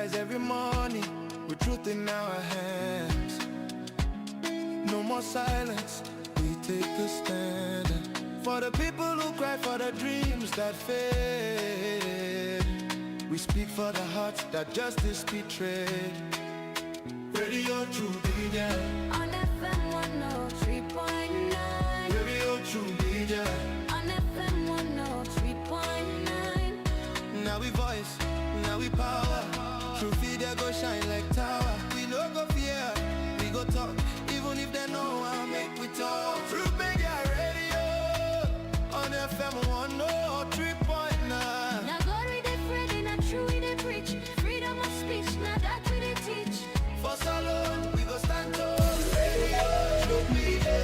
rise every morning with truth in our hands. No more silence, we take a stand. For the people who cry for the dreams that fade, we speak for the hearts that justice betrayed. Radio True Media on FM 103.9. Radio True Media on FM 103.9. Now we voice, now we power. True Media go shine like tower. We no go fear, we go talk. Even if they know how make we talk. True Media Radio on FM 103.9. Now God we dey Friday, not true we dey preach. Freedom of speech, now that we dey teach. For Salon, we go stand tall. Radio True Media.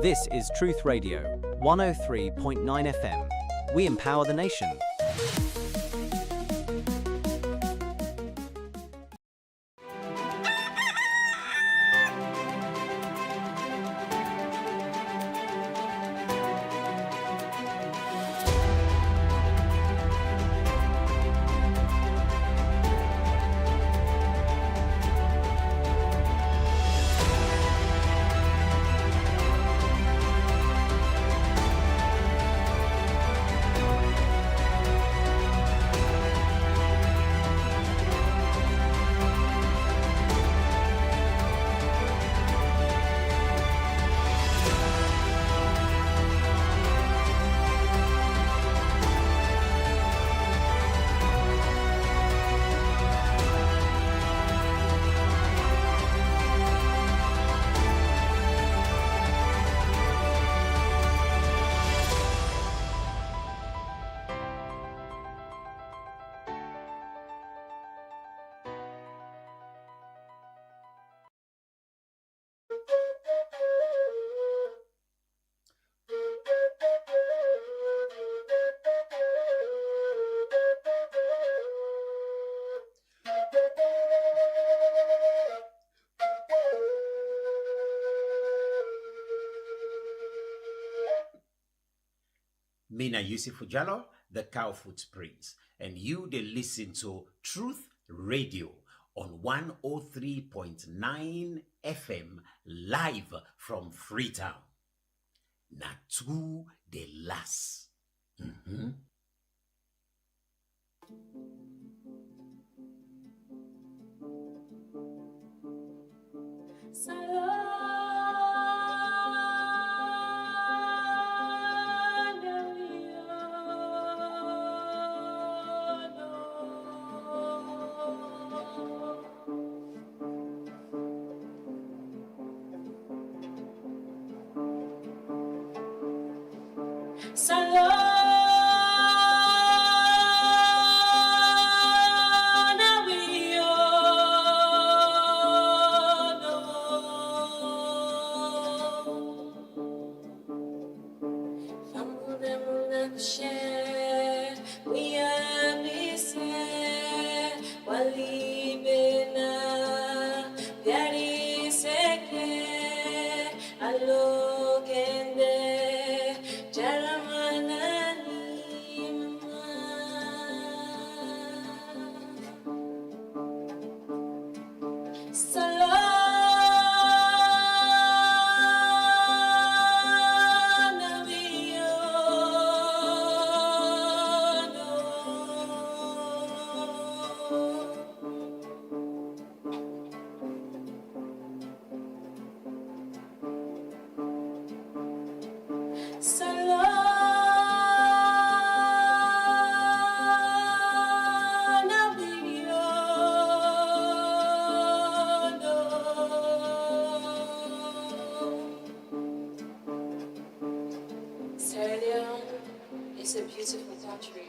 This is Truth Radio, 103.9 FM. We empower the nation. Mina Yusuf Jallo, the Cowfoot Prince, and you they listen to Truth Radio on 103.9 FM live from Freetown. Natu de las. It's a beautiful country.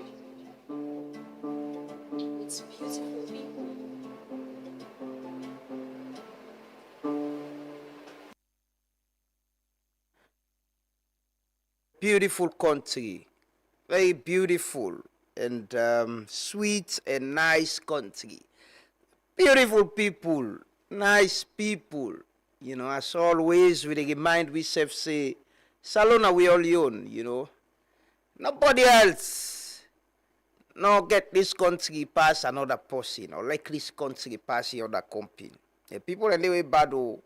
It's beautiful people. Beautiful country, very beautiful and sweet and nice country. Beautiful people, nice people. You know, as always, we remind ourselves, say, Salona we all own, you know. Nobody else. not get this country pass another person or like this country pass the other company. The people and they way bad, oh,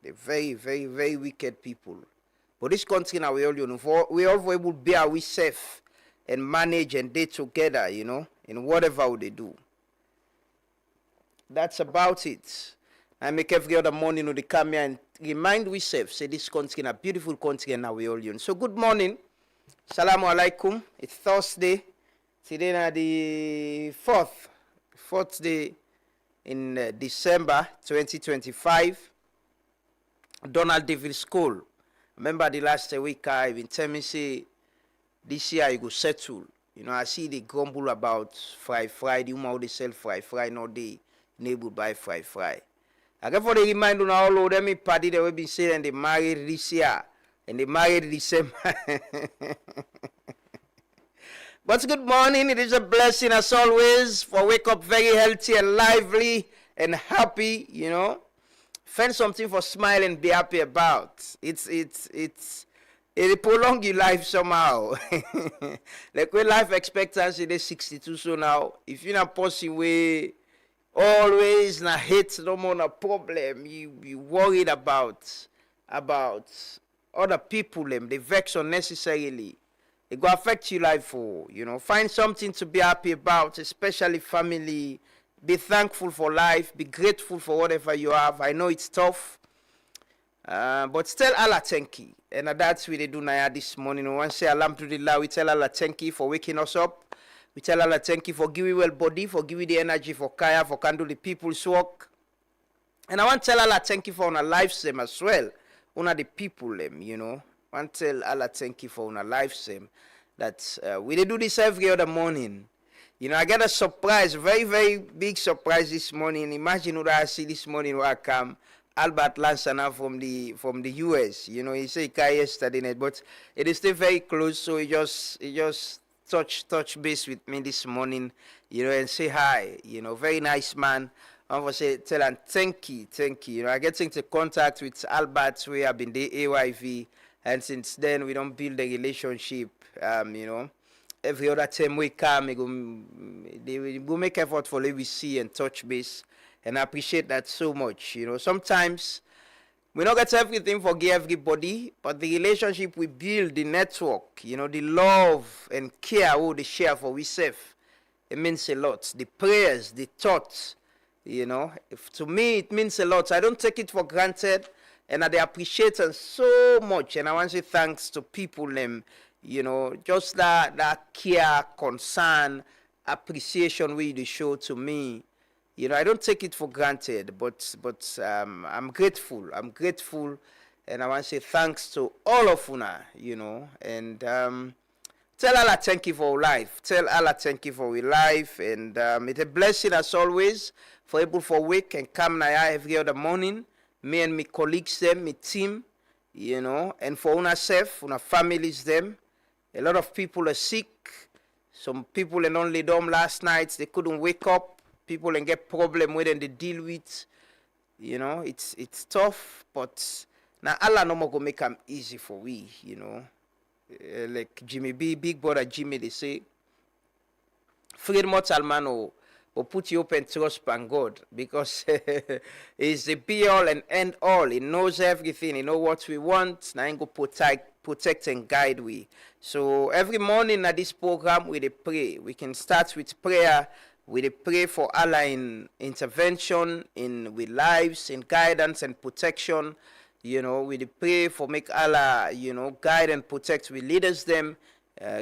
they're very, very, very wicked people. But this country now we all we all able to bear we safe and manage and day together, you know, in whatever they do. That's about it. I make every other morning they come here and remind we safe, say this country is a beautiful country and now we all So good morning. Salamu alaikum. It's Thursday. Today is the fourth day in December 2025. Donald David School. Remember the last week I've been telling me say this year you go settle. You know, I see they grumble about fry. The woman they sell fry, no they neighbor buy fry. I get for the reminder now all of them party they will be saying they married this year and they married December. But good morning. It is a blessing as always for wake up very healthy and lively and happy, you know. Find something for smile and be happy about. It prolong your life somehow. Like when life expectancy is 62 so now, if you're not person way always na hate no more na problem, you worried about other people them, they vex unnecessarily. It go affect your life for, you know. Find something to be happy about, especially family. Be thankful for life. Be grateful for whatever you have. I know it's tough. But tell Allah thank you. And that's what they do now this morning. We want to say alhamdulillah. We tell Allah thank you for waking us up. We tell Allah thank you for giving well body, for giving the energy for kaya, for can do the people's work. And I want to tell Allah thank you for our lives them as well. Una the people them, you know. I want to tell Allah thank you for our lives them. That we do this every other morning. You know, I get a surprise, very, very big surprise this morning. Imagine what I see this morning where I come. Albert Lansana from the US. You know, he said he came yesterday, but it is still very close, so he just touch base with me this morning, you know, and say hi. You know, very nice man. I want to say tell him thank you. You know, I get into contact with Albert where I've been the AYV, and since then we don't build a relationship. You know. Every other time we come, they go make effort for let we see and touch base. And I appreciate that so much. You know, sometimes we don't get everything for everybody, but the relationship we build, the network, you know, the love and care they share for ourselves, it means a lot. The prayers, the thoughts, you know, to me it means a lot. I don't take it for granted, and I appreciate it so much. And I want to say thanks to people them. You know, just that care, concern, appreciation we they show to me. You know, I don't take it for granted, but I'm grateful. And I want to say thanks to all of una, you know, and tell Allah thank you for life. Tell Allah thank you for your life, and it's a blessing as always for able for wake and come now every other morning. Me and my colleagues them, my team, you know, and for una self, una families them. A lot of people are sick. Some people and only them last night, they couldn't wake up. People and get problem with and they deal with. You know, it's tough, but now Allah no more go make them easy for we, you know. Like Jimmy B, big brother Jimmy, they say, Fred mortal man or put you up and trust in God, because he's the be all and end all. He knows everything. He knows what we want. Now he go protect and guide we. So every morning at this program we dey pray. We can start with prayer. We dey pray for Allah in intervention in with lives, in guidance and protection. You know, we dey pray for make Allah, you know, guide and protect we leaders them,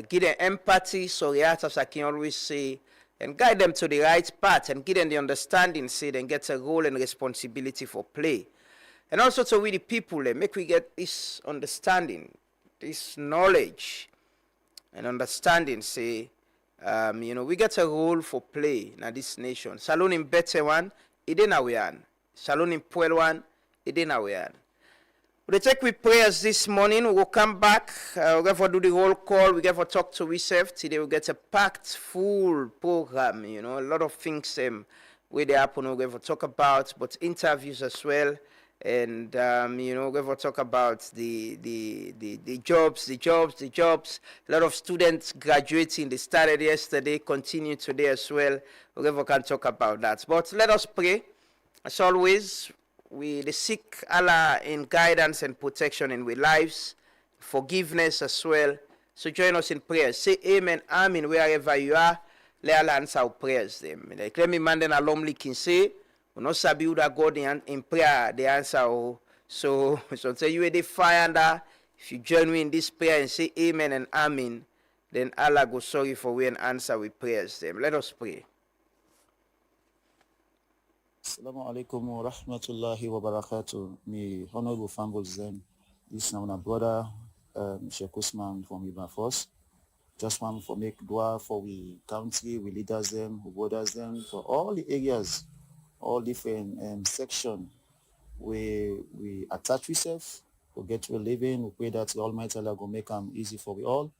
give them empathy, so as I can always say, and guide them to the right path and give them the understanding, say then get a role and responsibility for play. And also to we the people, make we get this understanding, this knowledge and understanding, say, you know, we get a role for play in this nation. Salon in better one, it ain't awayan. Salon in poor one, it ain't awayan. We'll take with prayers this morning. We'll come back. We're going to do the roll call. We're going to talk to ourselves. Today we'll get a packed, full program. You know, a lot of things where they happen we're going to talk about, but interviews as well. And we're going to talk about the jobs. A lot of students graduating. They started yesterday, continue today as well. We can talk about that. But let us pray. As always, we seek Allah in guidance and protection in our lives, forgiveness as well. So join us in prayer. Say amen, amen, wherever you are. Let Allah answer our prayers. Like, let me man then alumni can say. We not sabi who that God in prayer the answer. So tell you where they find that. If you join me in this prayer and say amen and amen, then Allah go sorry for we and answer with prayers. Let us pray. Assalamu alaikum wa rahmatullahi wa barakatuh. Me honorable families them. This is my brother Sheikh Usman from Iban Force. Just want to make dua for we country, we leaders them, we borders them, for all the areas, all different section where we attach ourselves, we get to a living. We pray that the Almighty Allah will make them easy for we all.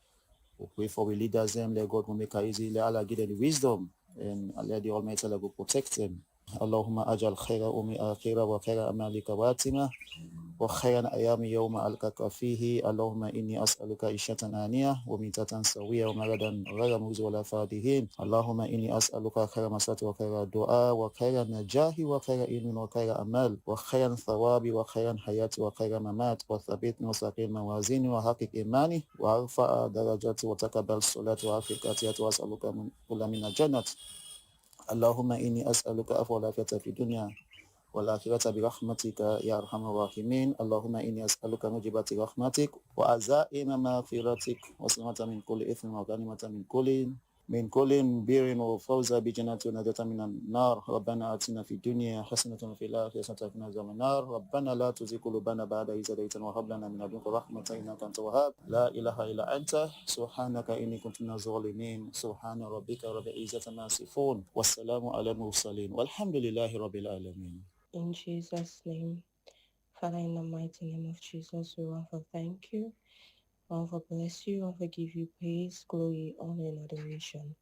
We pray for we leaders them, let God will make it easy, let Allah give them the wisdom, and let the Almighty Allah will protect them. Allahumma ajal khaira umi akhira wa khaira amalika watima wa khairan ayami yawma alqaka fihi. Allahumma inni as'aluka ishatan aniyah wa mitatan sawiya wa maradan ghayra muzi wa la fadihin. Allahumma inni as'aluka khaira masati wa khaira du'a wa khaira najahi wa khaira ilmin wa khaira amal wa khairan thawabi wa khairan hayati wa khaira mamat wa thabitni wa saqil mawazini wa haqiq imani wa arfa'a darajati wa taqabbal salati wa afiqatiyati wa as'aluka min jannat. Allahumma inni as'aluka afwa wal afiyata fi dunya wal akhirati bi rahmatika ya arhamar rahimin. Allahumma inni as'aluka mujibati rahmatik wa azaima maghfiratik wa salamata min kulli ithmin wa ghanimata min kulli birin wa fawza bi jannati wa najata minan nar. Rabbana atina fid dunya hasanatan wa fil akhirati hasanatan wa qina adhaban nar. Rabbana la tuzigh qulubana ba'da idh hadaytana wa hab lana min ladunka rahmatan innaka antal wahhab. La ilaha illa anta subhanaka inni kuntu minaz zalimin. Subhana rabbika rabbil izzati amma yasifun. Wassalamu ala mursalin. Walhamdulillahi rabbil alamin. In Jesus' name, Father, in the mighty name of Jesus, we want to thank you. I want to bless you. I want to give you praise, glory, honor, and adoration.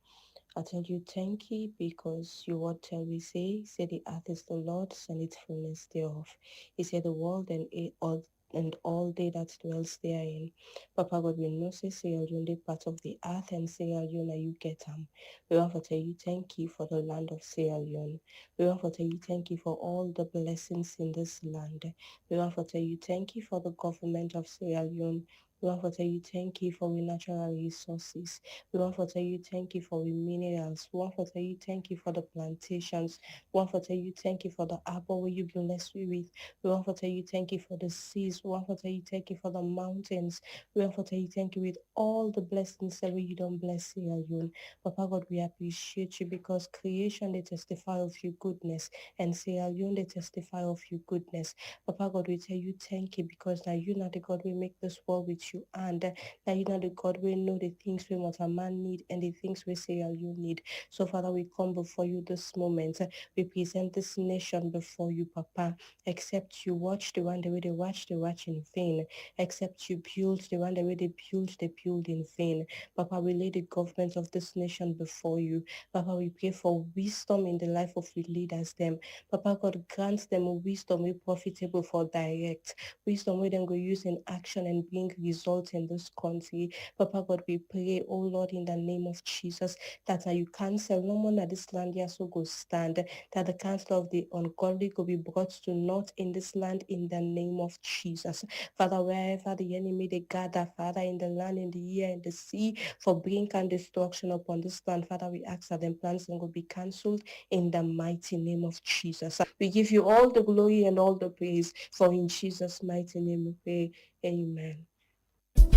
I tell you thank you because your word tell we say the earth is the Lord's and its fullness thereof. He said the world and all they that dwells therein. Papa God, we know say Sierra Leone the part of the earth and Sierra Leone you get them. We want to tell you thank you for the land of Sierra Leone. We want to tell you thank you for all the blessings in this land. We want to tell you thank you for the government of Sierra Leone. We want to tell you thank you for your natural resources. We want to tell you thank you for your minerals. We want to tell you thank you for the plantations. We want to tell you thank you for the apple where you bless me with. We want to tell you thank you for the seas. We want to tell you thank you for the mountains. We want to tell you thank you with all the blessings that you don't bless Sierra Leone. Papa God, we appreciate you because creation they testify of your goodness and Sierra Leone they testify of your goodness. Papa God, we tell you thank you because now you know the God will make this world with you and now you know the God will know the things we want a man need and the things we say you need. So Father, we come before you this moment. We present this nation before you, Papa. Except you watch the one the way they watch in vain. Except you build the one the way they build in vain. Papa, we lay the government of this nation before you. Papa, we pray for wisdom in the life of the leaders them. Papa God, grant them wisdom we profitable for direct. Wisdom we then go use in action and bring results in this country. Papa God, we pray, oh Lord, in the name of Jesus, that you cancel no more that this land here so go stand, that the counsel of the ungodly will be brought to naught in this land in the name of Jesus. Father, wherever the enemy they gather, Father, in the land, in the air, in the sea, for brink and destruction upon this land, Father, we ask that them plans will be cancelled in the mighty name of Jesus. We give you all the glory and all the praise, for in Jesus' mighty name we pray. Amen.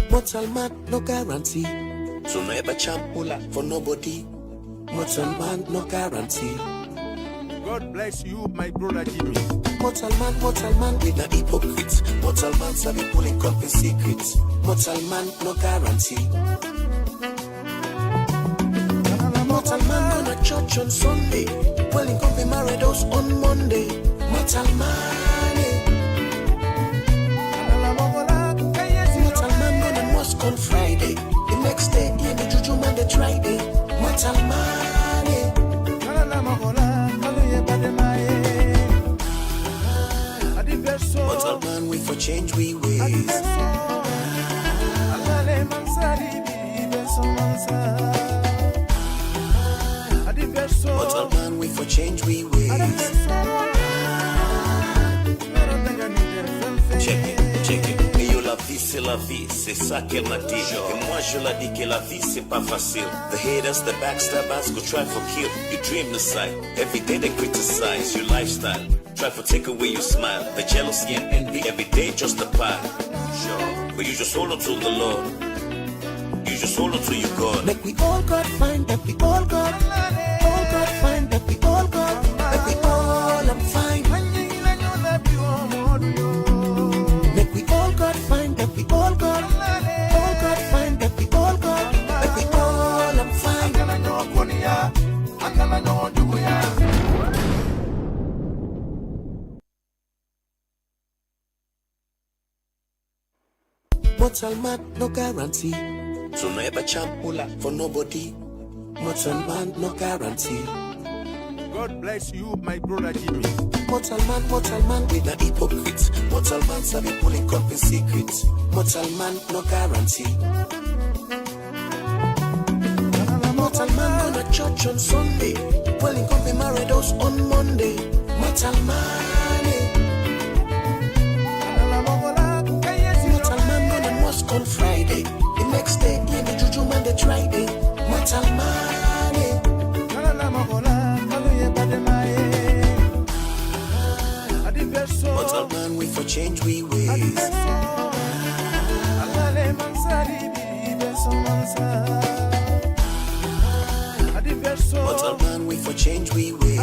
Mortal man, no guarantee. So no ever champ for nobody. Mortal man, no guarantee. God bless you, my brother Jimmy. Mortal man, we not hypocrites. Mortal man, sabi pulling company secrets. Mortal man, no guarantee. Mortal man, gonna church on Sunday. Well, in company married us on Monday. Mortal man. On Friday, the next day, yeah, the juju man they try it. Mortal man, Adiverso Mortal man, we for change we ways. Mortal man, we for change we ways. Check it. Et yo, la vie c'est la vie, c'est ça qu'elle m'a dit. Et moi je la dis que la vie c'est pas facile. The haters, the backstabbers go try for kill. You dream the sight, every day they criticize your lifestyle. Try for take away your smile. The jealousy and envy every day just a part. Sure, but you just hold on to the Lord. You just hold on to your God. Make we all God find that we all God find that we all God, that we all am fine. Make we all God find that we all God find that we all God, that we all am fine. Mortal man, no guarantee. So no ever champ for nobody. Mortal man, no guarantee. God bless you, my brother Jimmy. Mortal man, we not hypocrites. Mortal man, sabi pulling up in secrets. Mortal man, no guarantee. Mortal man, go to church on Sunday. Pulling up in marriages on Monday. Mortal man, Mortal man, gonna mosque on Friday. The next day, yeah, the juju man, they try day. Mortal man, Mortal man, we for change we ways. Mortal man, we for change we ways.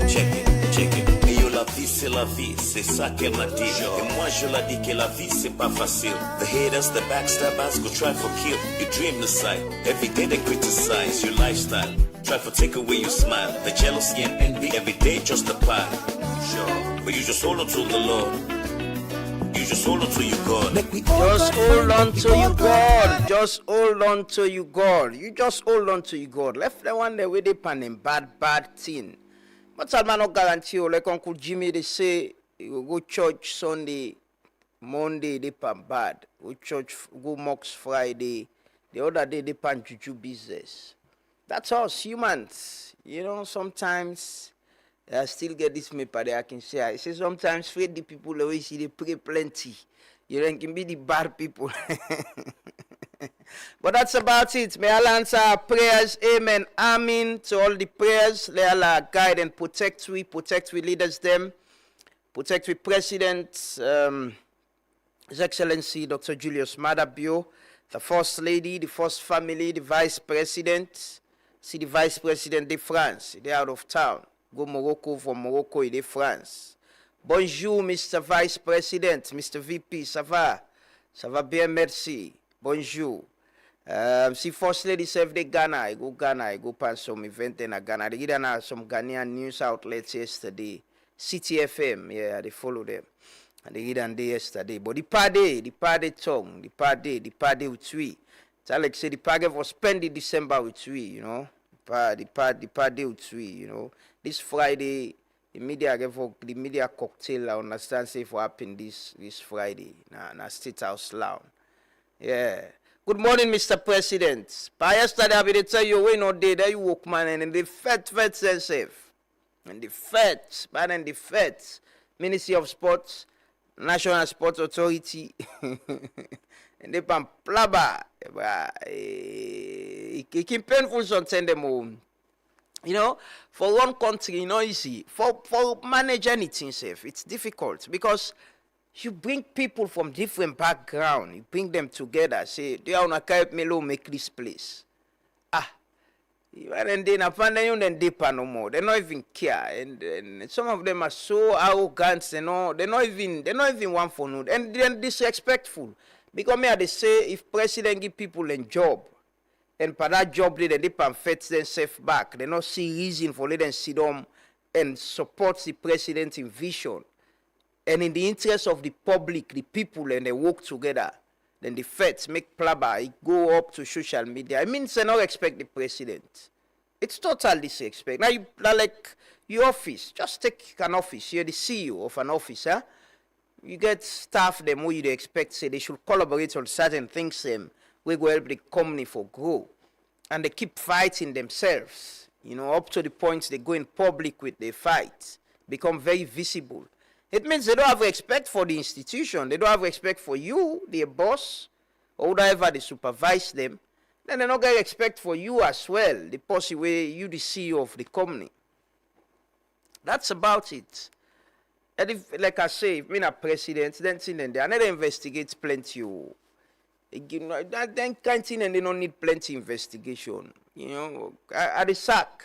Check it. Et yo, la vie c'est la vie, c'est ça qu'elle m'a dit. Et moi je la dis que la vie c'est pas facile. The haters, the backstabbers go try for kill. You dream the sight, every day they criticize your lifestyle. Try for take away your smile. The jealousy and envy every day just a part. Sure, but you just hold on to the Lord. You just hold on to your God. Just hold on to you, God. Just hold on to you, God. You just hold on to you, God. Left the one there with the pan bad thing. But I'm not guarantee you, like Uncle Jimmy, they say, you go church Sunday, Monday, they pan bad. Go church, go mocks Friday. The other day, they pan juju business. That's us, humans. You know, sometimes I still get this paper there I can share. I say sometimes faith the people always see they pray plenty. You know, can be the bad people. But that's about it. May Allah answer our prayers. Amen. Amen to all the prayers. May Allah guide and protect we leaders them. Protect we President, His Excellency Dr. Julius Madabio, the First Lady, the First Family, the Vice President. See the Vice President de France, they're out of town. Go Morocco, from Morocco, de France. Bonjour, Mr. Vice President, Mr. VP, ça va? Ça va bien, merci. Bonjour. See First Lady serve the Ghana, I go pan some event in Ghana. They did some Ghanaian news outlets yesterday. CTFM, yeah, they follow them. And they did yesterday. But the party tongue, the party with we. So like say the party was spend the December with we, you know. The party with we, you know. This Friday, the media cocktail, I understand say for happen this Friday. Na State House Lounge. Yeah. Good morning, Mr. President. By yesterday, I will tell you when no day that you woke man and the fed safe. And the fed, Ministry of Sports, National Sports Authority, and they pan plaba. It can painful sometimes them home. You know, for one country, you know, easy. For manage anything safe, it's difficult because you bring people from different background, you bring them together, say, they are help me make this place. And then they no more. They don't even care. And some of them are so arrogant, you know, they not even want for no. And then disrespectful. Because they say if president give people a job, and for that job they fetch themselves back. They not see reason for let them sit down and support the president's vision. And in the interest of the public, the people, and they work together, then the feds make plaba, it go up to social media. I mean, they not respect the president. It's total disrespect. Now, your office, just take an office, you're the CEO of an office, huh? You get staff them who you expect say they should collaborate on certain things we go help the company for grow. And they keep fighting themselves, up to the point they go in public with their fight, become very visible. It means they don't have respect for the institution, they don't have respect for you, their boss, or whatever they supervise them. Then they don't get respect for you as well, the person where you the CEO of the company. That's about it. And if, like I say, if me a president, then thing and they another investigate plenty. Then kind thing and they don't need plenty investigation. At the sack.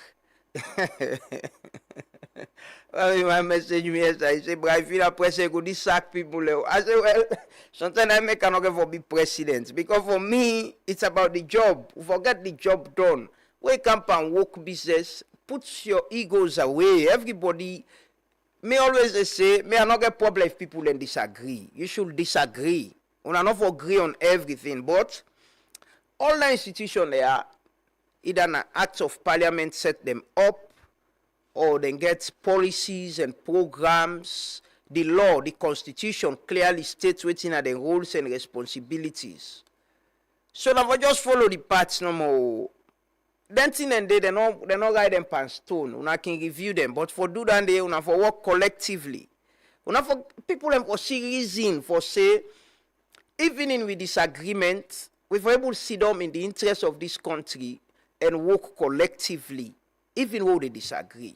My message me yesterday, I say, but I feel a president could sack people. I say, well, sometimes I make another for be president. Because for me, it's about the job. Forget the job done. Wake up and work business. Put your egos away. Everybody, me always say, me I not get problem if people then disagree. You should disagree. We are not agree on everything. But all the institutions there, either an act of parliament set them up, or they get policies and programs. The law, the constitution clearly states within the roles and responsibilities. So now we just follow the paths no more. Then thing and they not write them pan stone. Una can review them, but for do that they una for work collectively. Una for people them for see reason for say, even in with disagreement, we for able to sit down in the interest of this country and work collectively, even though they disagree.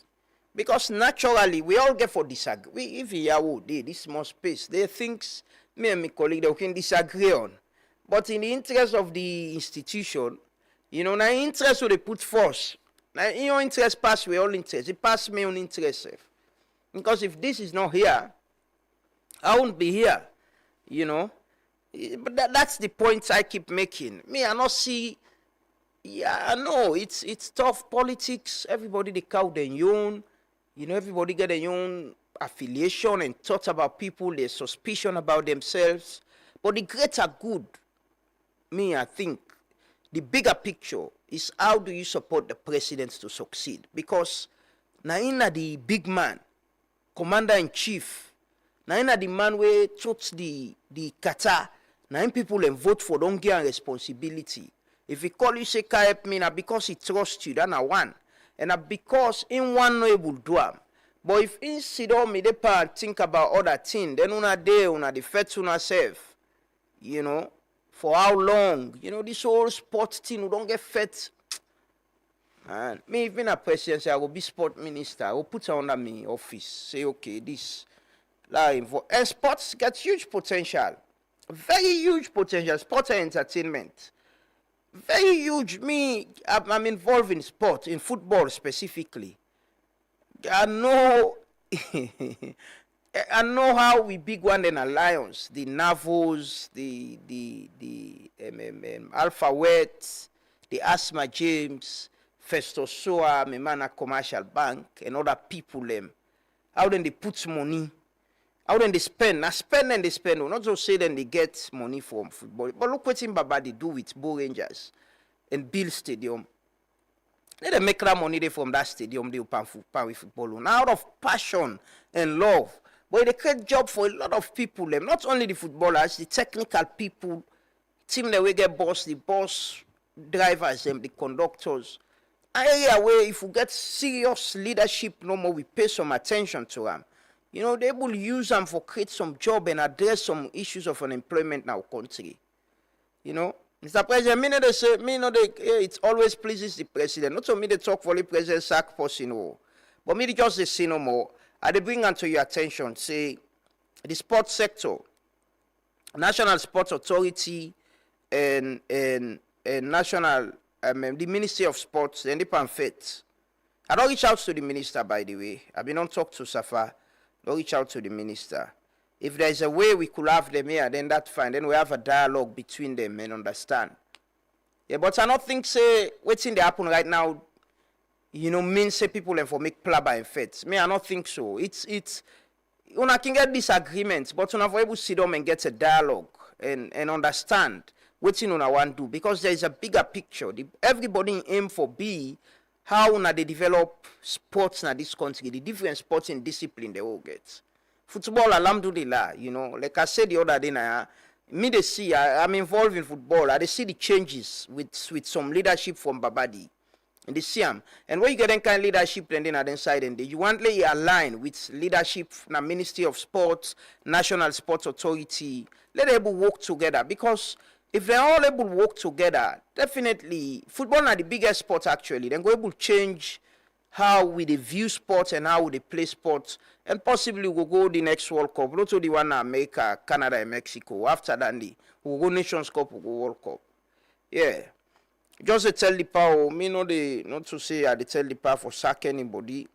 Because naturally, we all get for disagree. If you this small space, there are things me and my colleague that we can disagree on. But in the interest of the institution, now interest will they put first. Now in your interest pass we all interest. It pass me on interest. Because if this is not here, I won't be here. But that's the point I keep making. Me, I not see. Yeah, I know it's tough politics. Everybody they count their own. Everybody get their own affiliation and thoughts about people, their suspicion about themselves. But the greater good, me, I think, the bigger picture is how do you support the president to succeed? Because Naina the big man, commander-in-chief, Naina the man where chose the Qatar, Naina people and vote for don't get responsibility. If he call you say help me, now because he trusts you, that's one. And because in one no able do am. But if in sit down me the and think about other things, then una day una the fet una self. For how long? This whole sport thing, we don't get fet. Man, me even a president say I will be sport minister, I will put her under me office. Say okay, this. And sports get huge potential. Very huge potential. Sport and entertainment. Very huge. Me, I'm involved in sport, in football specifically. I know I know how we big one in alliance. The Navos, the Alpha Wet, the Asma James, Festus Soa, Memana Commercial Bank, and other people them. How then they put money? How then they spend? Now spend and they spend. Not just say then they get money from football. But look what Baba they do with Bo Rangers and Bill Stadium. They make that money they from that stadium they pan with football. Now out of passion and love. But they create job for a lot of people. Them. Not only the footballers, the technical people, team that we get boss, the bus drivers, them, the conductors. An area where if we get serious leadership no more, we pay some attention to them. They will use them for create some job and address some issues of unemployment in our country. Mr. President, it always pleases the president. Not only they talk for the president sack person, but me just they say no more. I they bring unto your attention, say the sports sector, National Sports Authority and National the Ministry of Sports, and the pamphlet. I don't reach out to the minister, by the way. I've been on talk to Safa. Don't reach out to the minister. If there's a way we could have them here, then that's fine. Then we have a dialogue between them and understand. Yeah, but I don't think, say, what's in the happen right now, means say people and for make plaba and feds. Me, I don't think so. It's, una can get disagreements, but una for able to sit down and get a dialogue and understand what una want to do. Because there is a bigger picture. Everybody aim for be how na they develop sports in this country, the different sporting discipline they all get. Football, alhamdulillah, you know, like I said the other day, me they see, I'm involved in football, they see the changes with some leadership from Babadi. And they see them. And when you get that kind of leadership, then at inside, and you want to align with leadership, na Ministry of Sports, National Sports Authority, let them work together. Because if they're all able to work together, definitely, football is the biggest sport actually. Then go able to change how we view sports and how we play sports. And possibly we'll go the next World Cup. Not only one in America, Canada, and Mexico. After that, we'll go Nations Cup, we'll go World Cup. Yeah. Just to tell the power, me not to say I tell the power for sack anybody.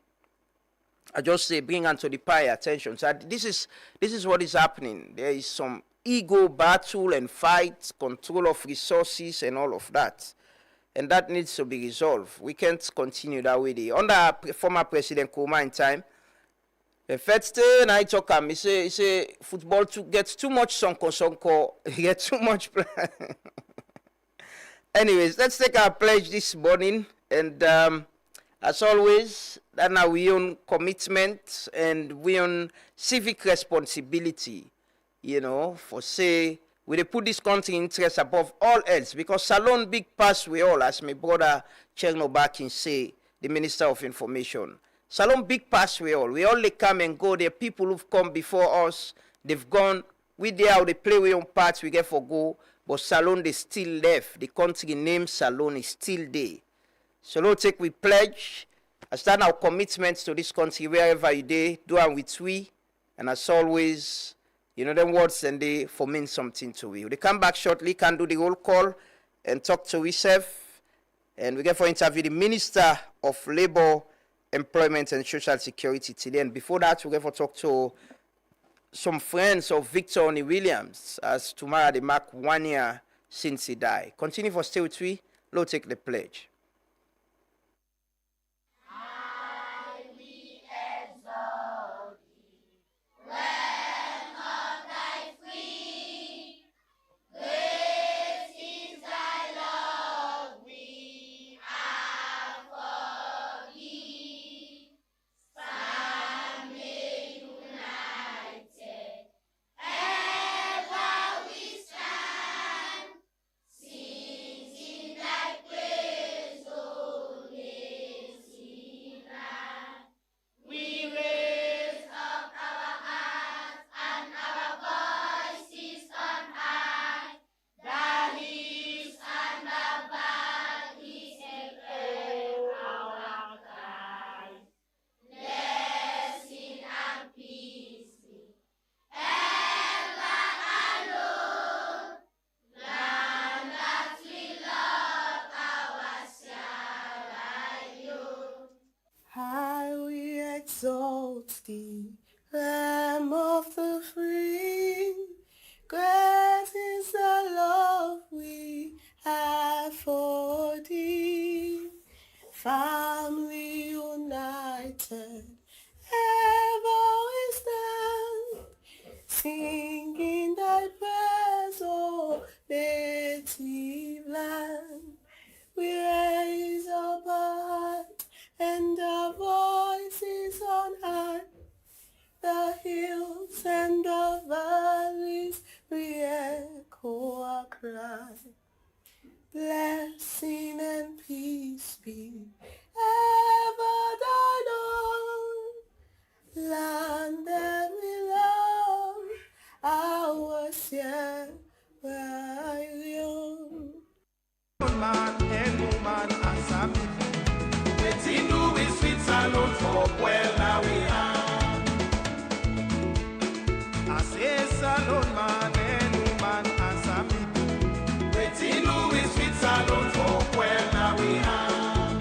I just say bring onto the pie attention. So this is what is happening. There is some ego battle and fight, control of resources and all of that. And that needs to be resolved. We can't continue that way. Under former President Kuma in time, the first day I talk he say football gets too much sonko, he gets too much Anyways, let's take our pledge this morning. And as always, that now we own commitment and we own civic responsibility, you know, for say, we put this country interest above all else. Because Salon big pass we all, as my brother Cherno Bakin say, the Minister of Information. Salon big pass we all. We only come and go. There are people who've come before us. They've gone. We there how they play we own parts, we get for go. But Salon, they still left. The country name Salon is still there. So let's take we pledge. I start our commitments to this country wherever you do and with we. And as always, you know them words and they for mean something to you. They come back shortly, can do the roll call and talk to yourself. And we get for interview the Minister of Labour, Employment and Social Security today. And before that, we get for talk to some friends of Victor Onie Williams, as tomorrow they mark 1 year since he died. Continue for stay with we. Let's take the pledge. Exalt thee, Lamb of the free. Great is the love we have for thee. Family united, ever we stand, singing thy praise, O native land. We raise up our heart and our voices on high, the hills and the valleys re-echo our cry. Blessing and peace be ever thine own, land that we love, ours here where you Man and woman as a people. Waiting do we sweet salon for well now we are. I say salon man and woman as a people. Waiting do we sweet salon for well now we are.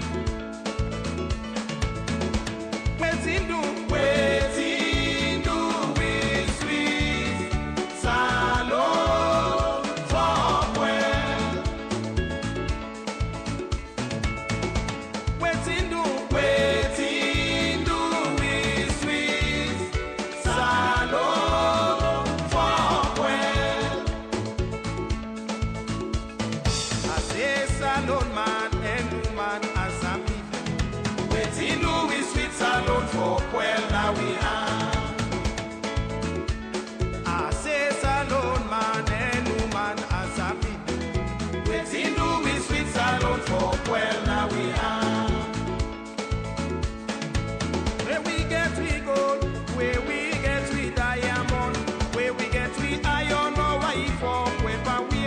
Waiting do we sweet salon for well. Waiting do we sweet salon for well. I say salon man and woman as a people. alone for well now we are. Where we get we gold, where we get we diamond, where we get we iron or white for where we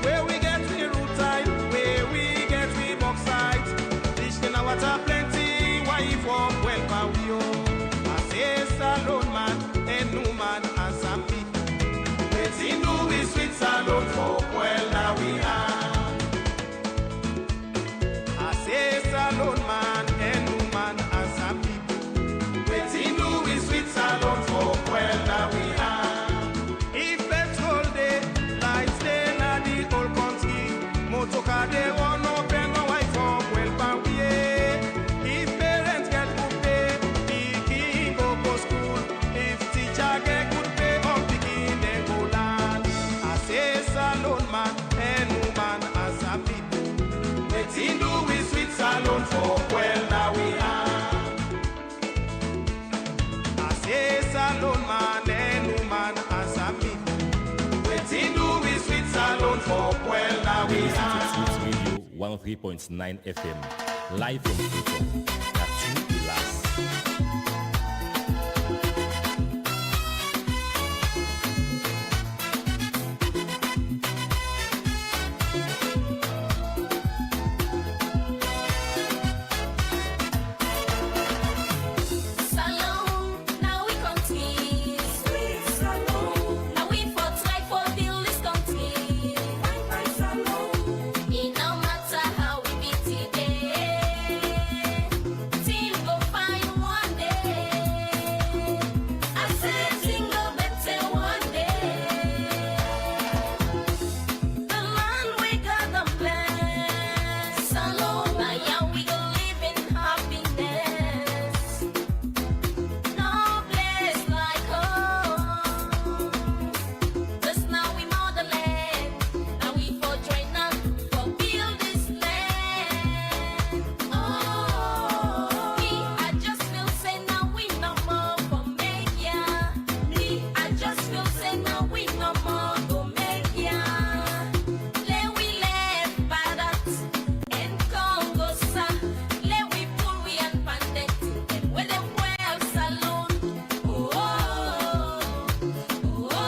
where we get we rutile, where we get we bauxite. Fish in our water plenty, white for well we I say salon man and no man and some people. Let's see do we sweet salon for well now we are. I say salon man and no man and some people. Let's see do we sweet salon for well now we are. If petrol day, lights day na the whole country, motorcar they want no pen no white for well we if parents get good pay, pikin go school. If teacher get good pay, all pikin they go land. I say salon man and woman as a people. Wetin do we sweet salon for well now we are. I say salon man and woman as a people. Wetin do we sweet salon for well now we are. Radio 103.9 FM, live from Kingston. That's true, relax. Salon, now we continue. Sweet salon, now we for try for build this country. Fine salon, it no matter how we be today. Till go find one day. I said thing go better one day. The land we got the bless. Salon, now yeah we go live in happiness. No place like home. 'Cause now we motherland. Now we for join up for build this land. Oh, me, I just feel say now we no more for make ya. Me, I just feel say now we no more go make ya. Let we live by that and Congo sa. Let we pull we and pandit and with them well salon. Oh, oh, oh,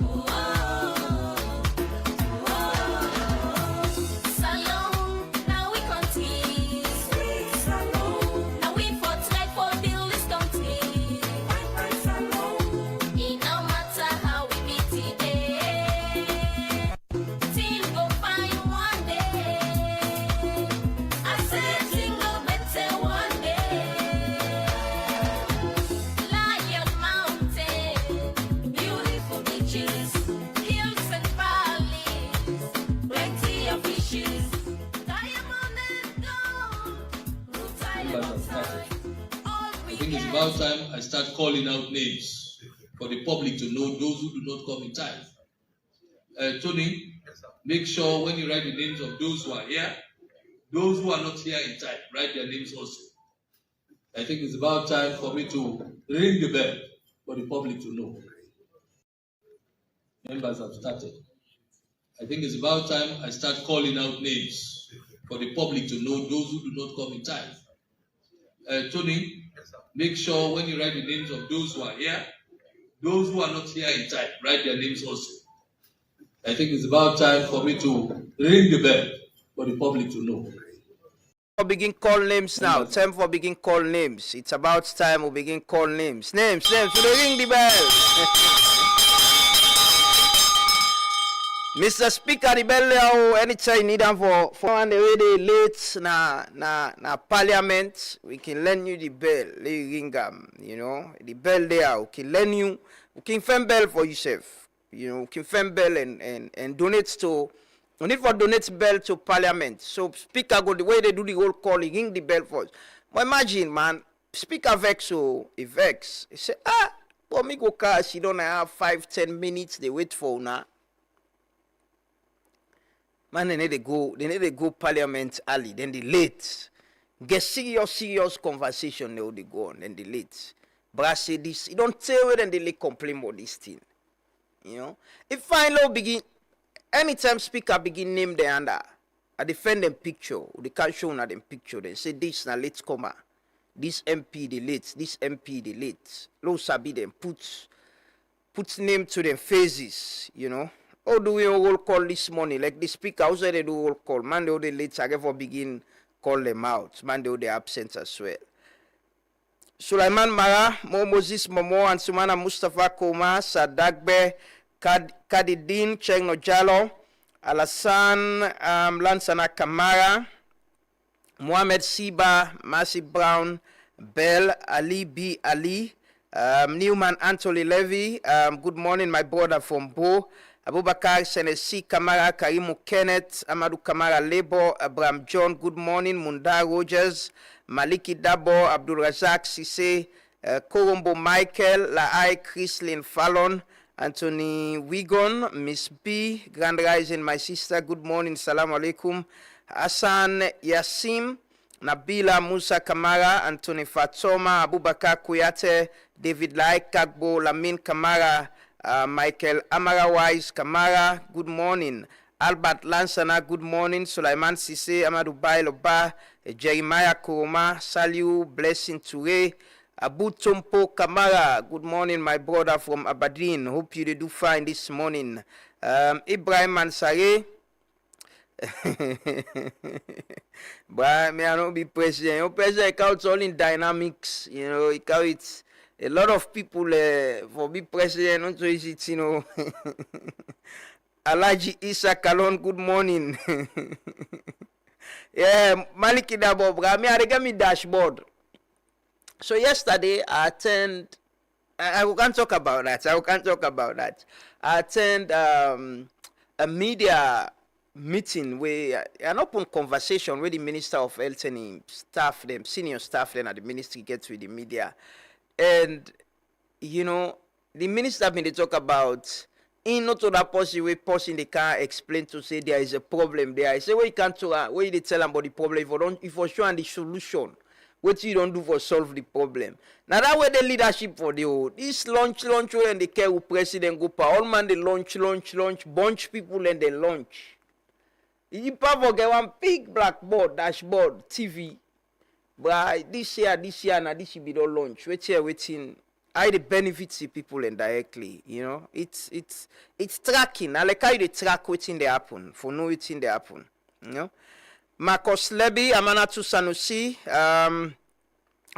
oh, oh. Salon, now we continue. Sweet salon, now we for try for build this country. Fine salon, it no matter how we be today. Till go find one day. I said till go better one day. Lion Mountain, beautiful beaches, hills and valleys, plenty of fishes, diamond and gold, rutile and bauxite. All we I think it's about time I start calling out names for the public to know those who do not come in time. Tony, make sure when you write the names of those who are here, those who are not here in time, write their names also. I think it's about time for me to ring the bell for the public to know. Members have started. I think it's about time I start calling out names for the public to know those who do not come in time. Tony, make sure when you write the names of those who are here, those who are not here in time, write their names also. I think it's about time for me to ring the bell for the public to know. For begin call names now. Time for begin call names. It's about time we begin call names. Names. We ring the bell. Mr. Speaker, the bell now, anytime you need them for one the way they late na parliament, we can lend you the bell. Let you ring them, you know. The bell there, we can lend you, we can find bell for yourself. You know, we can find bell and donate to, we need for donate bell to parliament. So speaker go the way they do the whole call, he ring the bell first. But imagine, man, speaker vex so he vex. He say, but me go car, she don't have 5-10 minutes, they wait for now. Man, they need to go parliament early, then they late. Get serious conversation, they go on, then they late. But I say this, you don't tell me, then they complain about this thing. You know? If I low begin, anytime speaker begin name the under, I defend them picture, they can't show them picture, they say this na late comer, this MP the late, this MP the late. Low sabi them put name to them faces, you know. How do we all call this morning? Like the speaker, how say they do all call? Man, they late, I for begin call them out. Man, they absent as well. Sulaiman Mara, Mo Moses Momo, and Sumana Mustafa Koma, Sadagbe, Kadidin, Cheng Nojalo, Alasan, Lansana Kamara, Mohamed Siba, Masi Brown, Bell, Ali B. Ali, Newman Anthony Levy, good morning, my brother from Bo, Abubakar Senesi Kamara, Karimu Kenneth, Amadou Kamara Lebo, Abraham John, good morning, Munda Rogers, Maliki Dabo, Abdul Razak Sise, Korombo Michael, Laai Chrislyn Fallon, Anthony Wigon, Miss B, Grand Rising, my sister, good morning, salam alaikum, Hassan Yassim, Nabila Musa Kamara, Anthony Fatoma, Abubakar Kuyate, David Lai Kagbo, Lamin Kamara, Michael Amarawise Kamara, good morning. Albert Lansana, good morning. Sulaiman Sise, Amadou Bailoba, Jeremiah Kuroma, Saliu, Blessing Toure, Abu Tompo Kamara, good morning, my brother from Aberdeen. Hope you do fine this morning. Ibrahim Ansare, but may I not be president. Your president counts all in dynamics, you know, it counts a lot of people for be president, not so easy, you know. Alaji Isa Kalon, good morning. Yeah, Maliki Dabo, I got me dashboard. So yesterday I attend, I can't talk about that. I attend a media meeting where an open conversation with the Minister of Health and him staff, them senior staff then at the ministry gets with the media. And you know, the minister been they talk about in not to that person they can't explain to say there is a problem there. I say well, you can't where they tell them about the problem if you show the solution. What you don't do for solve the problem. Now that way the leadership for the whole. This launch when they care who president go pa all man they launch, bunch people and they launch. You probably get one big blackboard, dashboard, TV. But this year, now this should be the launch. Waiting. I the benefits the people indirectly, you know. It's tracking. I like how they track waiting they happen, for no waiting they happen. You know. Marcos Leby, Amanatu Sanusi,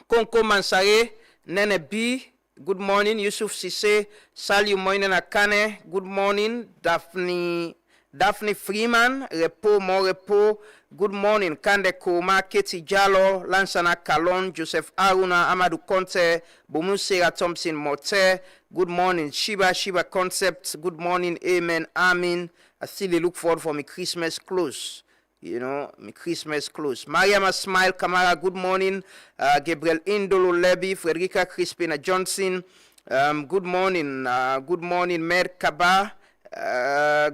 Konko Mansare, Nene B, good morning. Yusuf Sise, Saliu Moinen Akane, good morning. Daphne Freeman, Repo, more Repo, good morning. Kande Koma, Katie Jallo, Lansana Kalon, Joseph Aruna, Amadou Conte, Bomusera Thompson Mote, good morning. Shiba Concept, good morning. Amen, Amin. I still look forward for my Christmas close. You know, my Christmas close. Mariama Smile Kamara, good morning. Gabriel Indolo Leby, Frederica Crispina Johnson, good morning. Good morning, Mer Kaba.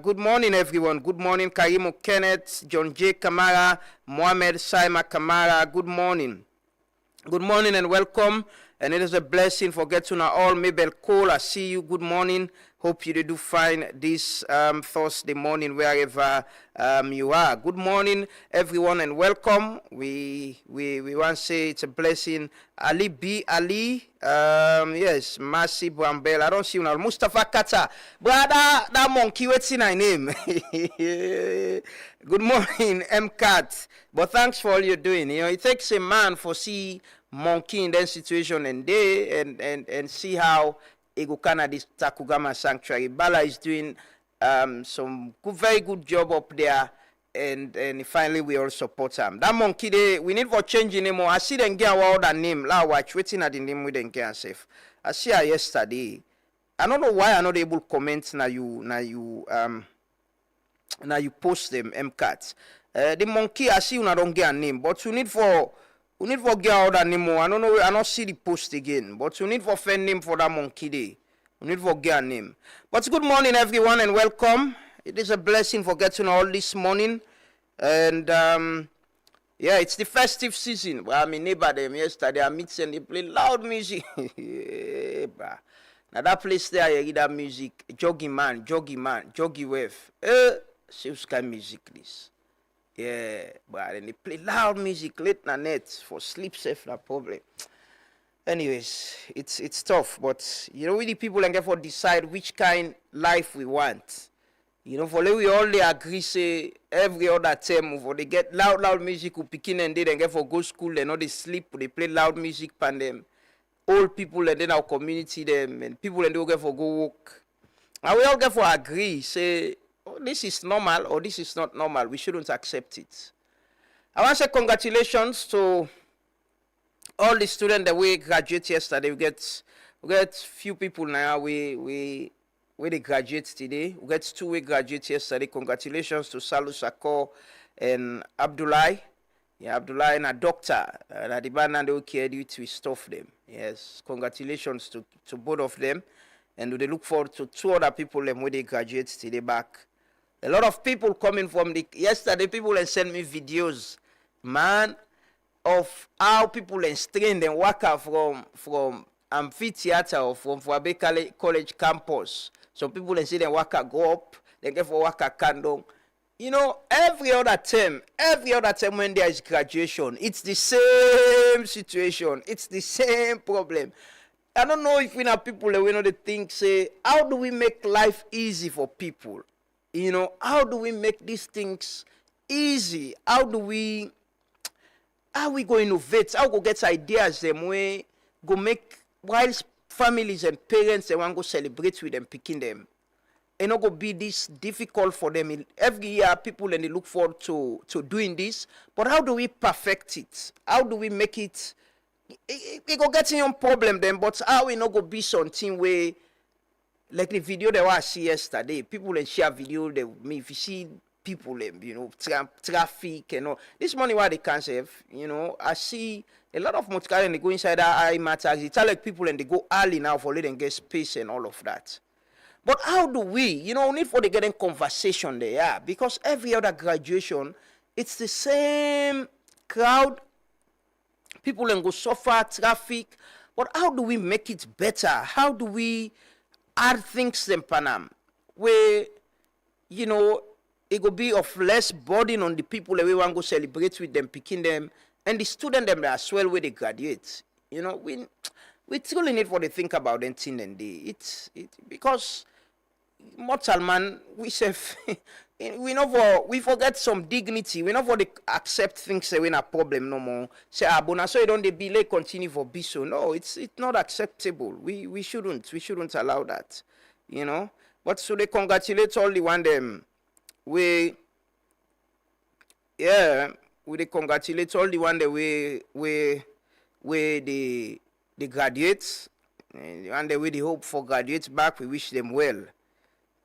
Good morning, everyone. Good morning, Karimo Kenneth, John J. Kamara, Mohamed Saima Kamara. Good morning. Good morning and welcome. And it is a blessing for getting all. Mabel Cole, I see you. Good morning. Hope you do fine this Thursday morning wherever you are. Good morning, everyone, and welcome. We want to say it's a blessing. Ali B. Ali, yes, Masi Brambell. I don't see you now. Mustafa Kata, brother, that monkey, what's in my name? Good morning, M. Cat. But thanks for all you're doing. You know, it takes a man for see monkey in that situation and day and see how Egokana this Takugama Sanctuary. Bala is doing some very good job up there, and finally we all support him. That monkey day, we need for changing name. I see them get award and name. La watch waiting at the name with them get safe. I see her yesterday. I don't know why I'm not able to comment now you post them MCAT. The monkey I see you don't get a name, but you need for get out that name. I don't know. I don't see the post again. But you need for find name for that monkey day. You need for get a name. But good morning, everyone, and welcome. It is a blessing for getting all this morning. And yeah, it's the festive season. Well, I mean, neighbor them yesterday, I meet and they play loud music. Now that place there, you hear that music. Joggy man, joggy wave. serious kind music this. Yeah, but then they play loud music late na night for sleep safe na problem. Anyways, it's tough, but you know, we the people and therefore decide which kind life we want. You know, for we all they agree say every other term for they get loud music who picking and they then get for go school, they know they sleep, they play loud music pan them. Old people and then our community them and people and they get for go work. And we all get for agree, say, oh, this is normal or this is not normal. We shouldn't accept it. I want to say congratulations to all the students that we graduate yesterday. We get few people now we they graduate today. We get 2 we graduate yesterday. Congratulations to Salu Sako and Abdullah. Yeah, Abdullah and a doctor. The band and they care to stuff them. Yes, congratulations to both of them. And they look forward to 2 other people when they graduate today back. A lot of people coming from yesterday, people and send me videos, man, of how people and strain and work out from amphitheater or from Fuabe College campus. Some people and say they work out go up, they get for work out candle. You know, every other term when there is graduation, it's the same situation, it's the same problem. I don't know if we have people that we know the think say, how do we make life easy for people? You know, how do we make these things easy? How we go innovate? How go get ideas them way go make whilst families and parents they want to go celebrate with them, picking them. It not go be this difficult for them. Every year people and they look forward to doing this. But how do we perfect it? How do we make it? It go get in problem then, but how we not go be something where like the video that I see yesterday, people and share video they me if you see people you know traffic and all this money why they can't save, you know. I see a lot of motor and they go inside that matters. It's like people and they go early now for let them get space and all of that. But how do we, you know, need for the getting conversation there, yeah, because every other graduation it's the same crowd. People and go suffer traffic, but how do we make it better? How do we add things in Panam where, you know, it will be of less burden on the people that we want to go celebrate with them, picking them, and the student them as well where they graduate. You know, we truly need for to think about anything and it's because mortal man we say we forget some dignity. We not for the accept things that we're a problem no more. Say bona so you don't be like continue for be so. No, it's not acceptable. We shouldn't allow that. You know? But so they congratulate all the one them we they congratulate all the one that we the graduates and the way they hope for graduates back, we wish them well.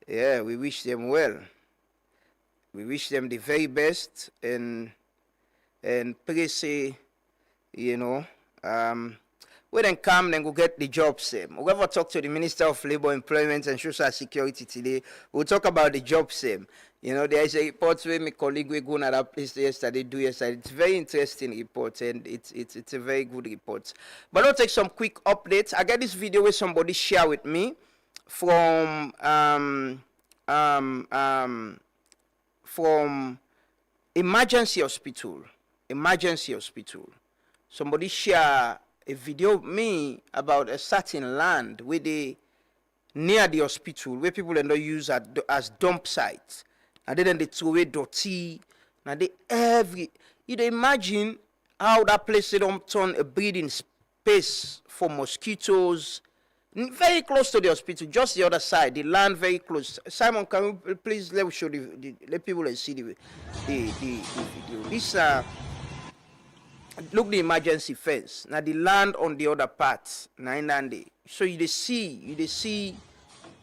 Yeah, we wish them well. We wish them the very best and pray say, you know, when they come, then go get the jobs. We'll ever talk to the Minister of Labor, Employment and Social Security today. We'll talk about the jobs. You know, there is a report where my colleague we go to that place yesterday. It's a very interesting report and it's a very good report. But I'll take some quick updates. I get this video where somebody share with me from emergency hospital. Somebody share a video of me about a certain land where they near the hospital where people don't use as dump sites. And then they throw away dirty. And they you imagine how that place they don't turn a breeding space for mosquitoes. Very close to the hospital, just the other side, the land very close. Simon, can you please let me show let people see the video. This look the emergency fence. Now the land on the other part, so you see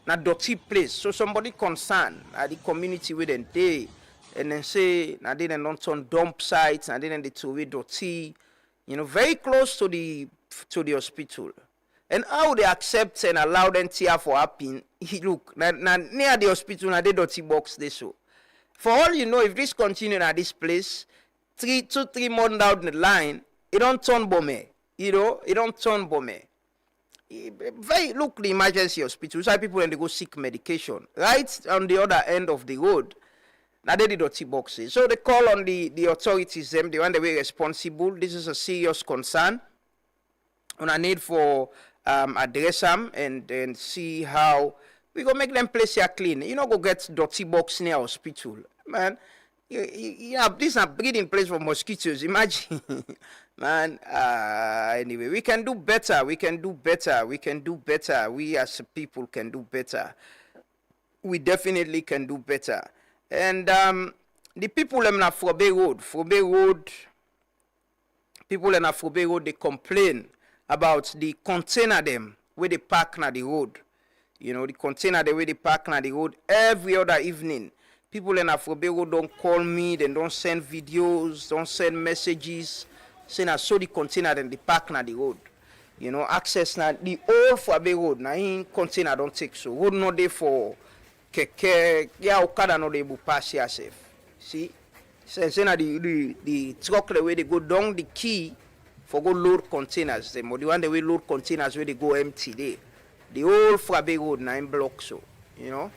na dirty place. So somebody concerned at the community within they and then say now they don't turn dump sites and then they throw away dirty, you know, very close to the hospital. And how they accept and allow them tear for happening, look, now near the hospital, now they dirty box they so. For all you know, if this continue at this place, 3 months down the line, it don't turn bomb. You know, it don't turn bomb. Very look the emergency hospital. So people when they go seek medication. Right on the other end of the road. Now they the dirty boxes. So they call on the authorities, them, the one that were responsible. This is a serious concern. On a need for address them and see how we go make them place here clean. You know, go get dirty box near hospital. Man, this is a breeding place for mosquitoes. Imagine. Man, anyway, we can do better. We can do better. We can do better. We as people can do better. We definitely can do better. And the people in Frobe Road, people in Frobe Road, they complain about the container them where they park na the road. You know, the container the way they park na the road every other evening. People in Frobe Road don't call me, they don't send videos, don't send messages, saying I saw the container then they park na the road. You know, access na the old Frobe Road, na in container don't take so. Road not there for keke, yeah, okada no dey able pass yourself. See, say na the truck the way they go down the key for go load containers. Them or the one the way load containers where they go empty there. The whole Frabe Road 9 blocks so, you know.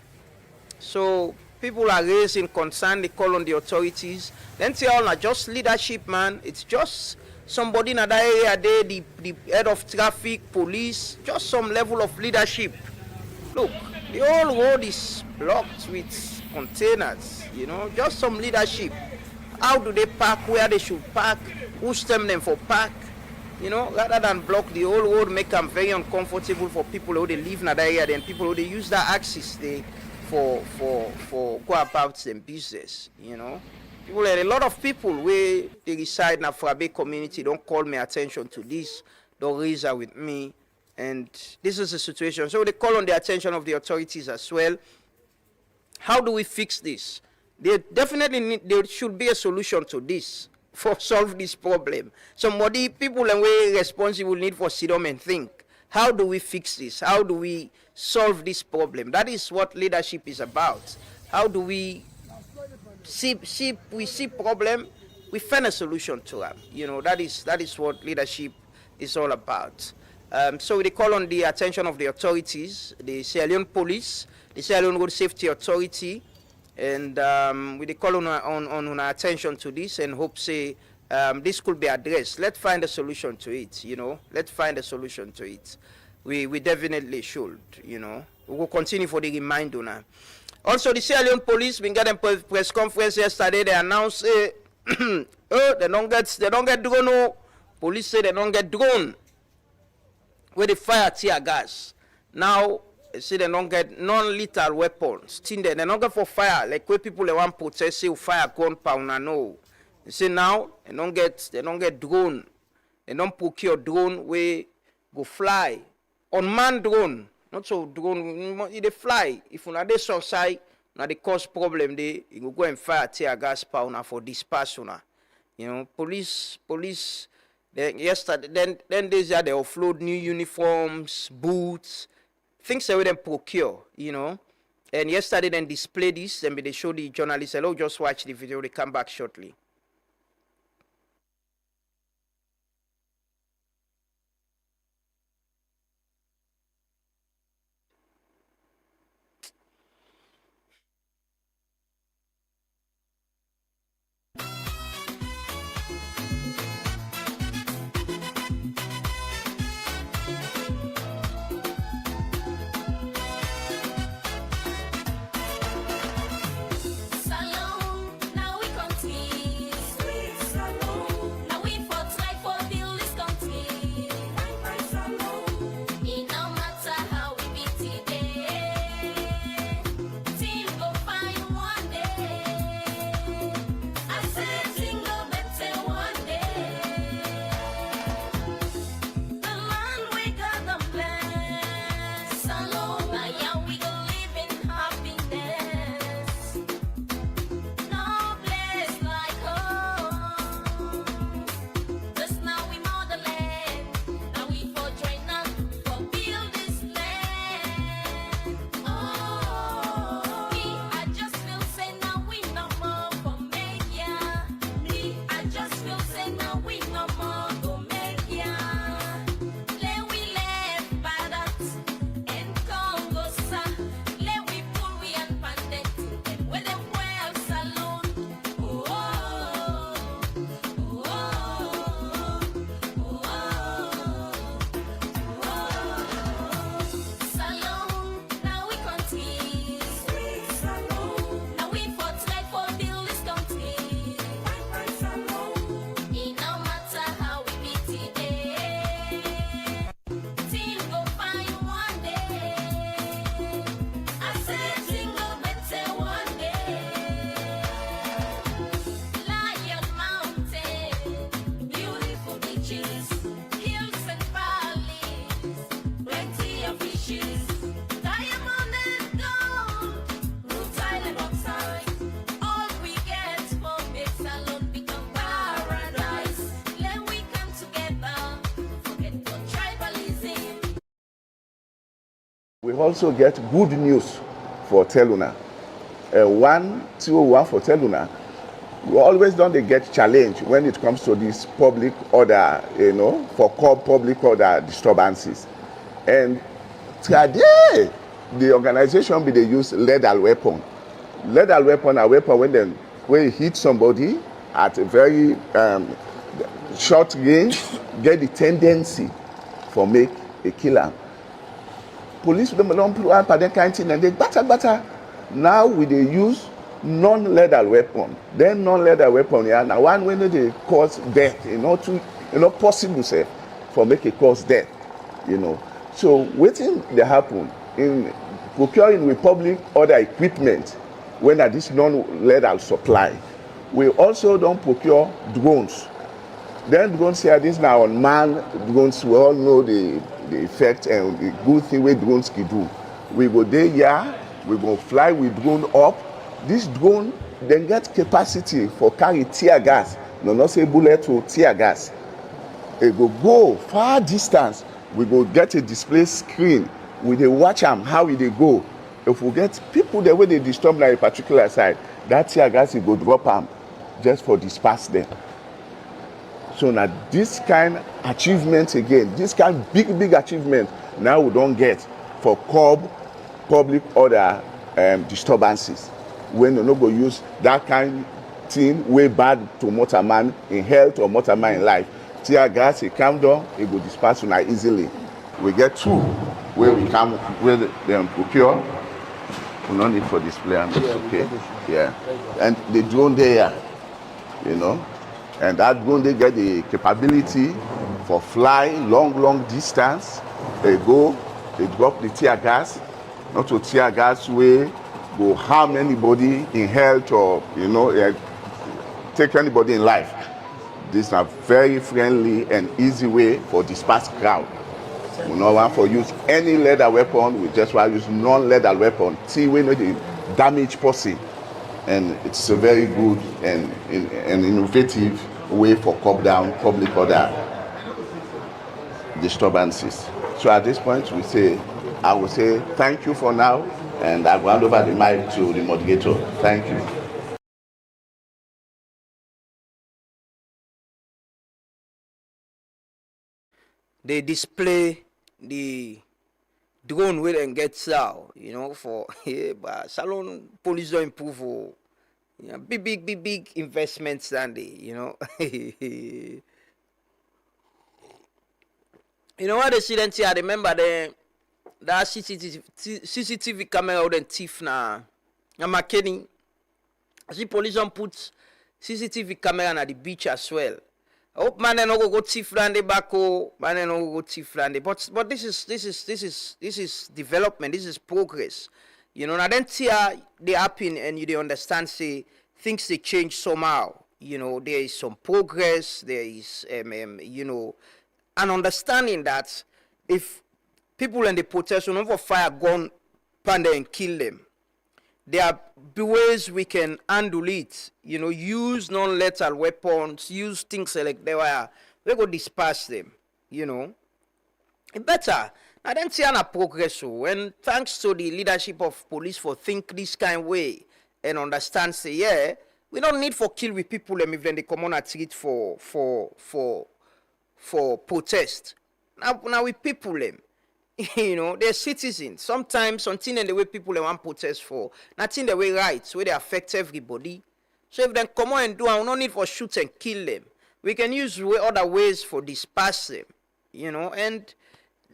So people are raising concern. They call on the authorities. Then say all not just leadership, man. It's just somebody in that area there, the head of traffic, police, just some level of leadership. Look. The whole road is blocked with containers, you know, just some leadership. How do they park where they should park? Who stem them for park? You know, rather than block the whole road, make them very uncomfortable for people who they live in that area, then people who they use that access they for go about them business, you know. People, a lot of people where they reside in the Frabe community don't call me attention to this, don't raise her with me. And this is the situation. So they call on the attention of the authorities as well. How do we fix this? There should be a solution to this for solve this problem. People and we responsible need for sit down and think. How do we fix this? How do we solve this problem? That is what leadership is about. How do we see problem, we find a solution to them. You know, that is what leadership is all about. So they call on the attention of the authorities, the Sierra Leone Police, the Sierra Leone Road Safety Authority, and we call on our attention to this and hope say this could be addressed. Let's find a solution to it, you know. Let's find a solution to it. We definitely should, you know. We will continue for the reminder now. Also, the Sierra Leone Police been getting press conference yesterday. They announced, they don't get drone. No. Police say they don't get drone. Where they fire tear gas. Now, they say they don't get non-lethal weapons. Still they don't get for fire. Like where people they want protest say fire gunpowder. No. They say now they don't get drone. They don't procure drone where go fly. Unmanned drone. Not so drone, they fly. If you not this outside, now they cause problem they you go and fire tear gas powder for disperse. You know, police then yesterday, then this year they offload new uniforms, boots, things that we then procure, you know. And yesterday then display this, and they show the journalists, hello, just watch the video, they come back shortly. Salon, now we continue. We also get good news for Teluna. 101 for Teluna. We always don't get challenge when it comes to this public order, for public order disturbances. And today, the organization they use lethal weapon. Lethal weapon, a weapon when you hit somebody at a very short range, get the tendency for make a killer. Police don't plan for that kind of thing and they batter. Now we they use non-lethal weapon. Then non-lethal weapon, yeah. Now one when they cause death, possible say for make it cause death, So waiting they happen in procuring with public other equipment when at this non-lethal supply. We also don't procure drones. Then drones here, this now unmanned drones, we all know the effect and the good thing where drones can do. We go there, yeah, we go fly with drone up. This drone then get capacity for carry tear gas. No, not say bullet or tear gas. It go far distance. We go get a display screen. We dey watch them how they go. If we get people the way they disturb like a particular side, that tear gas will go drop them just for disperse them. So now this kind achievement again, this kind big achievement now we don't get for curb public order disturbances. When you no go use that kind thing way bad to motorman in health or motorman in life. Tear gas, it calm down, it go disperse now easily. We get two where we come where they procure. We no need for display and it's okay. Yeah. And the drone there, and that drone they get the capability for fly long distance. They drop the tear gas, not to tear gas way go harm anybody in health or take anybody in life. This is a very friendly and easy way for disperse crowd. We don't want for use any leather weapon. We just want to use non-leather weapon. See, we know the damage person, and it's a very good and innovative way for curb down public order disturbances. So at this point, I will say thank you for now, and I'll hand over the mic to the moderator. Thank you. They display the drone where and get out, for but Salon police don't improve. Big investments than they, what the students here, I remember that CCTV camera out and thief now. I'm McKinney. I see police don't put CCTV camera at the beach as well. I hope man no go thief land back man no go thief land. But this is development, this is progress. Now then here they happen and they understand say things they change somehow. There is some progress, there is an understanding that if people in the protest will never fire gun pan and kill them, there are ways we can handle it. Use non-lethal weapons, use things like that. We go disperse them. It better. I don't see any progress. And thanks to the leadership of police for think this kind of way and understand say, yeah, we don't need for kill with people if then they come on a treat for protest. Now we people them. They're citizens. Sometimes something in the way people they want protest for, nothing the way rights, where they affect everybody. So if they come on and do, I no need for shoot and kill them. We can use other ways for disperse them. And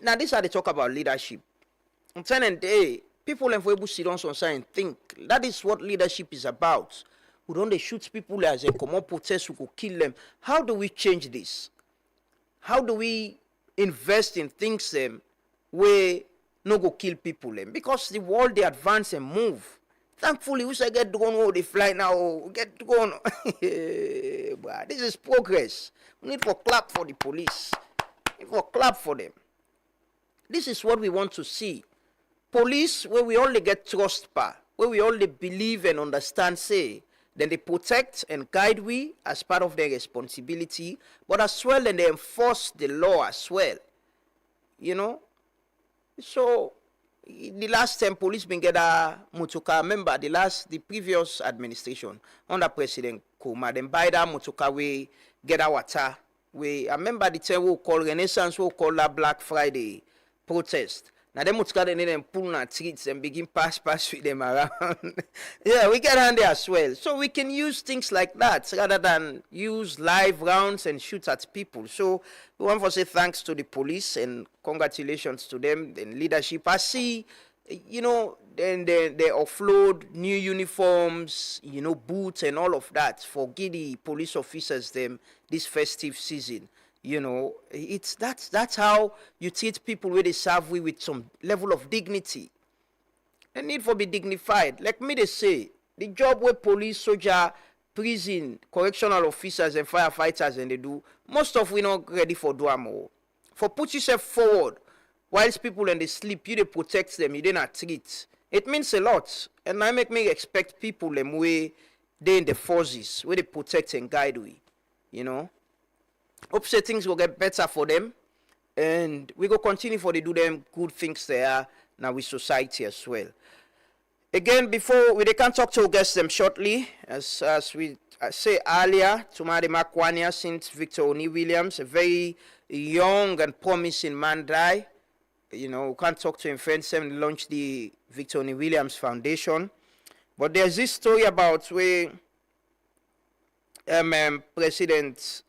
now this is how they talk about leadership. I'm telling you, people in Fuebu sit on some side and think that is what leadership is about. We don't they shoot people as they come on protest, we go kill them. How do we change this? How do we invest in things where no go kill people because the world they advance and move. Thankfully, we should get drone where they fly now. Get drone. This is progress. We need for clap for the police. We need for clap for them. This is what we want to see. Police where we only get trust by, where we only believe and understand, say, then they protect and guide we as part of their responsibility, but as well then they enforce the law as well. So The last time police been get a motoka, remember the previous administration under President Kuma, then buy that motoka we get our water. I remember the time we call Renaissance, we call that Black Friday protest. Now them motoka they need them pull na streets and begin pass with them around. Yeah, we get on there as well. So we can use things like that rather than use live rounds and shoot at people. So we want to say thanks to the police and congratulations to them and leadership. I see, then they offload new uniforms, boots and all of that for giddy police officers them this festive season. That's how you treat people where they serve with some level of dignity. They need for be dignified. Like me they say, the job where police, soldier, prison, correctional officers and firefighters and they do, most of we not ready for do more. For put yourself forward whilst people and they sleep, you they protect them, you they not treat. It means a lot. And I make me expect people them way they in the forces, where they protect and guide we. Hope say things will get better for them, and we go continue for they do them good things there now with society as well. Again, before they can talk to guests them shortly, as we say earlier, Tumade Makwania since Victor Onie Williams, a very young and promising man die. We can't talk to him friends and launch the Victor Onie Williams Foundation. But there's this story about where President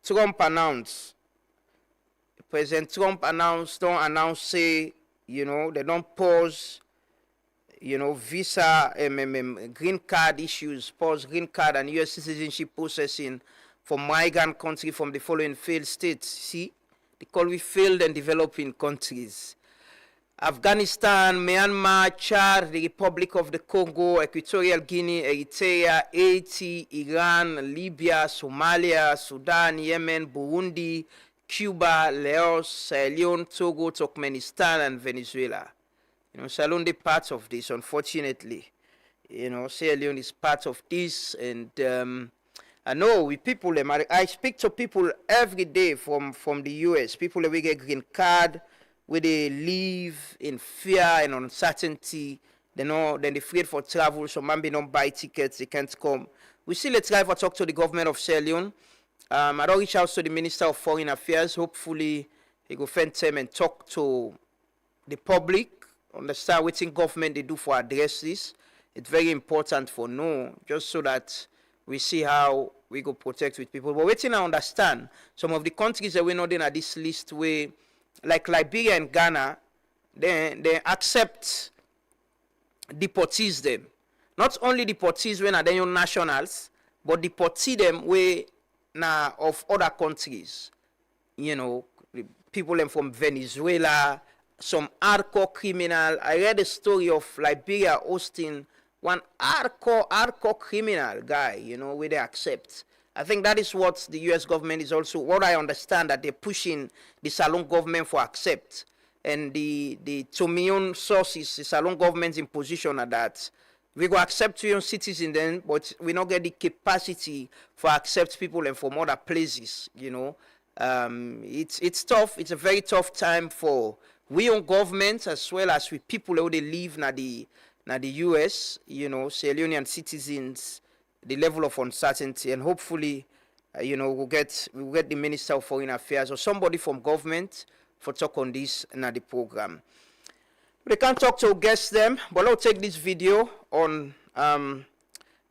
Trump announced, don't announce, say, they don't pause, visa, green card issues, pause green card and U.S. citizenship processing for migrant country from the following failed states. See, they call we failed and developing countries. Afghanistan, Myanmar, Chad, the Republic of the Congo, Equatorial Guinea, Eritrea, Haiti, Iran, Libya, Somalia, Sudan, Yemen, Burundi, Cuba, Laos, Sierra Leone, Togo, Turkmenistan, and Venezuela. Sierra Leone is part of this, unfortunately. Sierra Leone is part of this, and I know with people, I speak to people every day from the US, people that we get green card, where they live in fear and uncertainty. Then they're afraid for travel, so maybe don't buy tickets, they can't come. We still try to talk to the government of Sierra Leone. I don't reach out to the Minister of Foreign Affairs. Hopefully, he go find time and talk to the public, understand what government they do for address this. It's very important for just so that we see how we go protect with people. But waiting, I understand some of the countries that we're not in at this list where, like Liberia and Ghana, they accept deportees them. Not only deportees when are they young nationals, but deportee them way now of other countries. People them from Venezuela, some hardcore criminal. I read a story of Liberia hosting one hardcore criminal guy, where they accept. I think that is what the U.S. government is also, what I understand, that they're pushing the Salon government for accept. And the Tomion sources, the Salon government's in position at that. We go accept Tomion citizens then, but we not get the capacity for accept people and from other places, It's tough. It's a very tough time for we on government as well as with people who they live na the U.S., Sierra Leonean citizens, the level of uncertainty, and hopefully, we'll get the Minister of Foreign Affairs or somebody from government for talk on this in the program. We can't talk to guests them, but I'll take this video on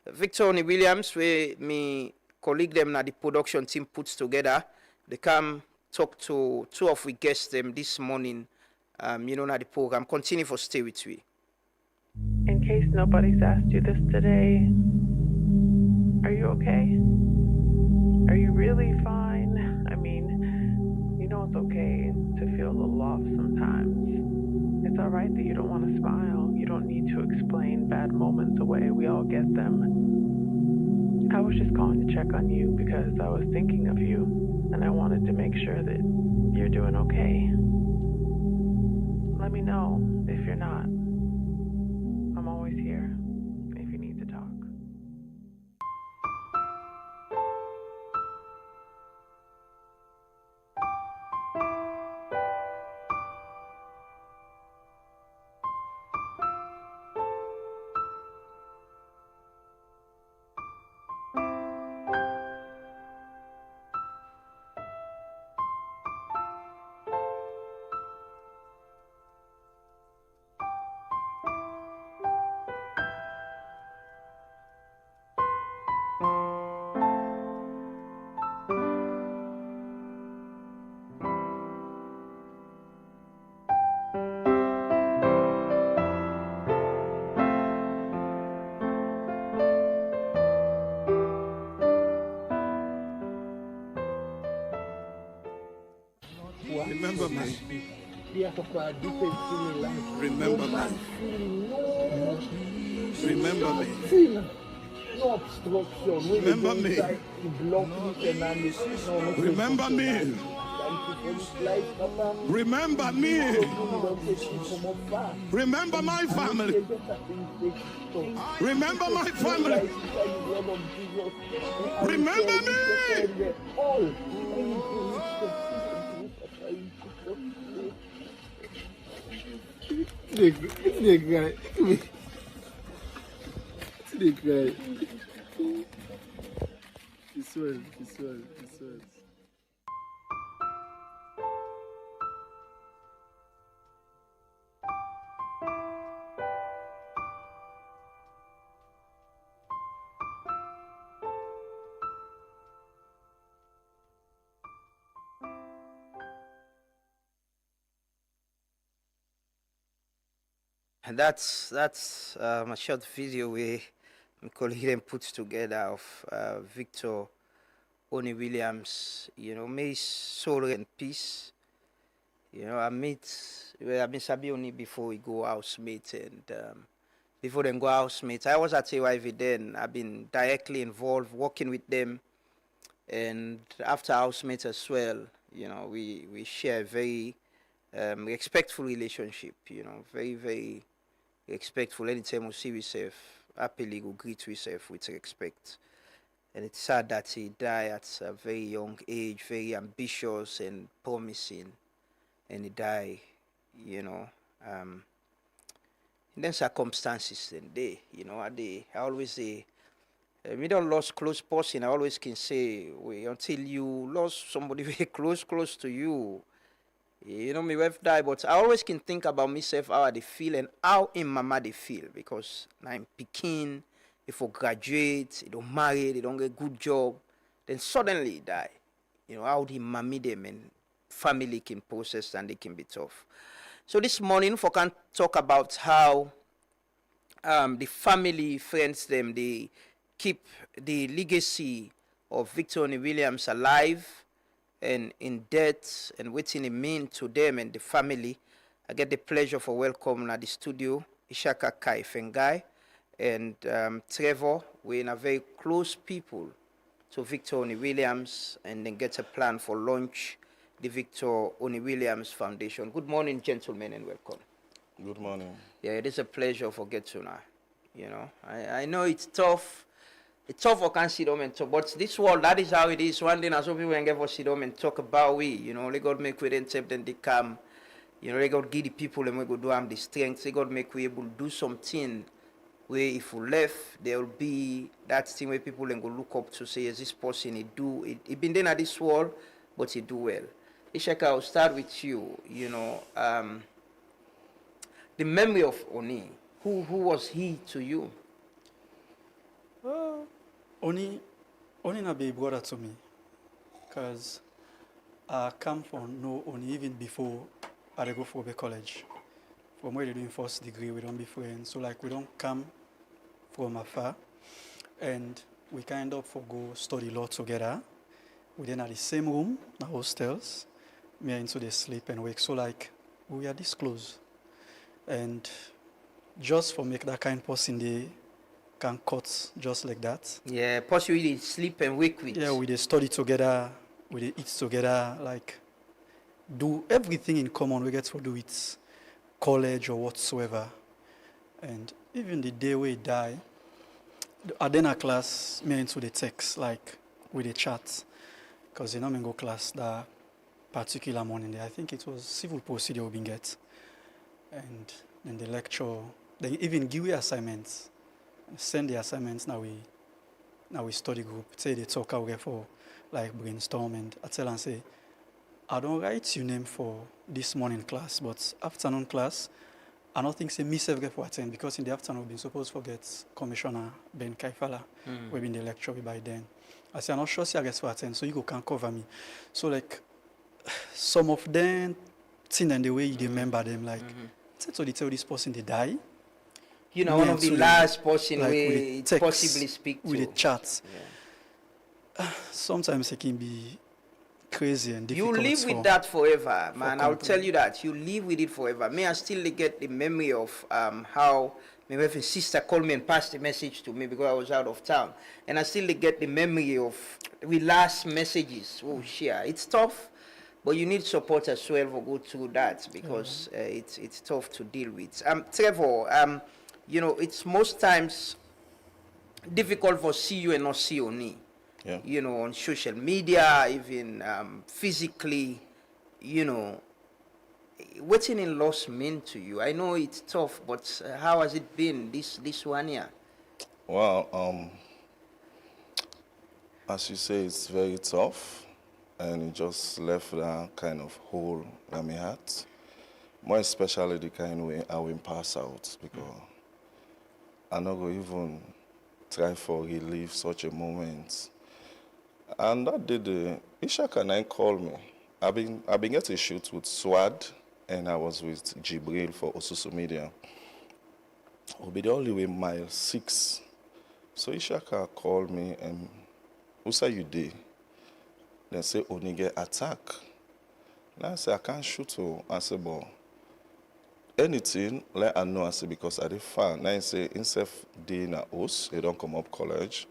Victor Onie Williams, where me colleague them the production team puts together. They come talk to two of we guests them this morning, the program. Continue for stay with me. In case nobody's asked you this today, are you okay? Are you really fine? I mean, it's okay to feel a little off sometimes. It's all right that you don't want to smile. You don't need to explain bad moments away. We all get them. I was just calling to check on you because I was thinking of you, and I wanted to make sure that you're doing okay. Let me know if you're not. I'm always here if you need to talk. Remember me. Remember me. Remember me. No obstruction. Remember me. Remember me. Remember me. Remember my family. Remember my family. Remember me. This well. And that's a short video my colleague puts together of Victor Onie Williams. You know, may his soul and peace. You know, I've been Sabi Onie before we go housemate, and before then go housemate. I was at AYV then. I've been directly involved working with them, and after housemate as well. You know, we share a very respectful relationship. You know, very, very respectful. Anytime we see ourselves, happily we greet ourselves with respect. And it's sad that he died at a very young age, very ambitious and promising. And he died, you know. And then circumstances and they, you know, I always say, we don't lose close person. I always can say, until you lost somebody very close to you, you know, my wife died, but I always can think about myself, how they feel and how in mama they feel, because I'm picking, if they graduate, they don't marry, they don't get a good job, then suddenly they die. You know, how the mommy them and family can process and they can be tough. So this morning, we can talk about how the family, friends them, they keep the legacy of Victor Onie Williams alive and in death, and what it mean to them and the family. I get the pleasure for welcoming at the studio Ishaka Kai Fengai and Trevor. We're in a very close people to Victor Onie Williams, and then get a plan for launch the Victor Onie Williams Foundation. Good morning, gentlemen, and welcome. Good morning. Yeah, it is a pleasure for get to now. You know, I know it's tough. It's tough for can sit down and talk, but this world, that is how it is. One day, as some people can get for sit down and talk about we, you know, they got make we then tap them they come, you know, they got give the people and we go do them the strength. They got make we able to do something where if we left, there will be that thing where people then go look up to say, is this person he do it been there at this world, but he do well. Ishaka, I'll start with you. You know, the memory of Onie. Who was he to you? Onie not be a brother to me, because I come from know Onie even before I go for the college. From where they doing first degree, we don't be friends. So like we don't come from afar, and we kind of go study law together. We then at the same room, the hostels. Me into the sleep and wake. So like we are this close, and just for make that kind of person they can cut just like that. Yeah, possibly sleep and wake with. Yeah, we they study together, we they eat together, like do everything in common. We get to do it, college or whatsoever. And even the day we die, at dinner class, me into the text, like with the chat, because you know me go class that particular morning there. I think it was civil procedure we been get, and then the lecture, they even give you assignments. Send the assignments now we study group. Say they talk out for like brainstorm, and I tell and say, I don't write your name for this morning class, but afternoon class, I don't think say myself get for attend, because in the afternoon we've been supposed to forget Commissioner Ben Kaifala. We've been the lecture by then. I say I'm not sure I get for attend, so you can cover me. So like some of them thing and the way you remember them, like so they tell this person they die. You know, one of the last person like we text, possibly speak to. with the chat. Sometimes it can be crazy and You difficult. live with that forever, man. I'll company. tell you that. You live with it forever. Me, I still get the memory of how my wife and sister called me and passed a message to me because I was out of town. And I still get the memory of we last messages. Oh, shit. It's tough, but you need support as well for go through that because it's tough to deal with. Trevor, you know, it's most times difficult for see you and not see Onie. Yeah. You know, on social media, even physically, you know, what's in loss mean to you? I know it's tough, but how has it been this 1 year? Well, as you say, it's very tough, and it just left that kind of hole in my heart. More especially the kind way I will pass out, because I not go even try for relieve such a moment. And that day, the Ishak and I called me. I've been getting a shoot with Swad, and I was with Jibril for Osusu Media. We'll be the only way mile 6. So Ishaka called me and who say you did? They say Onie get attack. Now I say I can't shoot. I say, but anything let I know. I say because I did far. Now I say instead day na us, they don't come up college.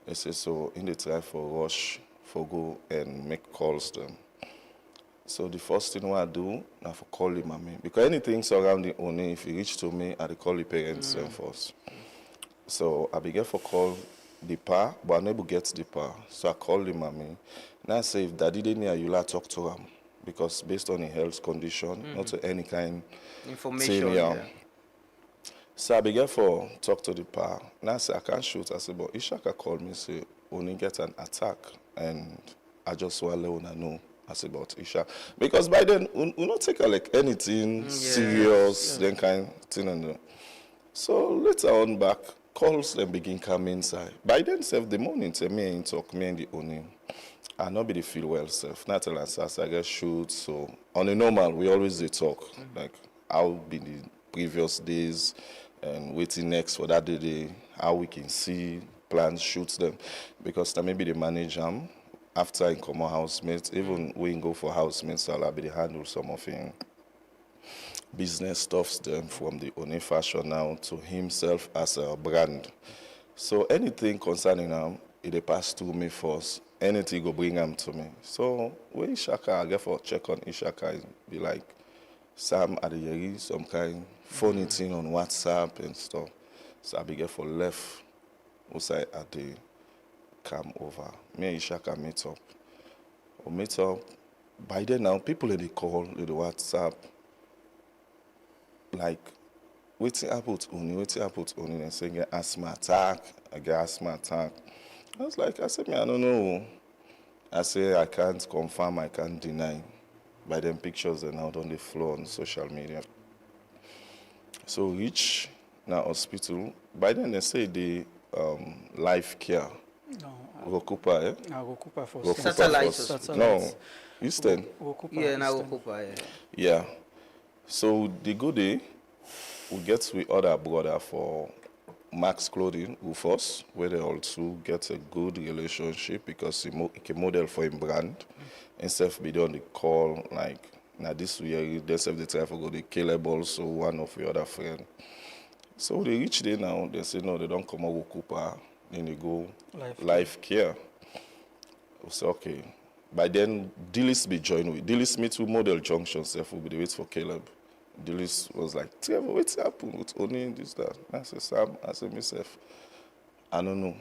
I say so in the try for rush for go and make calls them. So the first thing I do now for call the mommy because anything surrounding Onie, if you reach to me, I call the parents them first. So I began for call the pa, but I never get the pa. So I call the mommy. Now I say if daddy didn't hear you, let talk to him because based on his health condition, not to any kind information. thing, yeah. So I began for talk to the pa. Now I say I can't shoot. I say, but Ishaka called me say Onie get an attack, and I just want to let know. I say about Isha because by then we not take like anything serious, then kind thing and so later on back calls them begin come inside. By then self the morning tell me and talk me and the Onie. I not be the feel well self. Not tell us I get shoot. So on a normal we always they talk like how be the previous days and waiting next for that day how we can see plans shoots them because that maybe they manage them. After in common housemates, even when go for housemates, I'll be to handle some of him business stuffs them from the Onie fashion now to himself as a brand. So anything concerning him, it pass to me first. Anything go bring him to me. So when Ishaka, I get for check on Ishaka, be like Sam Adeyeri, some kind funny thing on WhatsApp and stuff. So I be get for left outside at the come over. Me and Ishaka meet up. We meet up. By then now, people in the call, in the WhatsApp, like, waiting happened to Onie, and saying, get asthma attack. I get asthma attack. I was like, I said, I don't know. I say, I can't confirm, I can't deny. By them pictures and out on the floor on social media. So reach now hospital. By then they say the life care. Rokupa, eh? Rokupa for satellite. No, Eastern. Yeah, now Rokupa, yeah. So the good day, we get with other brother for Max Clothing with us, where they also get a good relationship because he can model for him brand. Instead of be on the call, like, now this year, they say they try to go to Caleb also, one of the other friend. So they reach there now, they say, no, they don't come out Rokupa. Then they go life care. We say, okay. By then, Dillis be joined with. Dillis meet with Model Junction, self will be the wait for Caleb. Dillis was like, Trevor, what's happened with Onie, this, that. I said, Sam, I said, myself, I don't know.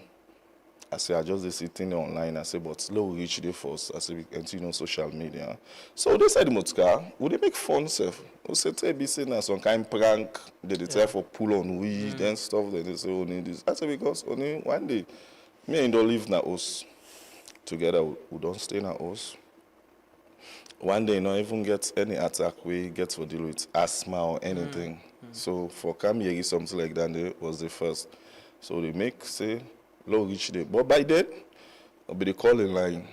I said, I just sitting online. I said, but slow reach the first. I said, and social media. So they said, Motka, would they make fun, self? We said, be saying some kind of prank, they try for pull on weed and stuff. Then they say, Onie, this. I said, because Onie, one day, me and don't live in a house together. We don't stay in a house. One day, not even get any attack. We get to deal with asthma or anything. So for come here, something like that, they was the first. So they make, say, low reach there. But by then, I'll be the calling line.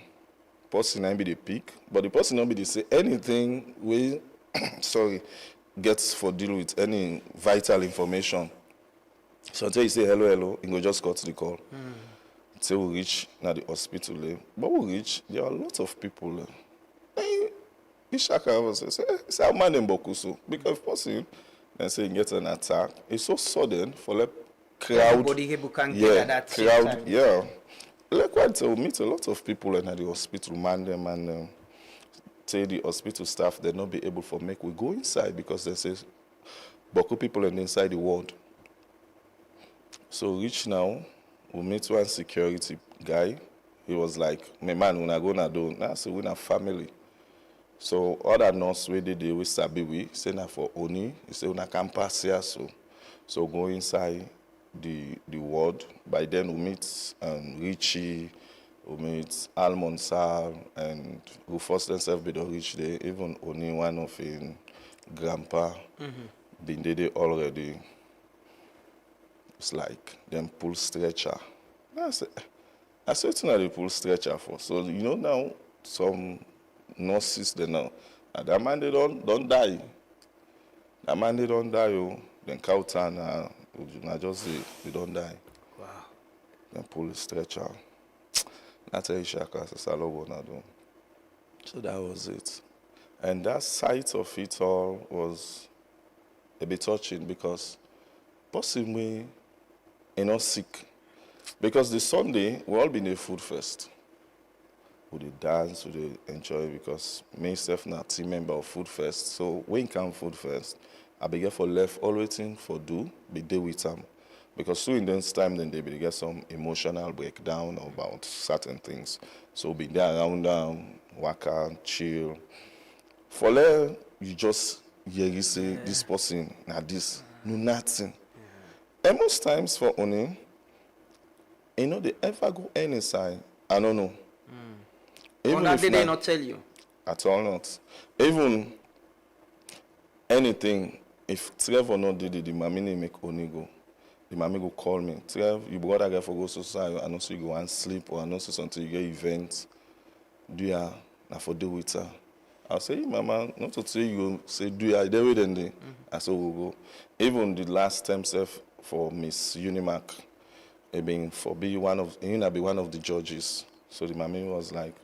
Person I be the pick, but the person not be the say anything we gets for deal with any vital information. So until you say hello, you go just cut the call. Until we reach now the hospital. But we reach, there are a lot of people Ishaka was say how man them bokuso because if possible, then say you get an attack. It's so sudden for like crowd. Everybody can get that same crowd, time. yeah. Like what we meet a lot of people in the hospital, man them and tell the hospital staff they not be able for make we go inside because they say Boku people are inside the ward. So reach now, we meet one security guy. He was like, my man, when I go na do, now say we na family. So other nurse we did we sabi we say na for Onie. He say una campus here so go inside the ward. By then we meet Richie, we meet Almond Sar, and who first themselves be don't reach there. Even Onie, one of his grandpa, been there already. It's like them pull stretcher. I said to they pull stretcher for. So you know now some nurses they know. And that man they don't die. That man they don't die. Oh. Then Kautan just they don't die. Wow. Then pull the stretcher. That's a shaka. So that was it. And that sight of it all was a bit touching because possibly not sick. Because the Sunday, we all been a food fest. We dey dance, we dey enjoy because myself na team member of food fest. So when come food fest, I be get for left all waiting for do, be there with them. Because so in this time then they be get some emotional breakdown about certain things. So be there around them, waka, chill. For there, you just hear you say this person, na this, no nothing. And most times for Onie, you know, they ever go any side, I don't know. Even that did they not tell you? At all not. Even anything, if Trevor not did it, the mommy make Onie go. The mommy go call me. Trevor, you brother get for go society, I know so you go and sleep, or I know so until you get event. Do ya na for do with her? I'll say, Mama, not to say you say do ya, they wait and they. I said we'll go. Even the last time self for Miss Unimark, being for be one of the judges. So the mommy was like,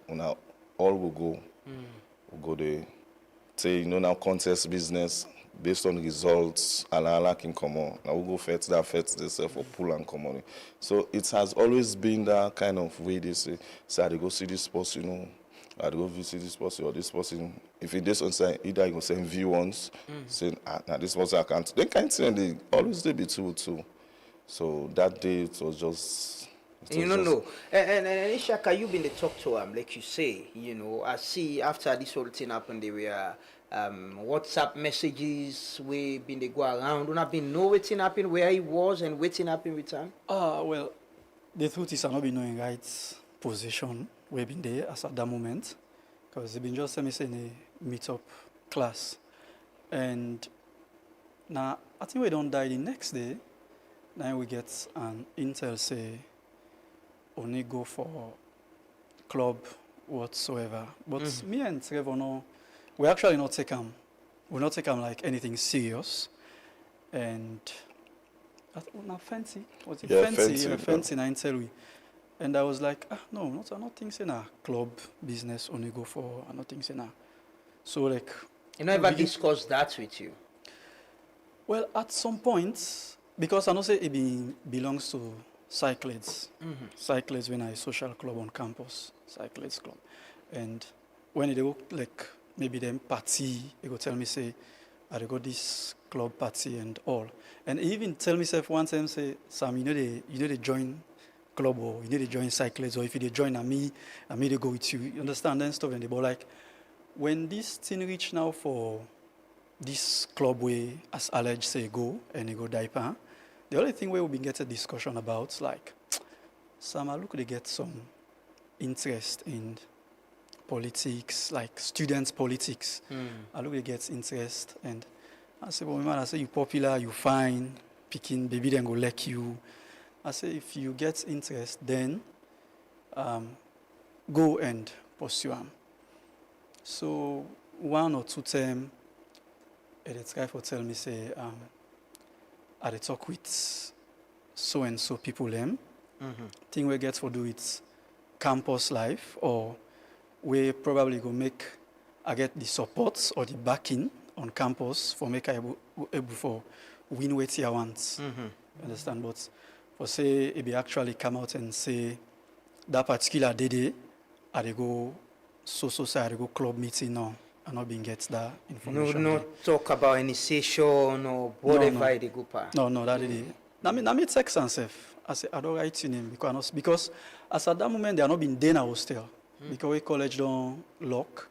all will go. We'll go there. Say, you know, now contest business based on results, ala can come on. Now we'll go fetch themselves for pull and come on. So it has always been that kind of way they say, I go see this person, you know, I go visit this person or this person. If it is on side, either you go send view once, saying, now this person I can't. They can't say they always they be too. So that day it was just. You don't know. And Ishaka, you been to talk to him, like you say, you know. I see after this whole thing happened, there were WhatsApp messages we been they go around. Don't have been know waiting happen where he was and waiting happen with him. Well, the truth is I not been knowing right position we been there as at that moment, because they been just saying in a meet-up class, and now I think we don't die the next day. Now we get an intel say only go for club whatsoever. But me and Trevor no, we actually not take him. We not take him like anything serious. And not fancy. Was it fancy? Fancy na intel we. And I was like, no, I'm not thinking a club business only go for. I'm not thinking a. So like. You never discussed that with you? Well, at some point. Because I know say it belongs to Cyclades. Cyclades when I social club on campus, Cyclades club. And when they go like maybe them party, they go tell me say, I got this club party and all. And even tell me one time say, Sam, you know they join club or you need to join Cyclades, or if they join me they go with you. You understand that stuff? And they go like when this thing reach now for this club way as alleged say go and they go diaper. The only thing we will be getting a discussion about, like, Sam, I look they get some interest in politics, like students' politics. I look they get interest, and I say, well, man, I say you popular, you fine, picking baby, then go like you. I say if you get interest, then go and pursue them. So 1 or 2 times, the guy for tell me say. I talk with so and so people them. Thing we get for do it campus life, or we probably go make I get the support or the backing on campus for make I able for win what I want. Understand? But for say it be actually come out and say that particular day I dey go so I dey go club meeting now. I not being get that information. No talk about any session or whatever they go pa. No, that is it. Now me text and self. I say I don't write your name because as at that moment they are not been there in a hostel. Because we college don't lock,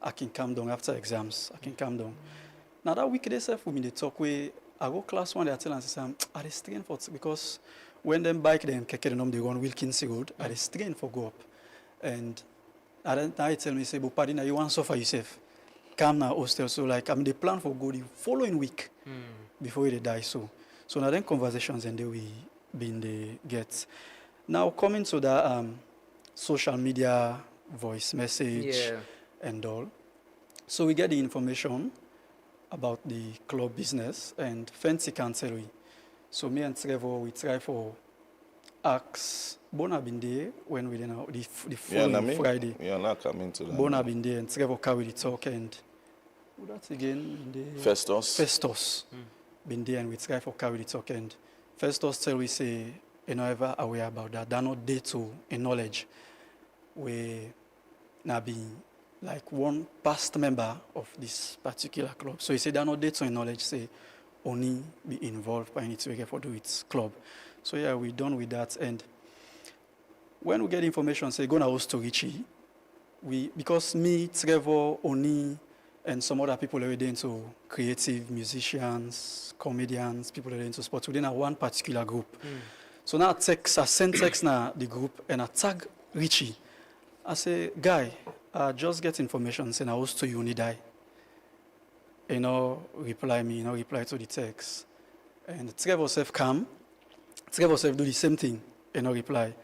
I can come down after exams. I can come down. Now that week they self with me they talk way. I go class 1 they are telling us I dey strain for because when them bike them keke they go on Wilkins Road, I dey strain for go up. And now he tell me say, but pardon, you want to suffer yourself. Come now hostel. So like they plan for go the following week before they die. So now then conversations and they we been they get. Now coming to that social media voice message and all. So we get the information about the club business and Fancy can tell we. So me and Trevor we try for ask Bona been there when we know the following Friday. You're not coming to that. Bona been there and Trevor carry the talk and who that again? Festus. Been there and we try for carry the talk and Festus tell we say you know ever aware about that. They're not there to acknowledge we now be like one past member of this particular club. So he said they're not there to acknowledge say Onie be involved by any to for do its club. So yeah, we done with that. And when we get information, say go na host to Richie, because me, Trevor, Onie, and some other people are into creative musicians, comedians, people are into sports within one particular group. So now I send text now the group and I tag Richie. I say, guy, I just get information saying I host to Uni die. Reply me, reply to the text. And Trevor self come. Trevor self do the same thing, reply.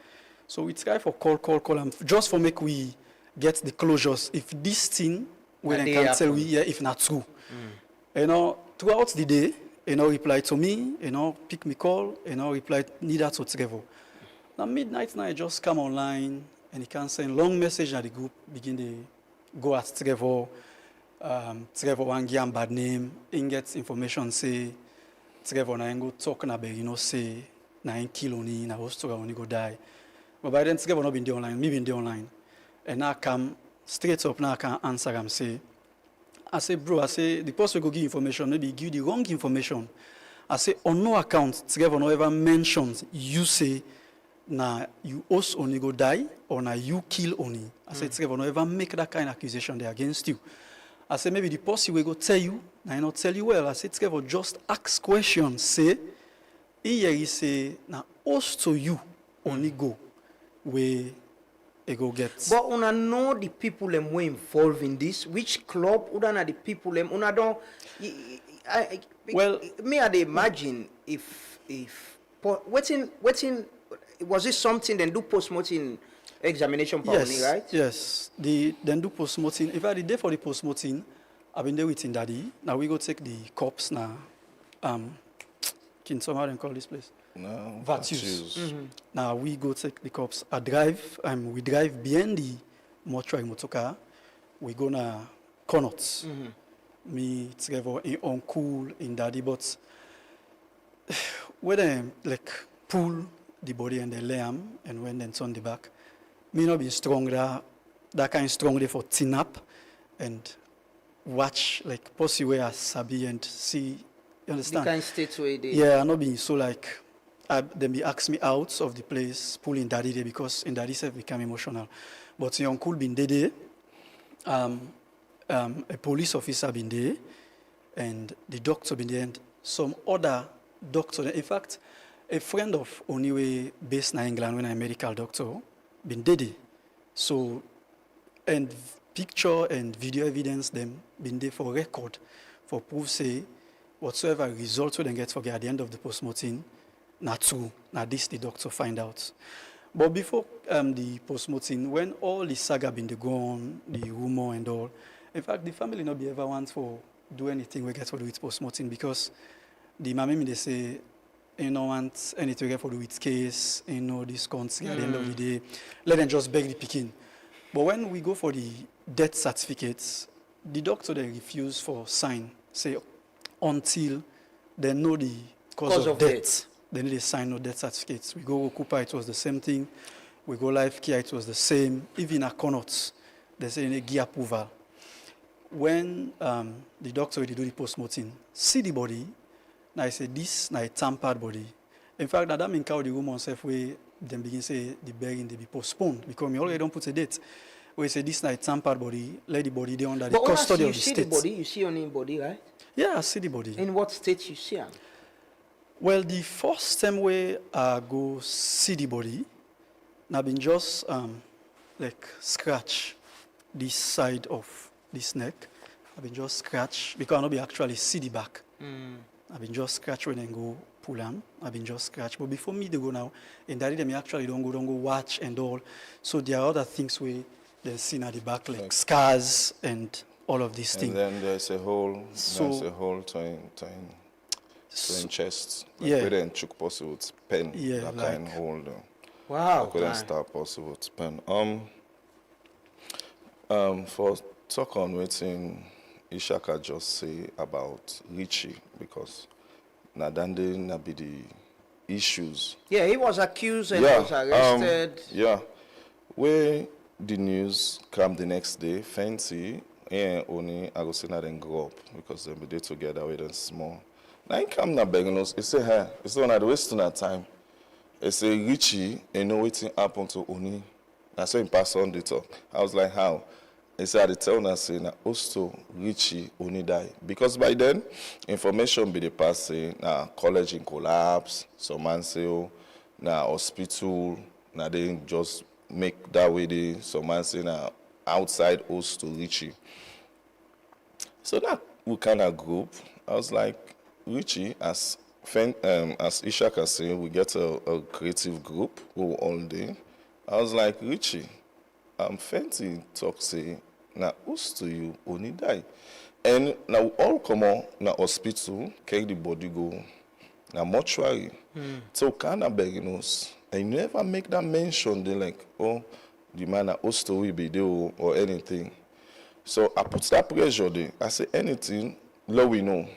So we try for call, and just for make we get the closures. If this thing, we can tell we, if not true. Throughout the day, reply to me, pick me call, reply neither to Trevor. Now midnight I just come online, and he can send long message at the group, begin to go at Trevor. Trevor one give bad name, he gets information say Trevor na go talk na be say na kill Onie na host to Onie go die. But by then Trevor not been there online, me been there online. And now I come straight up now I can answer him say bro, the person go give information, maybe give the wrong information. I say on no account Trevor no ever mentions you say na you host Onie go die or na you kill Onie. I say Trevor no ever make that kind of accusation there against you. I say maybe the person will go tell you, and I not tell you well. I say Trevor just ask questions. Say, he say na host to you only go where he go get. But una know the people them were involved in this. Which club? Una know the people them. Una don't. Me I dey imagine if waiting was it something then do post-mortem examination for Onie, right? Yes. Then do post-mortem. If I the day for the post-mortem, I've been there with Daddy. Now we go take the cops now. Can somehow then call this place? No. Vatus. Now we go take the cops. We drive behind the mortuary motorcar. We go na Connaught. Me, Trevor, in uncle, in Daddy, but when they like pull the body and they lay them, and when they turn the back, me not be strong that kind of strong there for tin up and watch like pussy where I sabi and see, you understand? The kind of state where they... Yeah, I'm not being so like, then be ask me out of the place, pulling Daddy there because in Daddy self become emotional. But your uncle been there, a police officer been there, and the doctor been there, and some other doctor. In fact, a friend of Onie based in England when I'm a medical doctor, been dead. So, and picture and video evidence them been there for record, for proof say whatsoever results we then get for at the end of the postmortem, not true. Now this the doctor find out. But before the postmortem, when all the saga been gone, the rumor and all, in fact the family not be ever want for do anything we get for do with postmortem because the mammy they say you don't want anything to get for do with case, this country at the end of the day, let them just beg the picking. But when we go for the death certificates, the doctor they refuse for sign, say until they know the cause of death. They need a sign no death certificates. We go Cooper, it was the same thing. We go Life Care, it was the same. Even Aconauts, they say they give approval. When the doctor will do the post-mortem, see the body, now I say this na a tampered body. In fact, that means how the woman self way then begin say the burying they be postponed because we already don't put a date. We say this na a tampered body, let the body dey under the custody of the state. But you see the body, you see your own body, right? Yeah, I see the body. In what state you see am? Well, the first time we go see the body, I been just like scratch this side of this neck. I've been just scratch because I not be actually see the back. I've been just scratch when I go pull am. I've been just scratch. But before me they go now, and daddy them actually don't go watch and all. So there are other things we they see at the back like scars and all of these things. And then there's a hole. There's a hole to chest. Like where then choke possible with pen. Yeah, that like, kind of hole. Wow. Like where start possible with pen. For talk on waiting. Ishaka just say about Richie because Nadande na be the issues. Yeah, he was accused and was arrested. Where the news come the next day, Fancy and Onie I go see na then grow up because they be there together with them small. Now he come na begging us, he say hey, it's not the wasting that time. He say Richie and know what happened to Onie. I saw him pass on the talk. I was like, how? He said, I tell us, say, na also Richie Onie die. Because by then, information be the past, say, na college in collapse, some man say, oh, na hospital, na they just make that way, they, some man say, na outside host to Richie. So that we kind of group, I was like, Richie, as Ishaka say, we get a creative group, who all day. I was like, Richie, Fenty talk say, na who's to you Onie die. And now all come on na hospital, carry the body go na mortuary. So kind of begging us. I never make that mention. They like, oh, the man na who's to we be there or anything. So I put that pressure there. I say anything, lo we know.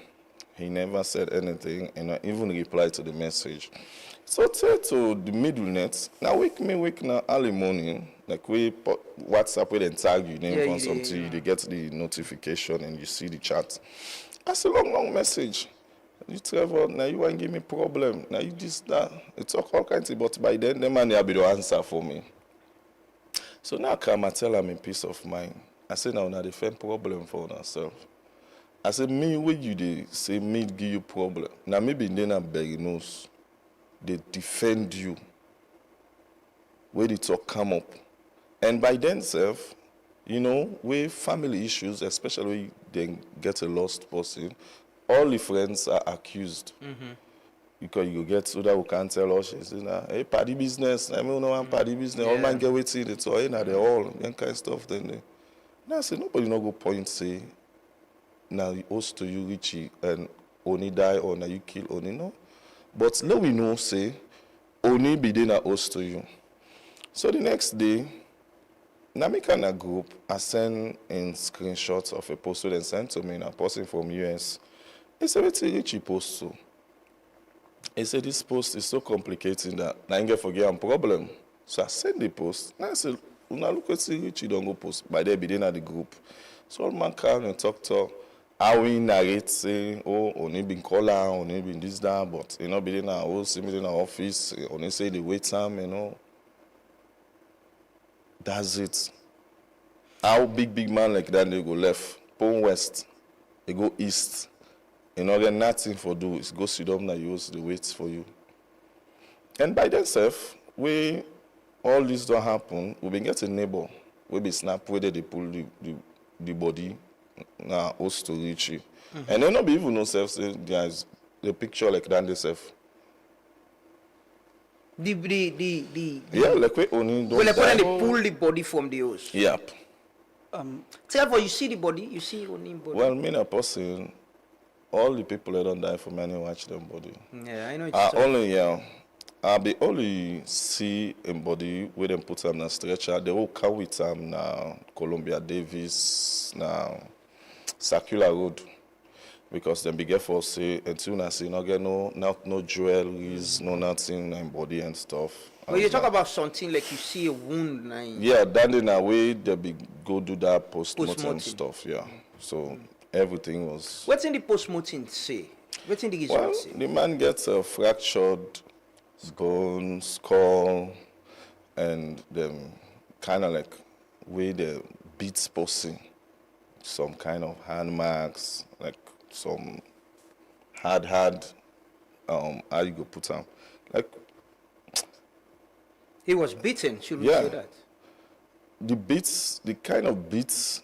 He never said anything and I even replied to the message. So tell to the middle net, now wake now early morning, like we WhatsApp with and tag you name on something, you get the notification and you see the chat. That's a long message. You Trevor, now you want to give me problem. Now you this, that. It talk all kinds of, but by then the man will be the answer for me. So now come I tell him in peace of mind. I say now the find problem for ourselves. I say me what you dey say me give you problem. Now maybe then I'm begging nose. They defend you. Where the talk come up. And by themselves, you know, with family issues, especially when they get a lost person, all the friends are accused. Because you get so that we can't tell us, she says, hey, party business, I mean, no party business, all man get waiting, it's all, they all, that kind of stuff. Then now I say, nobody no go point say, now you host to you, Richie, and Onie die, or now you kill Onie, no. But let we know, say, Onie be then a host to you. So the next day, Namika group, I send in screenshots of a post and sent to me, a person from US. He said, it's a Richie post so. He said, this post is so complicated that I ain't forget a problem. So I sent the post. And I said, when I look at Richie, don't go post. By there, be then at the group. So all man come and talk. How we narrate say, oh, Onie been caller, Onie been this, that, but you know, be in our house, in our office, Onie say the wait time, you know. That's it. How big man like that, they go left, Pone west, they go east. You know, get nothing for do, it's go sit down and use the weights for you. And by themselves, we all this don't happen, we been get a neighbor, we be snap whether they pull the body. Now, host to Richie. And then not be even no self say there's the picture like that themselves. Yeah, like we only don't. Well, like when they pull the body from the house. Yep. Therefore, you see the body, you see Onie body. Well, me a person, all the people that don't die for me, watch them body. Yeah, I know it's I be only see a body where them put them in a stretcher. They all come with them now. Columbia Davis now. circular road. Because them big for say until I see no get no jewelries, no nothing in body and stuff. When you talk about something like you see a wound, yeah, then in a way they be go do that post-mortem stuff, yeah. So everything was. What's in the post-mortem say? What's in the result say? The man gets a fractured bone, skull, and them kind of like way the beats posing, some kind of hand marks, like some hard, how you go put them, like. He was beaten, should we say that? The beats, the kind of beats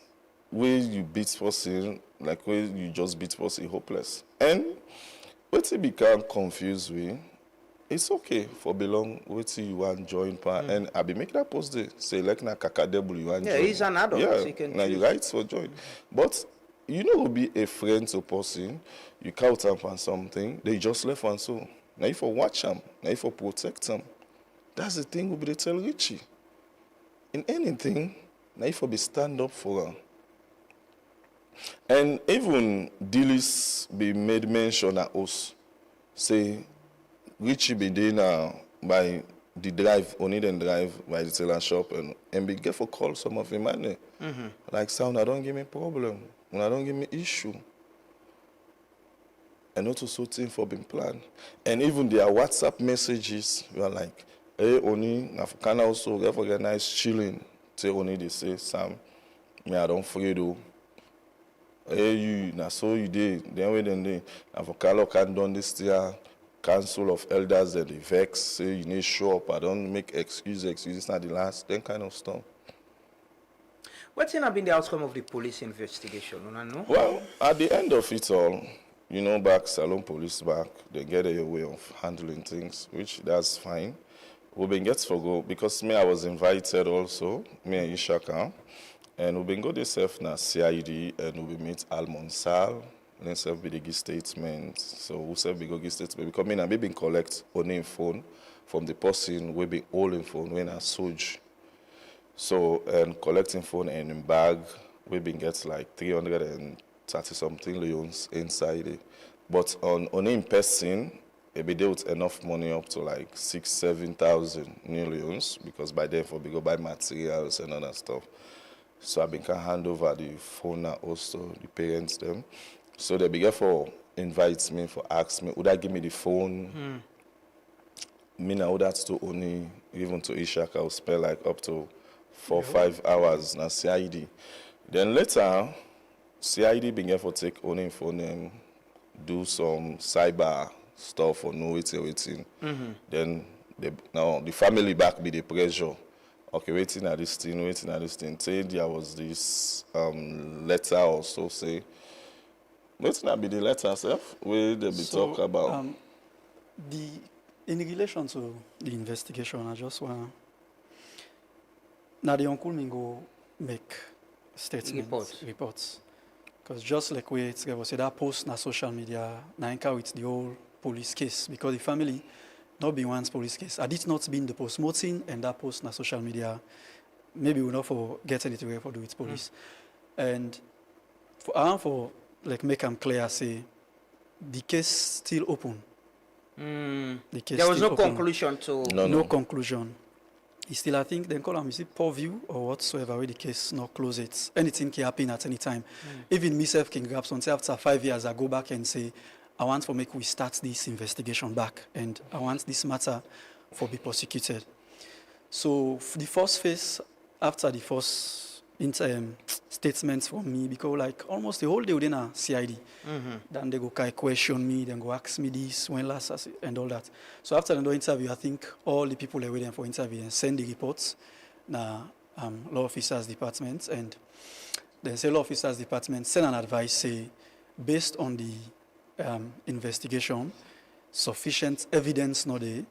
where you beat person, like where you just beat person hopeless. And what it become confused with, it's okay for belong what you want join part. And I be make that post there, say like na kakadebul you want join. Yeah, he's an adult. Yeah, so he can now you right for join. But you know be a friend to person, you count up on something, they just left one so. Now you for watch them, now you for protect them. That's the thing we be tell Richie. In anything, now if we be stand up for her. And even dealers be made mention at us. Say, Richie be there now by the drive, Onie then drive by the tailor shop and be get for call some of the money. Like sound, I don't give me problem. I don't give me issue. And not so thing for being planned. And even their WhatsApp messages were like, hey, Onie, I can also get for get nice chilling. Tell Onie, they say, Sam, me, I don't afraid though. Hey, you, na so you did. Then we then I for Carlo can done this year, council of elders, and they vex, say you need to show up. I don't make excuses, it's not the last, that kind of stuff. What's been the outcome of the police investigation? Well, at the end of it all, you know, back Salon Police back, they get a way of handling things, which that's fine. We've been get for go because me I was invited also, me and Ishaka, and we've been go this na CID and we meet Almond Sal, and self be the give statement. So we self be go give statement because me and me been collect Onie phone from the person we be holding phone when I Soj. So and collecting phone and in bag we been get like 330 something leons inside it. But on in person, it be dealt enough money up to like 6,000-7,000 millions because by then for we go buy materials and other stuff. So I been can hand over the phone now also the parents them. So they began for invite me for ask me would I give me the phone? Me now that to Onie even to Ishaka will spend like up to 4-5 hours na CID. Then later CID began for take Onie phone and do some cyber stuff or no waiting. Then now the family back be the pressure. Okay, waiting at this thing. Say there was this letter also say. Waiting at be the letter self where they be talk about. In relation to the investigation, I just want now the uncle me go make statements, reports. Because just like we say that post na social media, na with the whole police case, because the family not be one's police case. Had it not been the post-mortem and that post na social media, maybe we'll not for get anything for do with police. And for like make them clear, say the case still open. The case there was no open. conclusion to no conclusion. It's still, I think, they call them, is it purview or whatsoever, where the case not close it. Anything can happen at any time. Even myself can grab something after 5 years, I go back and say, I want to make we start this investigation back, and I want this matter for be prosecuted. So the first phase, after the first statements from me, because like almost the whole day within a CID, then they go question me, then go ask me this, when last, and all that. So after the interview, I think all the people are waiting for interview and send the reports na law officers department, and then say law officers department send an advice, say, based on the investigation, sufficient evidence not there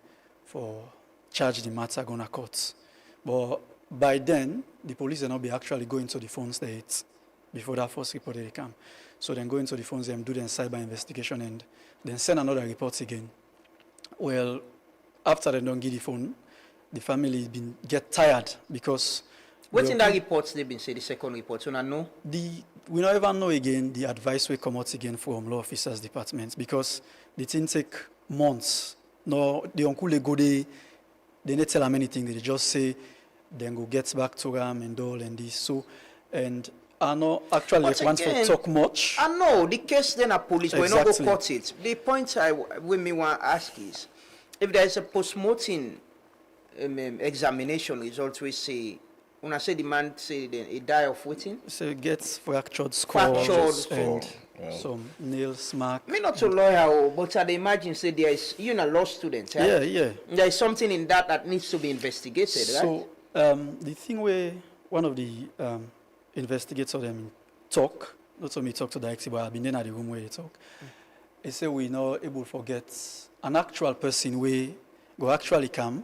for charge the matter gonna court. But by then, the police will not be actually going to the phones that before that first report they come. So then go into the phones and do the cyber investigation and then send another report again. Well, after they don't give the phone, the family get tired because what's in that report they've been say the second report? So I know the we don't ever know again the advice will come out again from law officers department because the thing take months. No, the uncle they go they don't tell them anything. They just say then go get back to them and all and this. So and I know actually But like once for again, talk much. I know the case then a police will not go Exactly. cut it. The point we me want to ask is if there is a post-mortem examination result we say when I say the man say he die of waiting. So it gets fractured skulls and some nails mark. Me not a lawyer, but I imagine say there is a law student. Right? Yeah, yeah. There is something in that needs to be investigated, So right? the thing where one of the investigators them talk, not only talk to directly, but I've been in the room where they talk. They say we're not able to forget an actual person where go actually come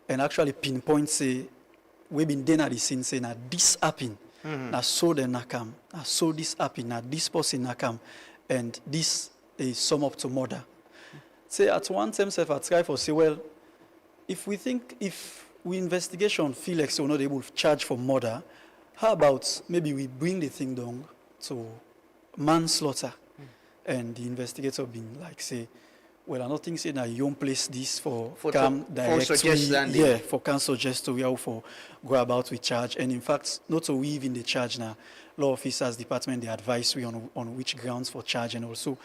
and actually pinpoint say we've been there at the scene saying that this happened. Now so then nakam, now so this happened, now this person nakam, and this is sum up to murder. Say at one time self I try for say well, if we investigation feel like so we're not able to charge for murder, how about maybe we bring the thing down to manslaughter, and the investigator been like say, well I don't think say that you don't place this for come directly, for can suggest to we how for go about with charge, and in fact not to weave in the charge now. Law officers department they advise we on which grounds for charge, and also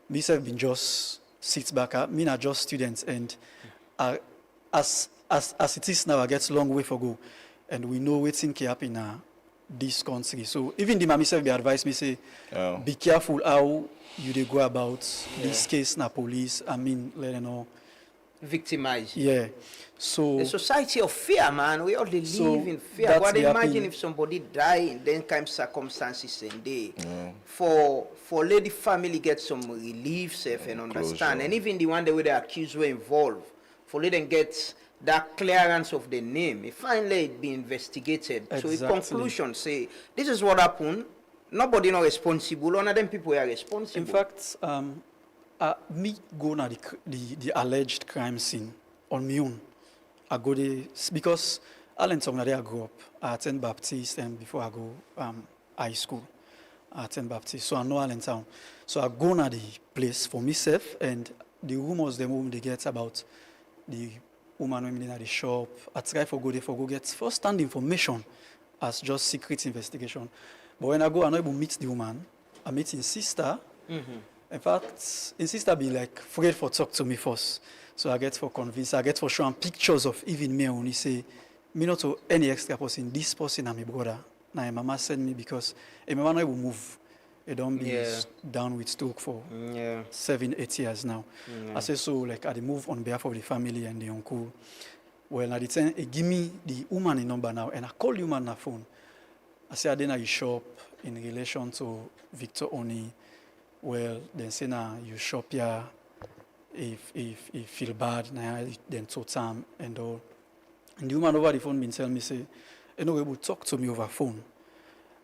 me have been just sit back. Me not just students, and as it is now I get long way for go, and we know what's in happen now this country. So even the myself be advise me say be careful how you they go about this case na police. I mean, let you know. Victimized. Yeah. So the society of fear, man. We all live in fear. But imagine if somebody die in then kind of circumstances and they for let the family get some relief, safe and understand. Closure. And even the one that where the accused were involved, for let them get that clearance of the name. If finally it be investigated. Exactly. So in conclusion, say this is what happened. Nobody not responsible. None of them people are responsible. In fact, me go na the alleged crime scene on my own. I go there because Allentown where I grew up. I attend Baptist, and before I go high school, I attend Baptist. So I know Allentown. So I go na the place for myself, and the rumors them they get about the woman women in the shop. I try for go there for go get first-hand information as just secret investigation. But when I go, I'm not able to meet the woman. I meet his sister. In fact, his sister be like afraid for talk to me first. So I get for convince. I get for showing pictures of even me when he say, me not to any extra person. This person and my brother. Now my mama send me because my mama will move. It don't be down with stroke for 7-8 years now. I say so like I move on behalf of the family and the uncle. Well, at the time, he give me the woman number now, and I call the woman on the phone. I say I didn't you shop in relation to Victor Onie. Well, then say now you shop here if feel bad now then to time and all. And the woman over the phone been telling me say, you know, able to talk to me over phone.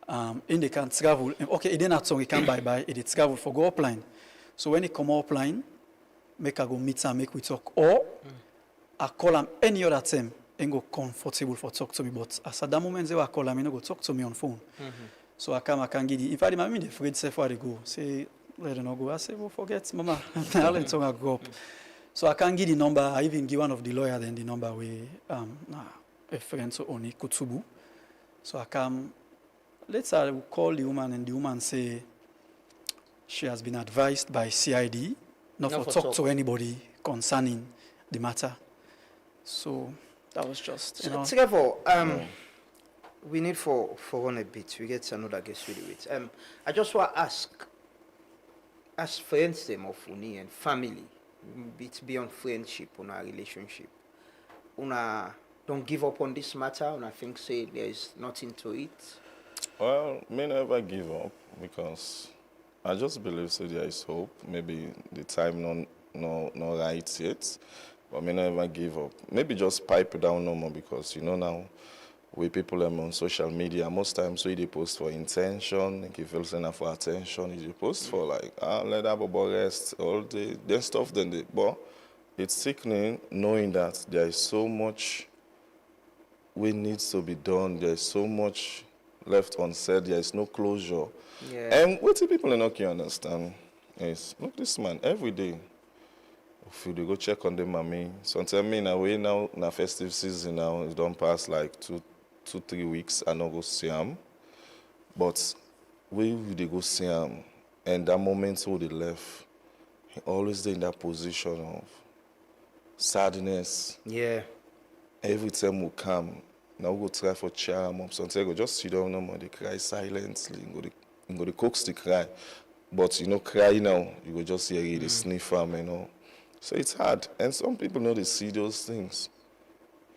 And they can travel. Okay, it didn't have he can bye. It travel for go upline. So when he come upline, make I go meet her, make we talk. Or I call him any other time and go comfortable for talk to me. But as at that moment they were call him, go talk to me on phone. So I can get it. In fact, I'm afraid say where they go. Say let them not go. I say, well, forget, mama. I grow up. So I can't give the number. I even give one of the lawyer then the number we a friend to Onie Kutsubu. So I come. Later, we call the woman, and the woman say she has been advised by CID not to talk to anybody concerning the matter. So that was just, you know. Trevor, we need for on a bit. We get another guest with it. I just want to ask, as friends them of Onie and family, it's beyond friendship on our relationship. Una don't give up on this matter. Una think say there is nothing to it. Well, me never give up because I just believe so there is hope. Maybe the time no right yet, but me never give up. Maybe just pipe down no more because you know now we people on social media most times we they post for intention, like if you feel for attention, you post for like let that bubble rest all day, then stuff then they but it's sickening knowing that there is so much we needs to be done. There is so much left unsaid. There is no closure. Yeah. And what the people not can understand is, look, this man, every day, if you go check on the mommy, sometimes me now, we now, na festive season now, it don't pass like 2-3 weeks, I not go see him. But we they go see him, and that moment when they left, he always in that position of sadness. Yeah. Every time we come, now we go try for cheer him up. Sometimes go just sit down and they cry silently. You go the coax the cry. But you know, cry now, you go just hear the sniff him, you know. So it's hard. And some people know they see those things.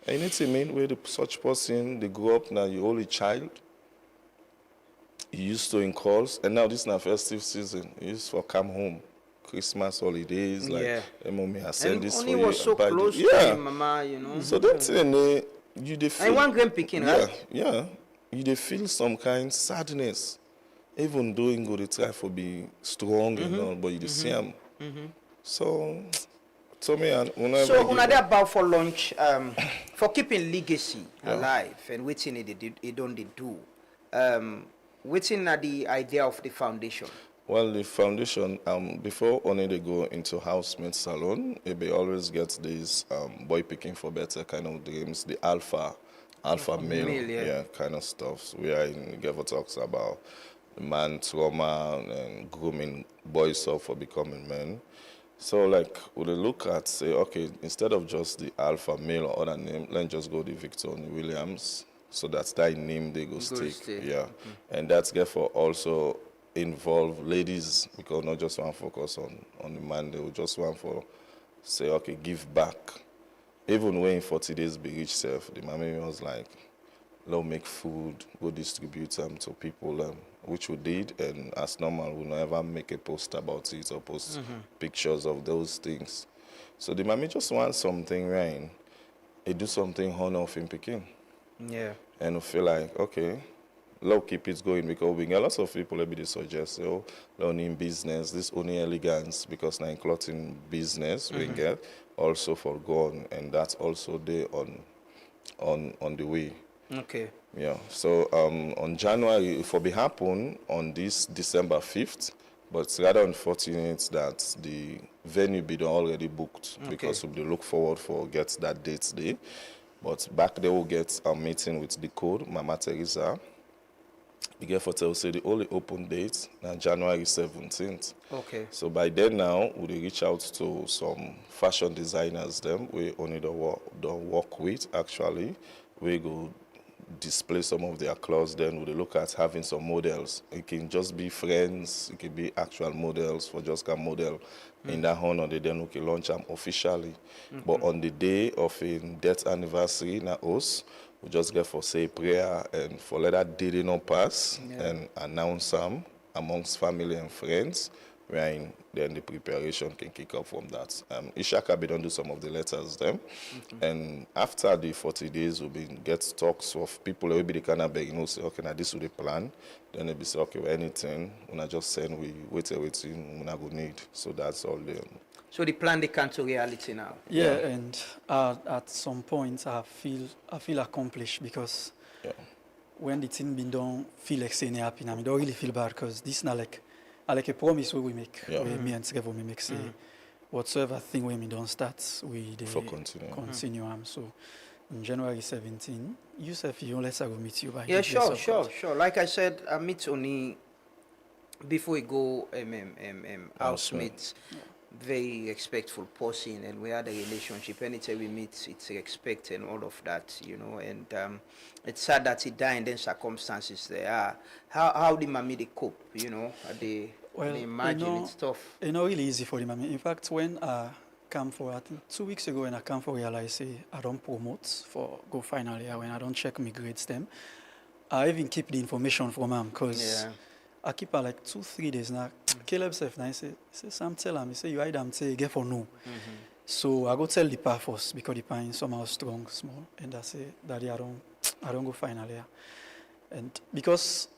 And it's a mean where such person, they grow up now, you're only child. You used to in calls, and now this is not festive season. You used to come home. Christmas holidays, like, mommy, I send this for you. And Onie was so close to him, Mama, you know. So that's it, you dey feel. And one grand picking, right? Yeah. You dey feel some kind sadness. Even though you go to try for be strong and all, but you dey see him. So, to me, so when they about for lunch, for keeping legacy alive and waiting it don't they do. Waiting at the idea of the foundation. Well, the foundation, before Onie they go into housemate salon, they always get these boy picking for better kind of dreams, the alpha male, yeah, kind of stuff. We are in Geva talks about man trauma and grooming boys up for becoming men. So like, we look at, say, okay, instead of just the alpha male or other name, let's just go the Victor Williams, so that's that name they go stick. Yeah, and that's therefore also involve ladies, because not just one focus on the man, they will just want for say, okay, give back. Even when 40 days be reached self, the mommy was like, let's make food, go distribute them to people, which we did, and as normal, we never make a post about it or post pictures of those things. So the mommy just wants something right, they do something honor of him picking. Yeah. And we feel like, okay, let's keep it going, because we get lots of people maybe they suggest, learning business, this only elegance, because now in clothing business we get also for gone, and that's also there on the way. Okay. Yeah. So on January, it will be happen on this December 5th, but it's rather unfortunate that the venue be already booked, because we look forward for get that date there. But back there we'll get a meeting with the code, Mama Teresa. You get for tell say the only open date now January 17th. Okay. So by then now we reach out to some fashion designers them we only don't work with actually. We go display some of their clothes, then we look at having some models. It can just be friends, it can be actual models for just a model. In that honor, then we can launch them officially. But on the day of a death anniversary, na us, we just get for say prayer and for let that day not pass and announce them amongst family and friends. Then the preparation can kick off from that. Ishaka be don't do some of the letters them, and after the 40 days we'll be get talks of people will be the kind of beg, say okay now this will the plan. Then they'll be say okay, well, anything when I just send we waiting when I go need. So that's all them. So the plan they come to reality now. Yeah, and at some point I feel accomplished, because when the thing been done, feel like saying happy. I mean, don't really feel bad, because this not like a promise we make. Me and Trevor we make say whatsoever thing when we don't start, we continue. So in January 17, Yusuf, you let's go meet you by. Yeah, sure. Like I said, I meet Onie before we go housemates. Very respectful person, and we had a relationship. Anytime we meet, it's respect and all of that, you know. And it's sad that he died, and then circumstances there are. How the mommy they cope, you know? They imagine it's tough. It's not really easy for the mommy. In fact, when I come for, I think 2 weeks ago, when I come for realize say I don't promote for go final year, when I don't check my grades them, I even keep the information from him, because I keep her like 2-3 days now. Caleb said, I say Sam tell him, he say you hide them, say get for no. So I go tell the pa first, because the pa is somehow strong, small, and I say, Daddy, I don't go final year. And because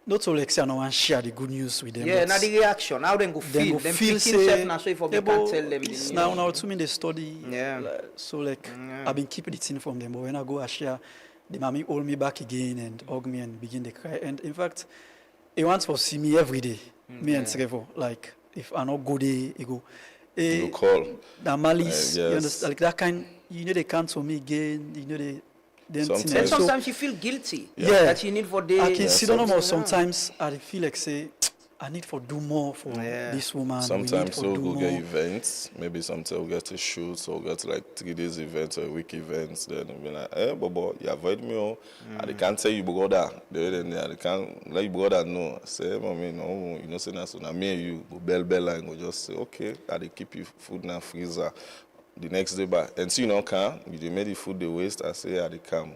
not all like say I don't want to share the good news with them. Yeah, now the reaction, how they go feel. Them feel say, now so if we can tell them the news. Now to me they study. So like I've been keeping the thing from them, but when I go I share, the mommy hold me back again and hug me and begin to cry. And in fact, he wants to see me every day, me and Trevor. Like, if I not go there, he go, hey, You call. the malice, you Yes. understand? Like that kind, you know, they cancel me again, you know, they. Sometimes. And sometimes you feel guilty Yeah. that you need for the. I can sit on more. Sometimes I feel like say, I need for do more for this woman. We need Sometimes for we'll do go more. get events. Maybe sometimes we'll get a shoot or get like 3 days events or a week events. Then we'll be like, hey, Bobo, you avoid me. Oh. I can't tell you, brother. Then I can't let you, brother, know. I say, hey, mommy, no, you know, say that. So now me and you go bell and go just say, okay, I keep you food in the freezer. The next day, but and see, you know, can you made the food they waste? I say, I come.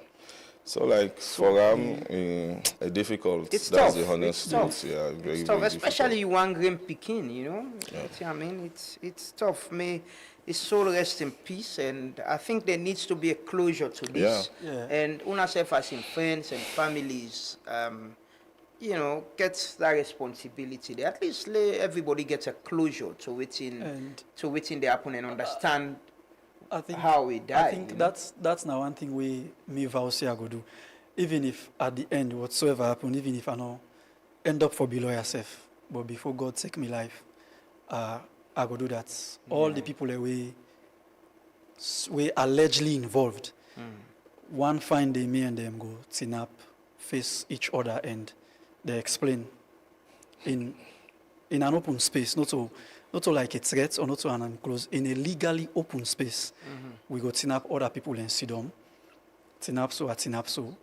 So like for a difficult. It's That's tough. the honest It's tough. truth. Yeah, very, It's tough, very especially you one gram picking, you know. Yeah. I mean, it's tough. May his soul rest in peace, and I think there needs to be a closure to this. Yeah. And UNICEF as in friends and families, you know, gets that responsibility. They at least let everybody get a closure to within they happen and understand. I think how we die. I think that's now one thing we me vow say I go do. Even if at the end whatsoever happen, even if I know end up for below yourself, but before God take me life, I go do that. All the people that we allegedly involved, one fine day me and them go tin up, face each other and they explain in an open space, not so like a threat or not so an enclosed, in a legally open space. We go tin up other people and sit down, tin up so,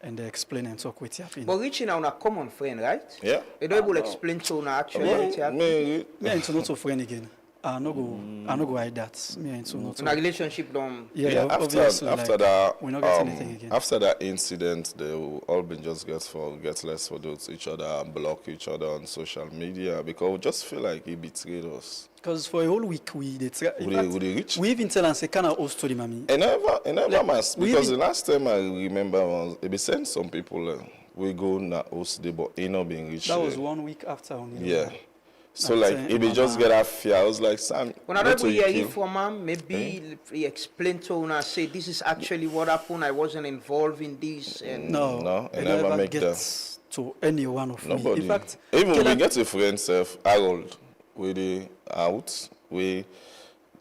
and they explain and talk with you. But reaching out a common friend, right? Yeah. You don't able to explain to actually what happened. Me and not so friend again. I no go hide that. Me and not so. In a relationship don't. Yeah, obviously, after like, that, we're not getting anything again. After that incident, they will all been just get less for each other and block each other on social media because we just feel like he betrayed us. Because for a whole week we reach? We even tell and say, "Can I host to the mommy?" And never mass because the last time I remember was they sent some people we go na host the but he not being reached. That was 1 week after. Yeah. So like if he just get a fear, I was like, Sam. When I don't hear it from him, maybe he explain to una say this is actually what happened. I wasn't involved in this. And No, I never make that to any one of nobody. Me. In fact, even we get a friend self, Harold, we dey out, we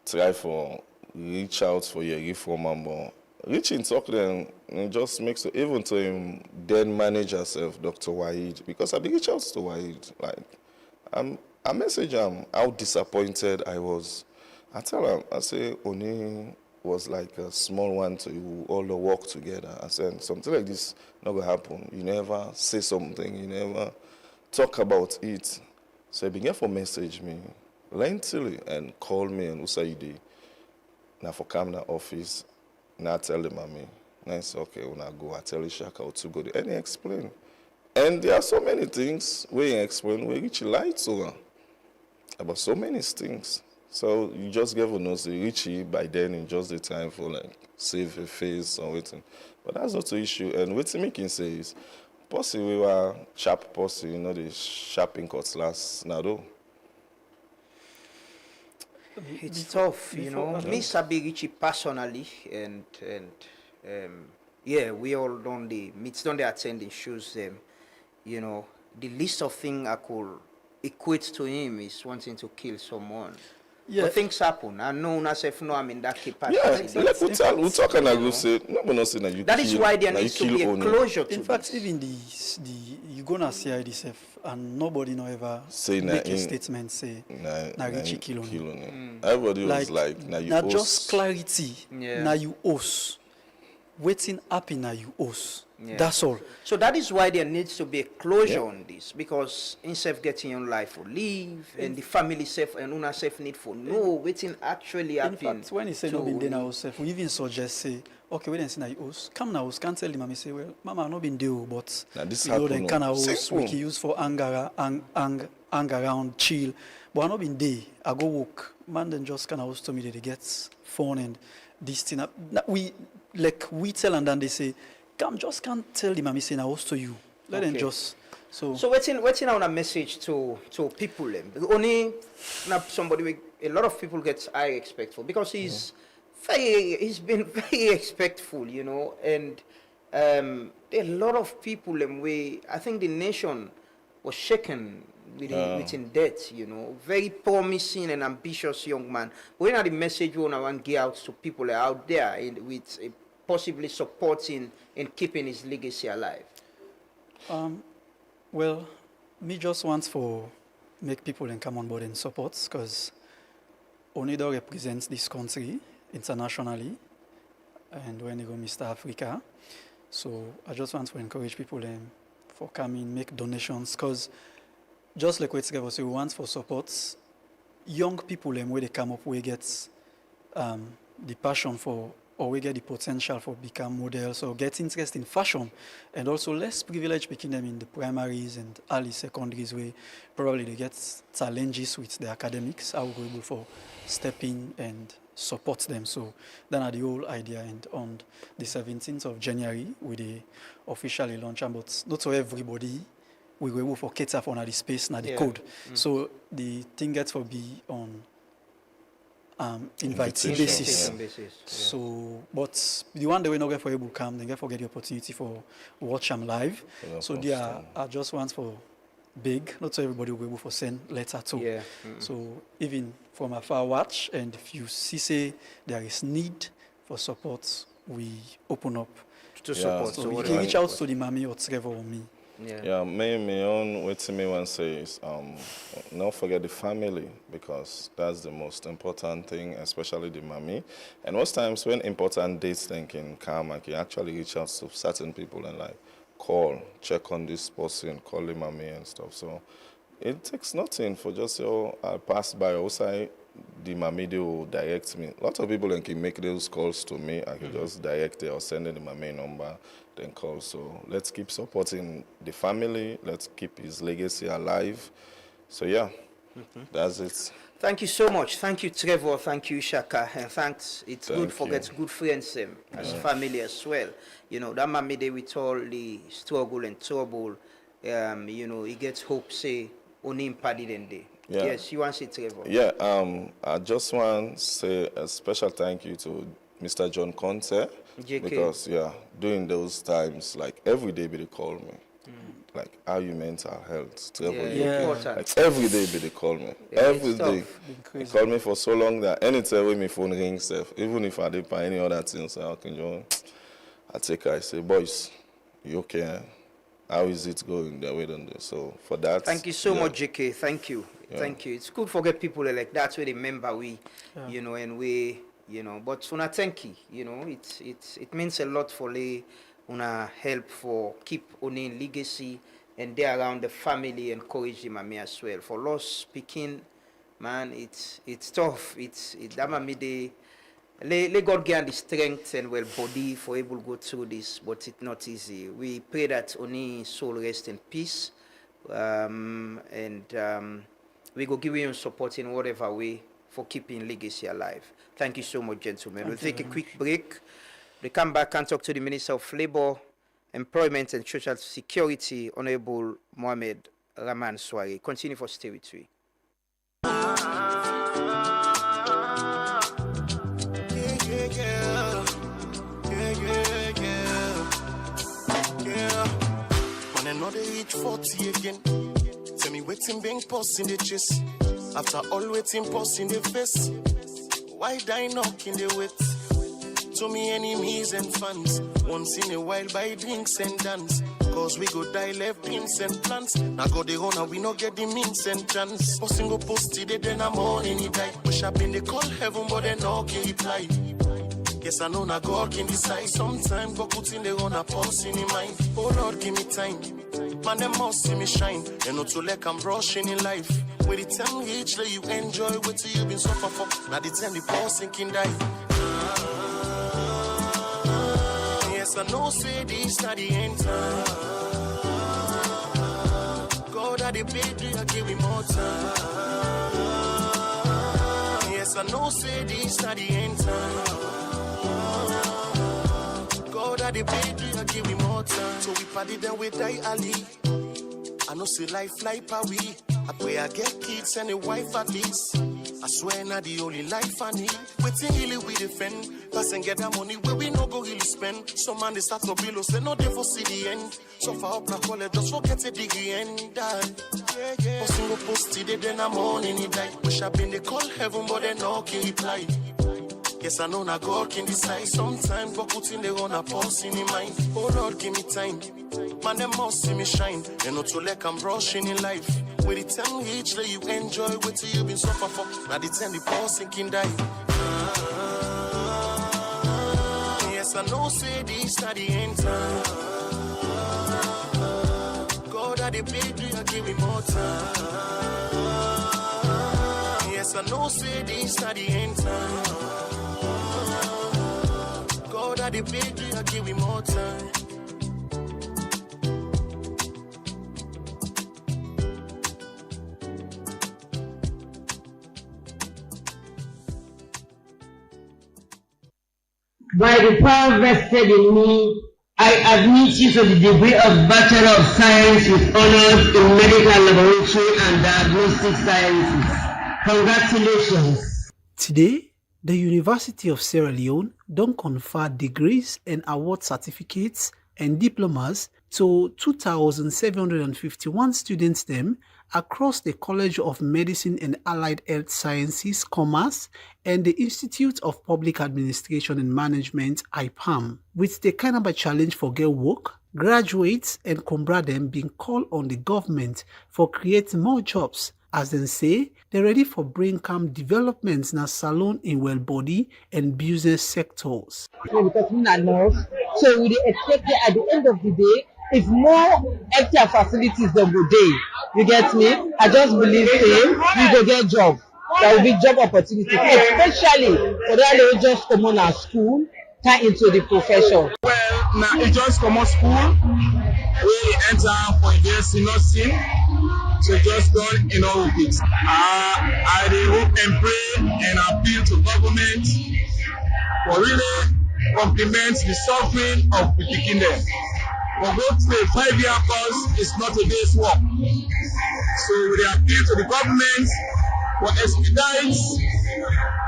try for reach out for your reform but reaching talk them and just makes it even to him then manager self, Dr. Wahid, because I be reach out to Wahid. Like I message him how disappointed I was. I tell him, I say, Onie was like a small one to you, all the work together. I said, something like this not going to happen. You never say something, you never talk about it. So he began for message me lengthily and call me and say you did. Now for come to the office, now I tell them me. Now I say, okay, when I go, I tell Ishaka how to go there. And he explain. And there are so many things where he explain, where Richie lied to her about so many things. So you just give a nose to Richie by then in just the time for like save a face or waiting. But that's not the issue. And what he can say is, Posse, we were sharp posse, you know, the sharp cutlass now though. It's tough, you know. Me sabi Richie personally, and yeah, we all don't attend the shows. You know, the list of things I could equate to him is wanting to kill someone. Yeah. But things happen. I know myself know I'm in that capacity. Yeah, like we talk and I go say, no say that you that kill. Is why there needs to be a closure to in fact, even the you gonna see IDSF and nobody no ever say make a statement say na Richie kill Everybody was like na you host. Just clarity. Yeah. Na you host. Waiting happy na you host. Yeah. That's all. So that is why there needs to be a closure on this, because instead of getting your life for leave and the family safe and una safe need for know waiting actually happen. In fact, when he say no been there now safe, we even suggest say, okay, we then say na host. Come now, can't tell the mommy say, well, mama no been there, but you know then can host we can use for anger around chill. But I not been there. I go work. Man then just can host to me that they get phone and this thing up. We tell and then they say, come just can't tell the mommy say na host to you. Let them just so waiting on a message to people only not somebody a lot of people get high respectful because he's been very respectful, you know, and There are a lot of people I think the nation was shaken within death, very promising and ambitious young man. When are the message we want to get out to people out there with possibly supporting and keeping his legacy alive? Well, me just want for make people and come on board and support, because Onie represents this country internationally, and when they go Mr. Africa. So I just want to encourage people for coming, make donations, because just like what Trevor said, we want for support young people where they come up, we get the passion for, or we get the potential for become models or get interest in fashion, and also less privileged picking them in the primaries and early secondaries where probably they get challenges with the academics. How we go able for step in and support them. So that's the whole idea. And on the 17th of January, we officially launch, but not so everybody we go able for cater for the space, the code. So the thing gets for be on invitee basis. So, but the one that we're not going for able to come, they get the opportunity for watch them live. So I just want for big, not so everybody will be able to send letter too. So even from afar watch, and if you see say there is need for support, we open up to support. So you can reach out to the Mami or Trevor or me. Me own what me want to say is not forget the family, because that's the most important thing, especially the mommy. And most times when important dates then can come, I can actually reach out to certain people and like call, check on this person, call the mommy and stuff. So it takes nothing for just say, oh, I'll pass by outside, the mommy they will direct me. A lot of people can make those calls to me. I can just direct it or send it my main number, then call. So let's keep supporting the family. Let's keep his legacy alive. So yeah, that's it. Thank you so much. Thank you, Trevor. Thank you, Shaka. And thanks. It's good for get good friends as family as well. That mommy day with all the struggle and trouble, he gets hope, say, Onie imparted in day. Yes, you want to say Trevor? Yeah, I just want to say a special thank you to Mr. John Conte, because during those times, like every day they call me, like how you mental health, Trevor, like every day they call me, every day. They call me for so long that anytime when my phone rings, even if I didn't buy any other things, I take her, I say, boys, you okay? How is it going? That way done this. So for that, thank you so much, JK. Thank you. Thank you. It's good to get people like that where they remember and we, but una thank you, it means a lot for una help for keep Onie legacy and they around the family, encourage him as well. For lost speaking, man, it's tough. It's that mammy let God give the strength and body for able to go through this, but it's not easy. We pray that Onie's soul rest in peace, we go give you support in whatever way for keeping legacy alive. Thank you so much, gentlemen. We'll take a quick break. We come back and talk to the Minister of Labour, Employment and Social Security, Honorable Mohamed Rahman Swari. Continue for Stay With Me. Man, I know they reach 40 again. Tell me waiting being post in the chest. After all waiting post in the face. Why die knock in the wet? To me enemies and fans. Once in a while buy drinks and dance. Cause we go die left beans and plants. Now go the honor we no get the means and chance. Posting go post it then I'm on any die. Push up in the call heaven but they no can reply. Yes, I know now God can decide. Sometime go put in the on a pulse in the mind. Oh Lord, give me time. Man, them must see me shine. And not to like I'm rushing in life. Where the time reach, let you enjoy what you been suffer for. Now the time the power sinking die. Yes, I know say this not the end time. God had the baby, I give him more time. Yes, I know say this not the end time. God had the baby, I give him more time. So we party then we die Ali. I know see life like we. I pray I get kids and a wife at least. I swear not the only life I need. Waiting really we defend. Pass and get that money where we no go really spend. Some man they start to below, say no they for see the end. So far up na college, just forget a degree and die. But single post today, then I'm on in it die. Wish I been they call heaven, but they no can reply. Yes, I know now God can decide. Sometimes but putting the on a pulse in the mind. Oh Lord, give me time. Man, them must see me shine. And not to like I'm rushing in life. With the 10 each day you enjoy, wait till you been suffer for. Now the 10 the pulse sinking die. Yes, I know say this not the end time. God had the big dream, I give me more time. Yes, I know say this not the end time. God had the big dream, I give me more time. By the power vested in me, I admit you to the degree of Bachelor of Science with honors in Medical Laboratory and Diagnostic Sciences. Congratulations. Today, the University of Sierra Leone don't confer degrees and award certificates and diplomas to 2,751 students them across the College of Medicine and Allied Health Sciences, Commerce, and the Institute of Public Administration and Management, IPAM. With the kind of a challenge for get work, graduates and Combra them being called on the government for creating more jobs. As they say, they're ready for brain camp developments in salon in well body and business sectors. Because we are nurse, so we expect that at the end of the day, if more healthcare facilities than go day, you get me? I just believe we go get job. There will be job opportunities, especially for that they just come on our school, turn into the profession. Well, now it just come on school, we enter for this nursing. So just done with it. I hope and pray and appeal to government for really complement the suffering of the kingdom. For go to a 5-year course is not a day's work. So we appeal to the government for expedite,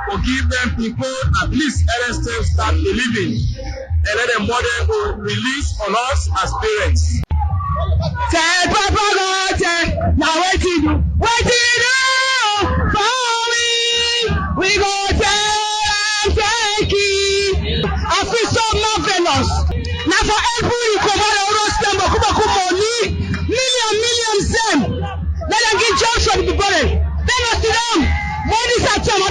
for give them people at least LSTF start a living and let them model will release on us as parents. Say Papa God, now waiting for we go tell thank you. I feel so marvelous. Now for every recover money, millions them. Let them get jobs from the body. Then us to them. Money's at them.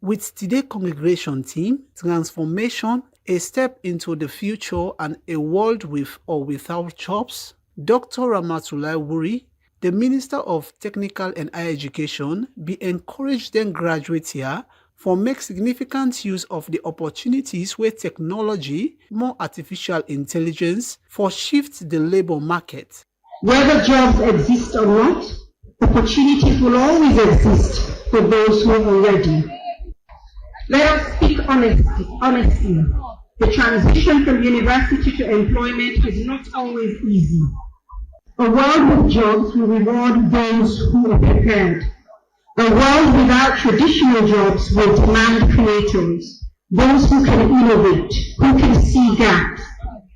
With today's congregation team, transformation, a step into the future and a world with or without jobs, Dr. Ramatulai Wuri, the Minister of Technical and Higher Education, be encouraged then graduates here for make significant use of the opportunities where technology, more artificial intelligence, for shift the labor market. Whether jobs exist or not, opportunities will always exist for those who are ready. Let us speak honestly. The transition from university to employment is not always easy. A world with jobs will reward those who are prepared. A world without traditional jobs will demand creators, those who can innovate, who can see gaps,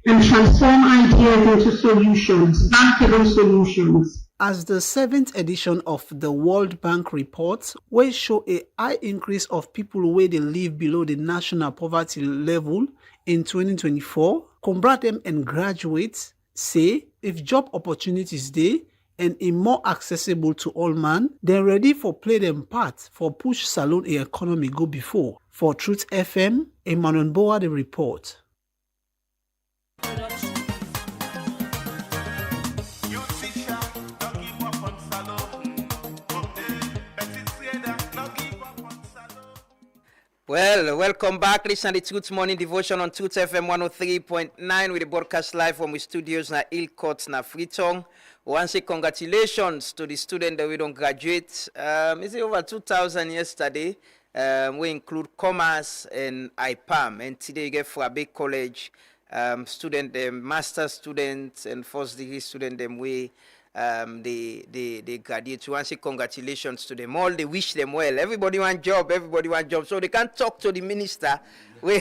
and transform ideas into solutions, bankable solutions. As the 7th edition of the World Bank report, where show a high increase of people where they live below the national poverty level in 2024, Combratem and graduates say if job opportunities there and is more accessible to all man, they're ready for play them part for push salon a economy go before. For Truth FM, Emmanuel Boa the report. Well, welcome back. Listen to the Truth Morning Devotion on Truth FM 103.9 with the broadcast live from the studios na Ilkot na Freetown. We want to say congratulations to the student that we don't graduate. It's over 2,000 yesterday. We include Commerce and IPAM. And today you get for a big college student, master students and first degree student, we they graduate. We want to say congratulations to them all. They wish them well. Everybody want job. Everybody want job. So they can't talk to the minister. We're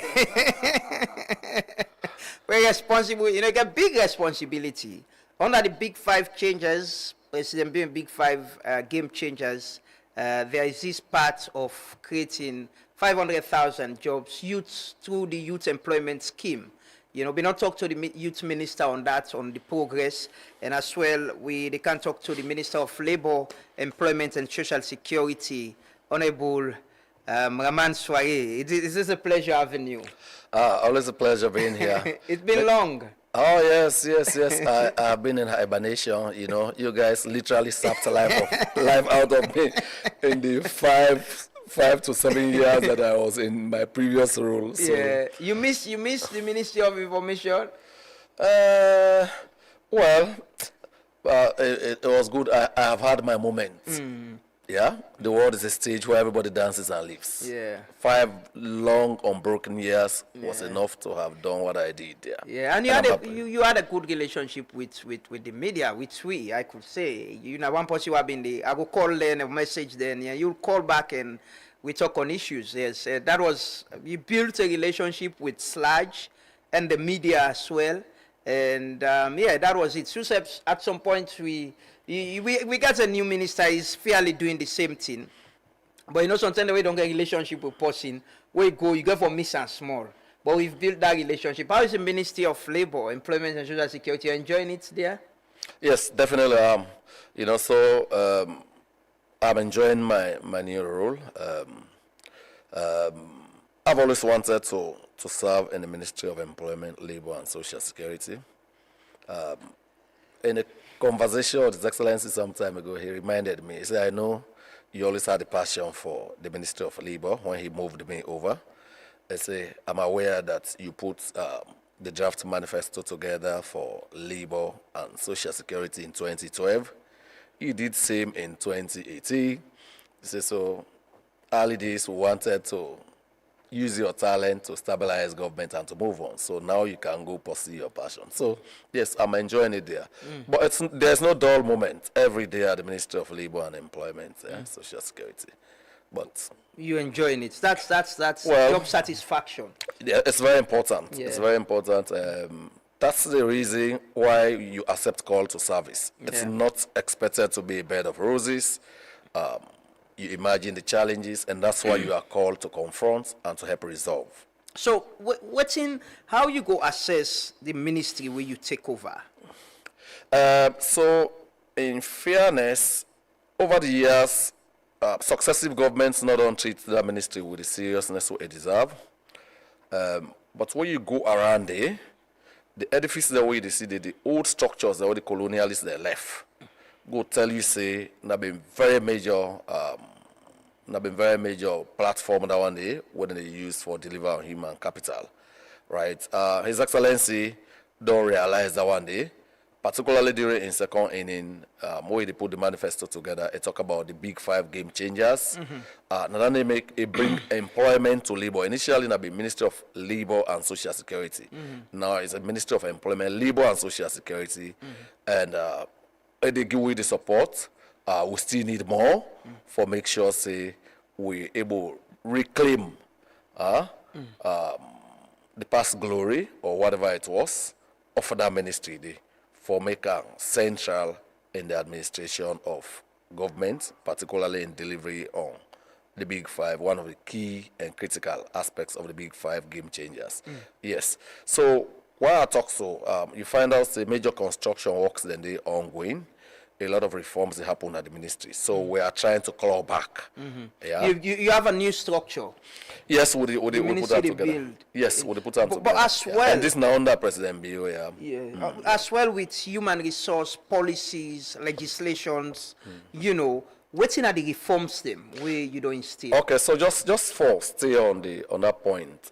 responsible. You know, get big responsibility. Under the big 5 changes, President being big 5 game changers, there is this part of creating 500,000 jobs, youths through the youth employment scheme. You know, we not talk to the youth minister on that, on the progress, and as well, they can talk to the Minister of Labor, Employment and Social Security, Honorable Raman Soare. It is a pleasure having you. Always a pleasure being here. It's been long. Oh, yes. I've been in hibernation. You know, you guys literally sapped life out of me in the 5 to 7 years that I was in my previous role. So. Yeah, you miss the Ministry of Information. Well, it was good. I have had my moments. Yeah, the world is a stage where everybody dances and lives. Yeah. 5 long, unbroken years was enough to have done what I did. Yeah. Yeah, and you had a good relationship with the media, with I could say. You know, one person you have been there. I will call then a message then. Yeah, you'll call back and we talk on issues. Yes, that was you built a relationship with Sludge and the media as well. And yeah, that was it. Suseps, at some point we got a new minister. He's fairly doing the same thing, but you know sometimes we don't get a relationship with person. Where you go for miss and small. But we've built that relationship. How is the Ministry of Labor, Employment and Social Security? Are you enjoying it there? Yes, definitely. You know, so I'm enjoying my new role. I've always wanted to serve in the Ministry of Employment, Labor and Social Security. In a conversation with His Excellency some time ago, he reminded me, he said, I know you always had a passion for the Ministry of Labor when he moved me over. I say, I'm aware that you put the draft manifesto together for Labor and Social Security in 2012. You did same in 2018. He said, so early days we wanted to use your talent to stabilize government and to move on. So now you can go pursue your passion. So yes, I'm enjoying it there. But there's no dull moment every day at the Ministry of Labor and Employment and Social Security. But you're enjoying it. That's job satisfaction. Yeah, it's very important. Yeah. It's very important. That's the reason why you accept call to service. It's not expected to be a bed of roses. You imagine the challenges, and that's why you are called to confront and to help resolve. So, how you go assess the ministry where you take over? So, in fairness, over the years, successive governments not only treat that ministry with the seriousness it deserve. But when you go around there, the edifice that way they see the old structures that were the colonialists they left, go tell you say not been very major platform that one day when they use for deliver on human capital, right? His Excellency don't realize that one day, particularly during in second inning, where they put the manifesto together, it talk about the big 5 game changers. Now then they bring employment to labor. Initially, it be Ministry of Labor and Social Security. Now it's a Ministry of Employment, Labor and Social Security, and they give we the support. We still need more for make sure say we able reclaim the past glory or whatever it was of that ministry day for making central in the administration of government, particularly in delivery on the Big 5, one of the key and critical aspects of the Big 5 game changers. Yes. So while I talk so, you find out the major construction works then they ongoing. A lot of reforms that happen at the ministry. So we are trying to claw back. Yeah. You have a new structure. Yes, we put that together. Build. Yes, we put that together. But as well, and this now under President Bio, as well with human resource policies, legislations, you know, waiting at the reforms them where you don't instill. Okay, so just for stay on that point.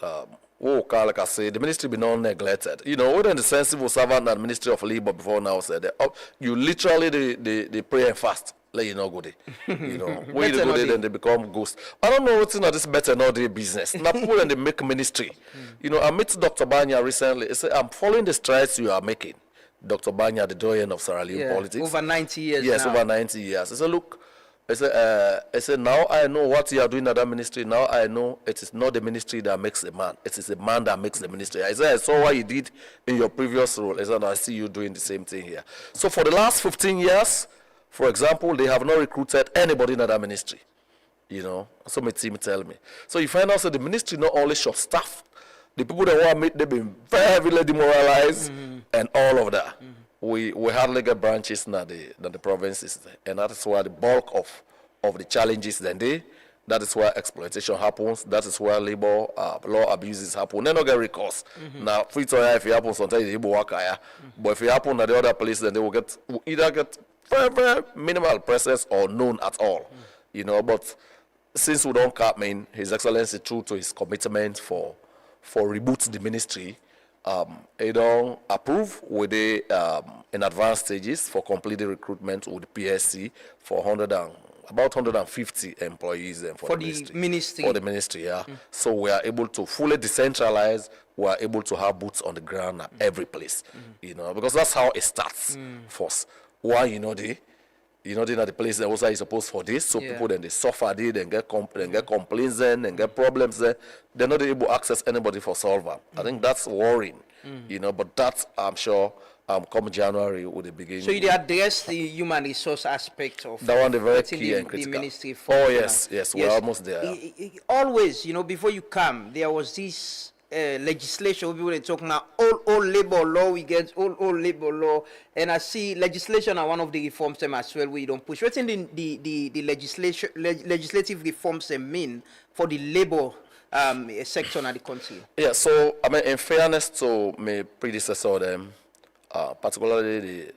Like I say, the ministry be not neglected. You know, within the sensible servant and Ministry of Labor before now said, you literally they pray and fast. Let you know go there. You know, when you go there, then they become ghosts. I don't know what's in this better not their business. Now people when they make ministry. You know, I met Dr. Banya recently. He said, I'm following the strides you are making. Dr. Banya, the doyen of Sierra Leone politics. Over 90 years Yes, now. over 90 years. I said, look, I said, now I know what you are doing at that ministry. Now I know it is not the ministry that makes a man. It is the man that makes the ministry. I said, I saw what you did in your previous role. I said, I see you doing the same thing here. So for the last 15 years, for example, they have not recruited anybody in that ministry. You know, so my team tell me. So you find out that the ministry not only short-staffed, the people that want to meet, they've been very heavily demoralized and all of that. We hardly get branches in the provinces, and that is where the bulk of the challenges then that is where exploitation happens, that is where labor law abuses happen. They don't get recourse. Now, free to if it happens sometimes they work higher. But if it happens at the other place, then they will either get very, very minimal presence or none at all. You know, but since we don't cap His Excellency true to his commitment for reboot the ministry, they don't approve with the in advanced stages for completing recruitment with the PSC for about 150 employees for the ministry. For the ministry, yeah. So we are able to fully decentralize. We are able to have boots on the ground at every place, you know, because that's how it starts first. Why, you know, the place that also is supposed for this, so people then they suffer there, then get complaints then, and get problems there. They're not able to access anybody for solver. I think that's worrying, you know, but that's, I'm sure, come January will begin. So you address the human resource aspect of that one, the very key and critical. Ministry oh yes, we're almost there. Always, you know, before you come, there was this legislation people were talking about all labor law. We get all labor law, and I see legislation are one of the reforms them as well. We don't push. What's in the legislative reforms they mean for the labor sector in the country? Yeah. So I mean, in fairness to my predecessor them, particularly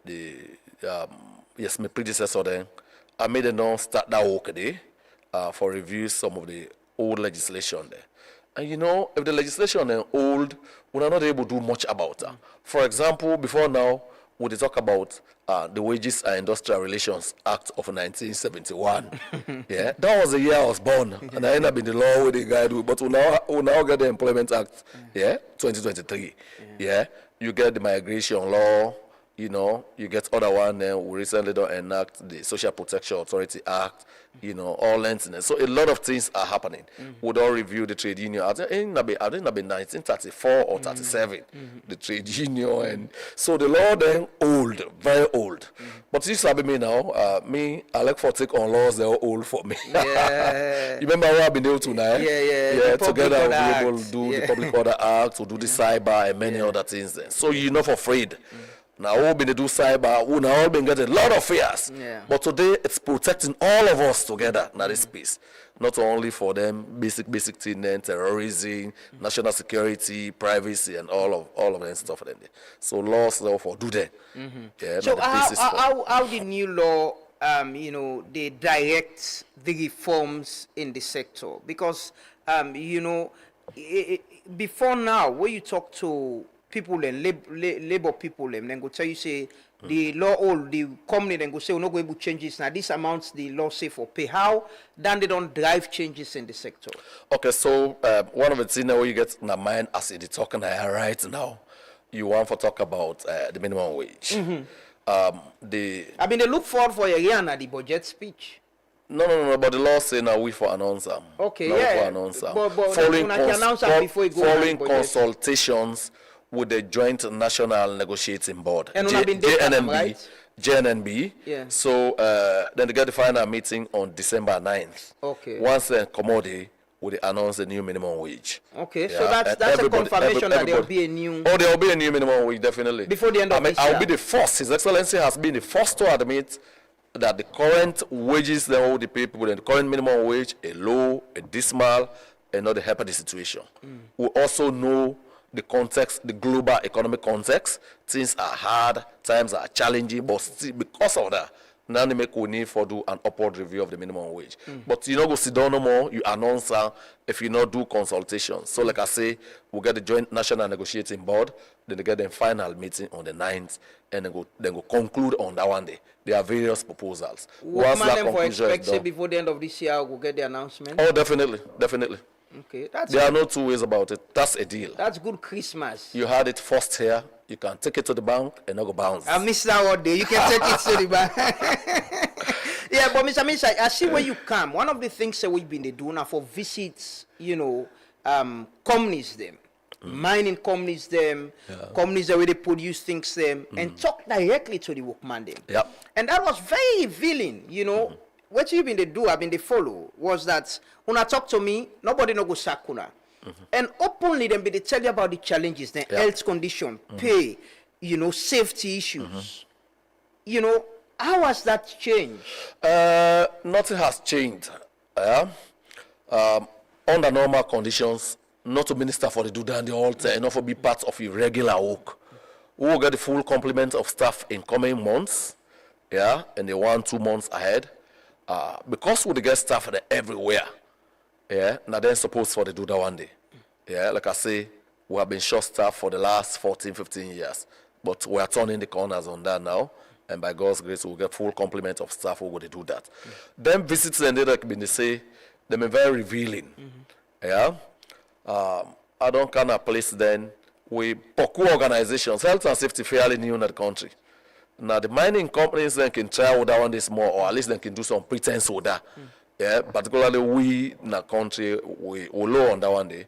my predecessor them, I made them start that work today for review some of the old legislation there. And you know, if the legislation is old, we're not able to do much about that. For example, before now, we talk about the Wages and Industrial Relations Act of 1971. Yeah, that was the year I was born, and I ended up in the law with the guide. But we now get the Employment Act, 2023. Yeah, you get the Migration Law. You know, you get other one. We recently don't enact the Social Protection Authority Act. You know, all lengthiness. So a lot of things are happening. We don't review the trade union. I think it'll be 1934 or 37. The trade union, and so the law then old, very old. But this will be me now. I like for take on laws that are old for me. Yeah. You remember what I've been able to now? Yeah. Together we'll be able to do the Public Order Act, to do the cyber and many other things. Then. So you're not afraid. Now, we've been to do cyber, we now been getting a lot of fears. But today, it's protecting all of us together in this space. Not only for them, basic things, terrorism, national security, privacy, and all of that stuff. So laws, therefore, do that. Yeah, so how the new law, you know, they direct the reforms in the sector? Because, you know, before now, when you talk to people and labor people and then go tell you say the law all the company then go say we're not going to change this now this amounts the law say for pay how then they don't drive changes in the sector. Okay, so one of the things that you get in the mind as it is talking right now, you want to talk about the minimum wage. I mean they look forward for a year at the budget speech. No, but the law say now we for announcer. Okay, for announcer. But following consultations with the Joint National Negotiating Board, and JNNB, right? JNNB. Yeah. So then they get the final meeting on December 9th. Okay. Once they come we announce the new minimum wage. Okay, yeah. So that's a confirmation that there will be a new. Oh, there will be a new minimum wage, definitely. Before the end of this year. I'll be the first. His Excellency has been the first to admit that the current wages that all the people with the current minimum wage, a low, a dismal, and not the help of the situation. We also know the context, the global economic context. Things are hard, times are challenging, but still because of that, now they make we need for do an upward review of the minimum wage. But you not go sit down no more, you announce if you not do consultations. So like I say, we'll get the Joint National Negotiating Board, then they get the final meeting on the 9th, and then go conclude on that one day. There are various proposals. What man them for expect say before the end of this year we'll get the announcement? Oh, definitely. Okay, that's There are no two ways about it. That's a deal. That's good Christmas. You had it first here. You can take it to the bank and not go bounce. I missed that one day. You can take it to the bank. Yeah, but Mr. Misha, I see where you come. One of the things that we've been doing now for visits, companies them, mining companies them, companies that where they produce things them, and talk directly to the workman them. Yeah. And that was very revealing, What you been they do, I've been they follow, was that when I talk to me, nobody no go sakuna. And openly them be they tell you about the challenges, the health condition, pay, safety issues. How has that changed? Nothing has changed. Under normal conditions, not to minister for the do down the altar and not for be part of your regular work. We will get the full complement of staff in coming months, and the 1-2 months ahead. Because we get staff everywhere, now then supposed for the do that one day. Like I say, we have been short staffed for the last 14-15 years, but we are turning the corners on that now. And by God's grace, we'll get full complement of staff who will do that. Them visits and they say, they are very revealing. I don't kind of place then we poku organizations, health and safety fairly new in the country. Now the mining companies then can try with that one this more, or at least they can do some pretense with that. Particularly we in the country we low on that one day.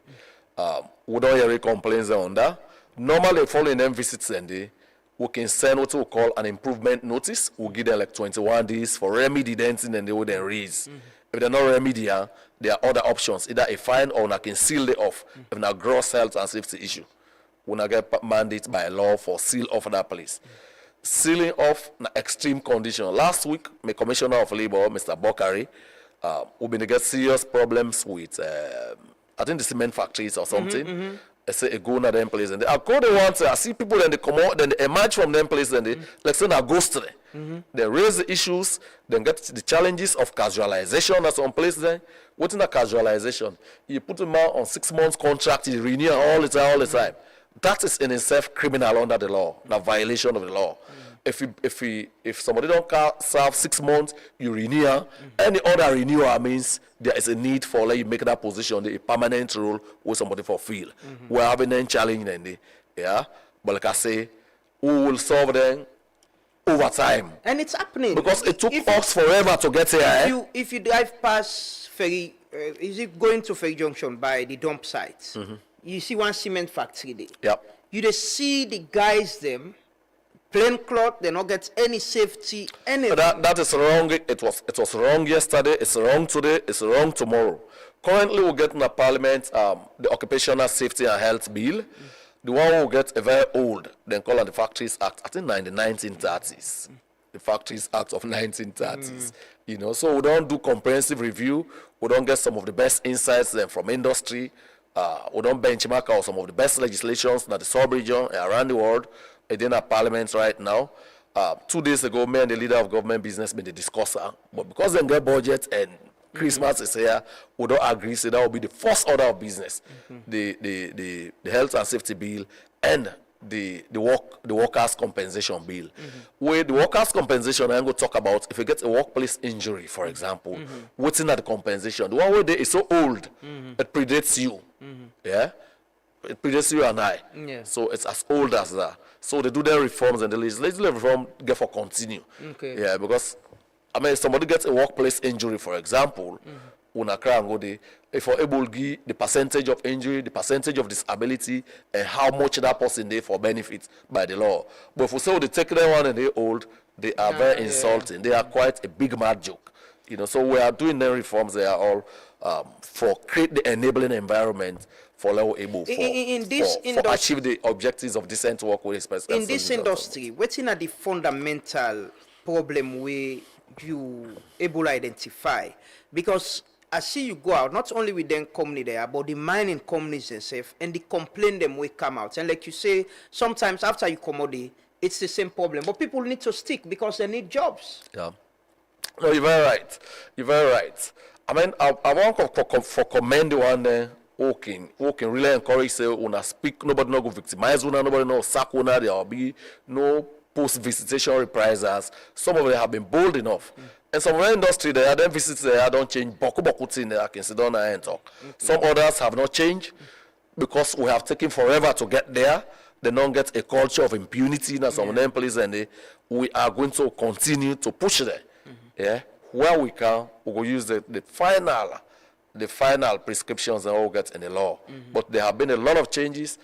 We don't hear complaints on that. Normally following them visits and we can send what we call an improvement notice. We'll give them like 21 days for remedy dancing and they will then raise. If they're not remedial, there are other options. Either a fine or I can seal it off if it's a gross health and safety issue. When I get mandate by law for seal off of that place. Sealing off an extreme condition. Last week, my Commissioner of Labor, Mr. Bokari, we've been to get serious problems with, I think the cement factories or something. I say a go na them place and I go they want I see people then they come out then they emerge from them place and they like say na ghost there. They raise the issues, then get the challenges of casualization at some place then. What's in a casualization? You put them out on 6 months contract, you renew all the time. That is in itself criminal under the law, a violation of the law. If somebody don't serve 6 months, you renew. Any other renewal means there is a need for like you make that position a permanent role with somebody fulfill. We're having a challenge then, but like I say, we will solve them over time. And it's happening because it took us forever to get here. If you drive past Ferry, is it going to Ferry Junction by the dump sites? You see one cement factory there. Yep. You just see the guys them. Plain cloth, they don't get any safety, anything. That is wrong. It was wrong yesterday, it's wrong today, it's wrong tomorrow. Currently, we're getting a parliament, the Occupational Safety and Health Bill. The one will get a very old, then called the Factories Act, I think in the 1930s. The Factories Act of 1930s. So we don't do comprehensive review. We don't get some of the best insights then from industry. We don't benchmark out some of the best legislations in the sub-region and around the world. In our parliament right now. 2 days ago, me and the leader of government business made a discussion. But because they get budget and Christmas is here, we don't agree. So that will be the first order of business. The health and safety bill and the workers' compensation bill. Where the workers' compensation, I'm going to talk about if you get a workplace injury, for example, what's in that compensation? The one where they is so old, it predates you. It predates you and I. So it's as old as that. So they do their reforms and the legislative reform get for continue. Because somebody gets a workplace injury, for example, if you're able to give the percentage of injury, the percentage of disability, and how much that person they for benefit by the law. But if we say they take that one and they're old, they are very insulting. They are quite a big mad joke. So we are doing their reforms. They are all for create the enabling environment for level able for achieve the objectives of decent work with respect. In this industry, what's in the fundamental problem where you able to identify? Because I see you go out, not only with them company there, but the mining companies themselves, and the complaint them will come out. And like you say, sometimes after you come out, it's the same problem. But people need to stick because they need jobs. Yeah. No, you're very right. You're very right. I want to commend the one there. Who can really encourage say una speak, nobody no go victimize una, nobody no sack una, there will be no post-visitation reprisals. Some of them have been bold enough. And some industry there, then visits there don't change. Boku thing there, I can sit down and talk. Some others have not changed because we have taken forever to get there. They don't get a culture of impunity in some of them places, and we are going to continue to push there. Yeah, where we can, we will use the final prescriptions and all get in the law. But there have been a lot of changes.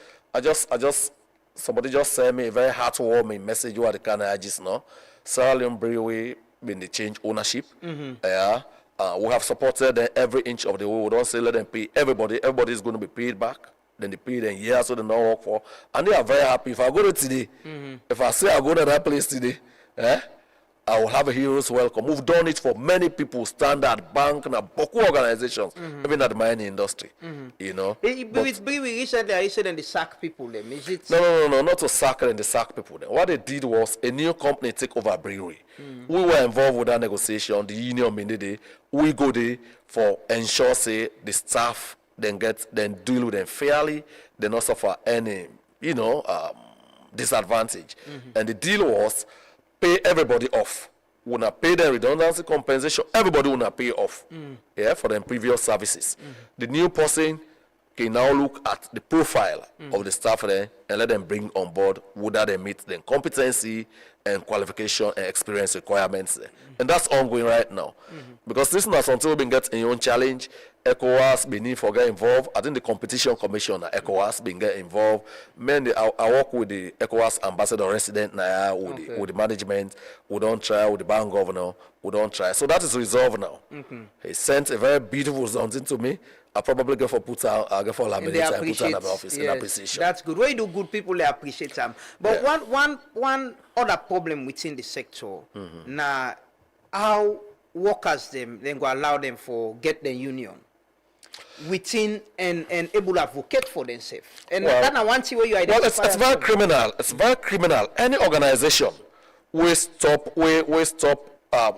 Somebody just sent me a very heartwarming message what the Canada just now. Sierra Leone Brewery been the change ownership. Yeah. We have supported them every inch of the way. We don't say let them pay everybody. Everybody is going to be paid back. Then they pay them years so they don't work for. And they are very happy. If I go to today, if I say I go to that place today, I will have a hero's welcome. We've done it for many people, Standard Bank and Boku organizations, even at the mining industry. You know. With brewery recently, I said and they sack people them. Is it? No, not to sack and they sack people them. What they did was a new company take over a brewery. We were involved with that negotiation. The union mandate. We go there for ensure say the staff then deal with them fairly. They not suffer any disadvantage. And the deal was pay everybody off. We not pay them redundancy compensation. Everybody will not pay off. For them previous services. The new person can now look at the profile of the staff there and let them bring on board whether they meet the competency and qualification and experience requirements there. And that's ongoing right now. Because this is not until we've been getting your own challenge. ECOWAS been need for get involved. I think the competition commission at ECOWAS been get involved. I work with the ECOWAS ambassador resident now with the management. We don't try with the bank governor. We don't try. So that is resolved now. He sent a very beautiful something to me. I probably go for put out. I go for laminate and put out in my office in appreciation. That's good. When you do good, people they appreciate them. But one other problem within the sector now, how workers them then go allow them for get the union within and able to advocate for themselves. And that's one thing where you identify. Well, it's very criminal. It's very criminal. Any organization will stop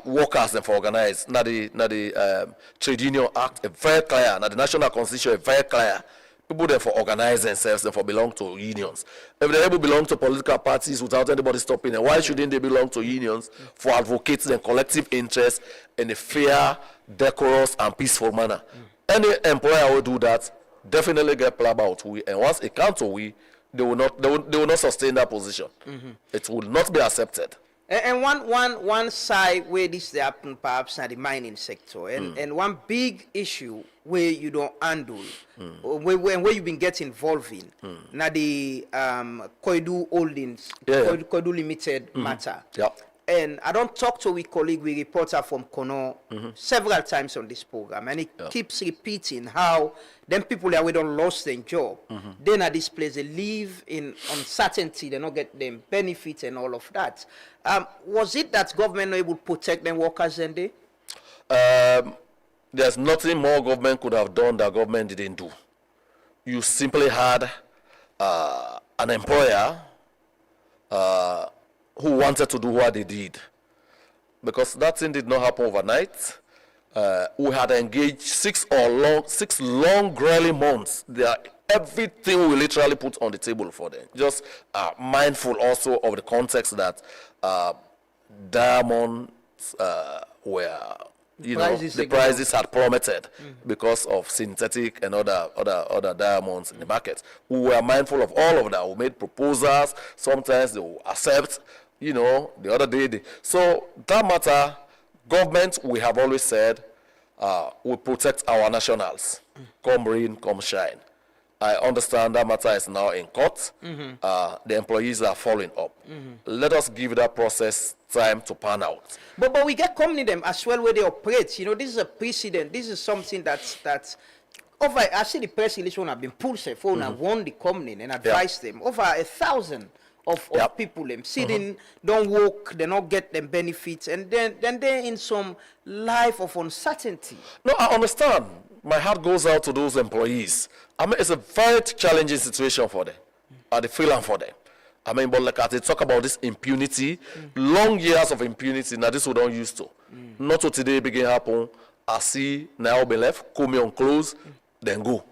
workers them for organize. Now the Trade Union Act is very clear. Now the National Constitution is very clear. People there for organize themselves and for belong to unions. If they able belong to political parties without anybody stopping them, why shouldn't they belong to unions for advocating their collective interests in a fair, decorous, and peaceful manner? Any employer will do that, definitely get plab out. And once it comes to they will not sustain that position. It will not be accepted. And one side where this happen perhaps at the mining sector, and one big issue where you don't handle, where you've been getting involved in, now the Koidu Holdings, Koidu Limited matter. And I don't talk to a colleague, we reporter from Kono several times on this program, and he keeps repeating how them people that we don't lost their job. Then at this place they live in uncertainty, they don't get them benefits and all of that. Was it that government not able to protect them workers then they? There's nothing more government could have done that government didn't do. You simply had an employer who wanted to do what they did. Because that thing did not happen overnight. We had engaged 6 long, grueling months. Everything we literally put on the table for them. Just mindful also of the context that diamonds were, the prices had plummeted because of synthetic and other diamonds in the market. We were mindful of all of that. We made proposals. Sometimes they will accept. The other day. So that matter, government, we have always said, we protect our nationals. Come rain, come shine. I understand that matter is now in court. The employees are following up. Let us give that process time to pan out. But we get company them as well where they operate. This is a precedent. This is something that's over. I see the press release one have been pulled for and warned the company and advised them over 1,000 of people them sitting, don't work, they not get them benefits, and then they're in some life of uncertainty. No, I understand. My heart goes out to those employees. It's a very challenging situation for them. The freelance for them. But like as they talk about this impunity, long years of impunity, now this we don't used to. Not to today begin happen. I see now be left, come on close, then go.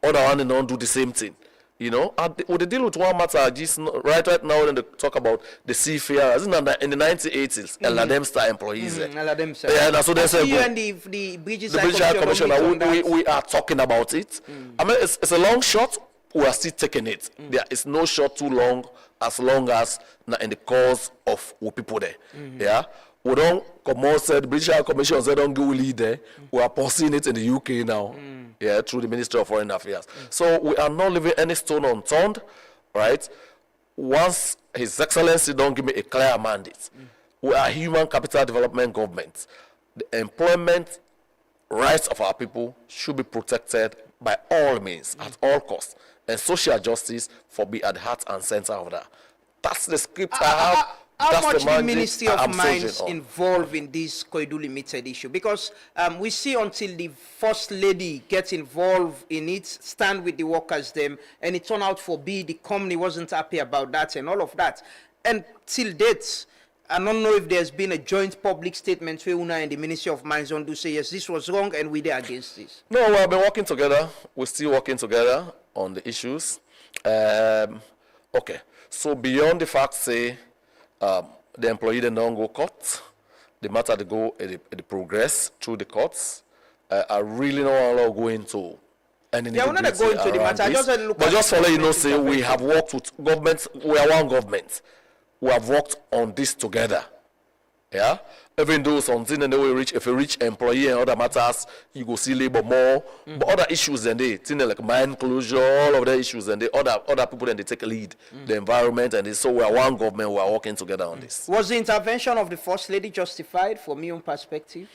Other one they don't do the same thing. You know, and with the deal with one matter, just right now when they talk about the seafarers in the 1980s, LADEMSTA employees. Yeah, that's what they say. You and the British Commissioner, we are talking about it. I mean, it's a long shot. We are still taking it. There is no shot too long as in the cause of people there. Yeah, we don't come out said British Commission said don't go lead there. We are pursuing it in the UK now. Yeah, through the Ministry of Foreign Affairs. So we are not leaving any stone unturned, right? Once His Excellency don't give me a clear mandate, we are a human capital development government. The employment rights of our people should be protected by all means, at all costs, and social justice for be at the heart and center of that. That's the script I have. How much the Ministry of Mines involved in this Koidu Limited issue? Because we see until the First Lady gets involved in it, stand with the workers them, and it turned out for B, the company wasn't happy about that and all of that. And till date, I don't know if there's been a joint public statement where Una and the Ministry of Mines don't do say, yes, this was wrong and we're against this. No, we've been working together. We're still working together on the issues. Okay, so beyond the fact, say, the employee then don't go court, the matter they go the progress through the courts. I really don't want to go into any we're not going to the matter. But just for let you know, say we have worked with government. We are one government. We have worked on this together. Yeah. Even though something and we reach, if you reach employee and other matters, you go see labor more. But other issues than they, things like mine closure, all of the issues and the other people then they take a lead, the environment and this. So we are one government. We are working together on this. Was the intervention of the First Lady justified from your own perspective?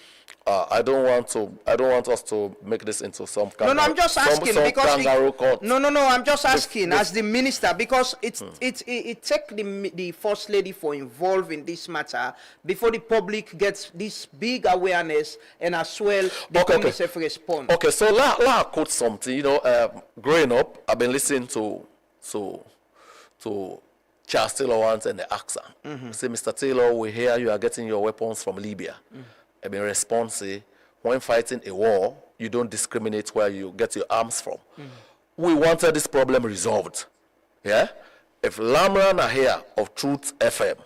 I don't want us to make this into some kind I'm just asking because I'm just asking as the minister because it take the First Lady for involved in this matter before the public gets this big awareness and as well the public self respond. Okay, so let I quote something. You know, growing up, I've been listening to Charles Taylor once and the AXA. Say, Mr. Taylor, we hear you are getting your weapons from Libya. I mean, response, when fighting a war, you don't discriminate where you get your arms from. We wanted this problem resolved. Yeah? If Lamran here of Truth FM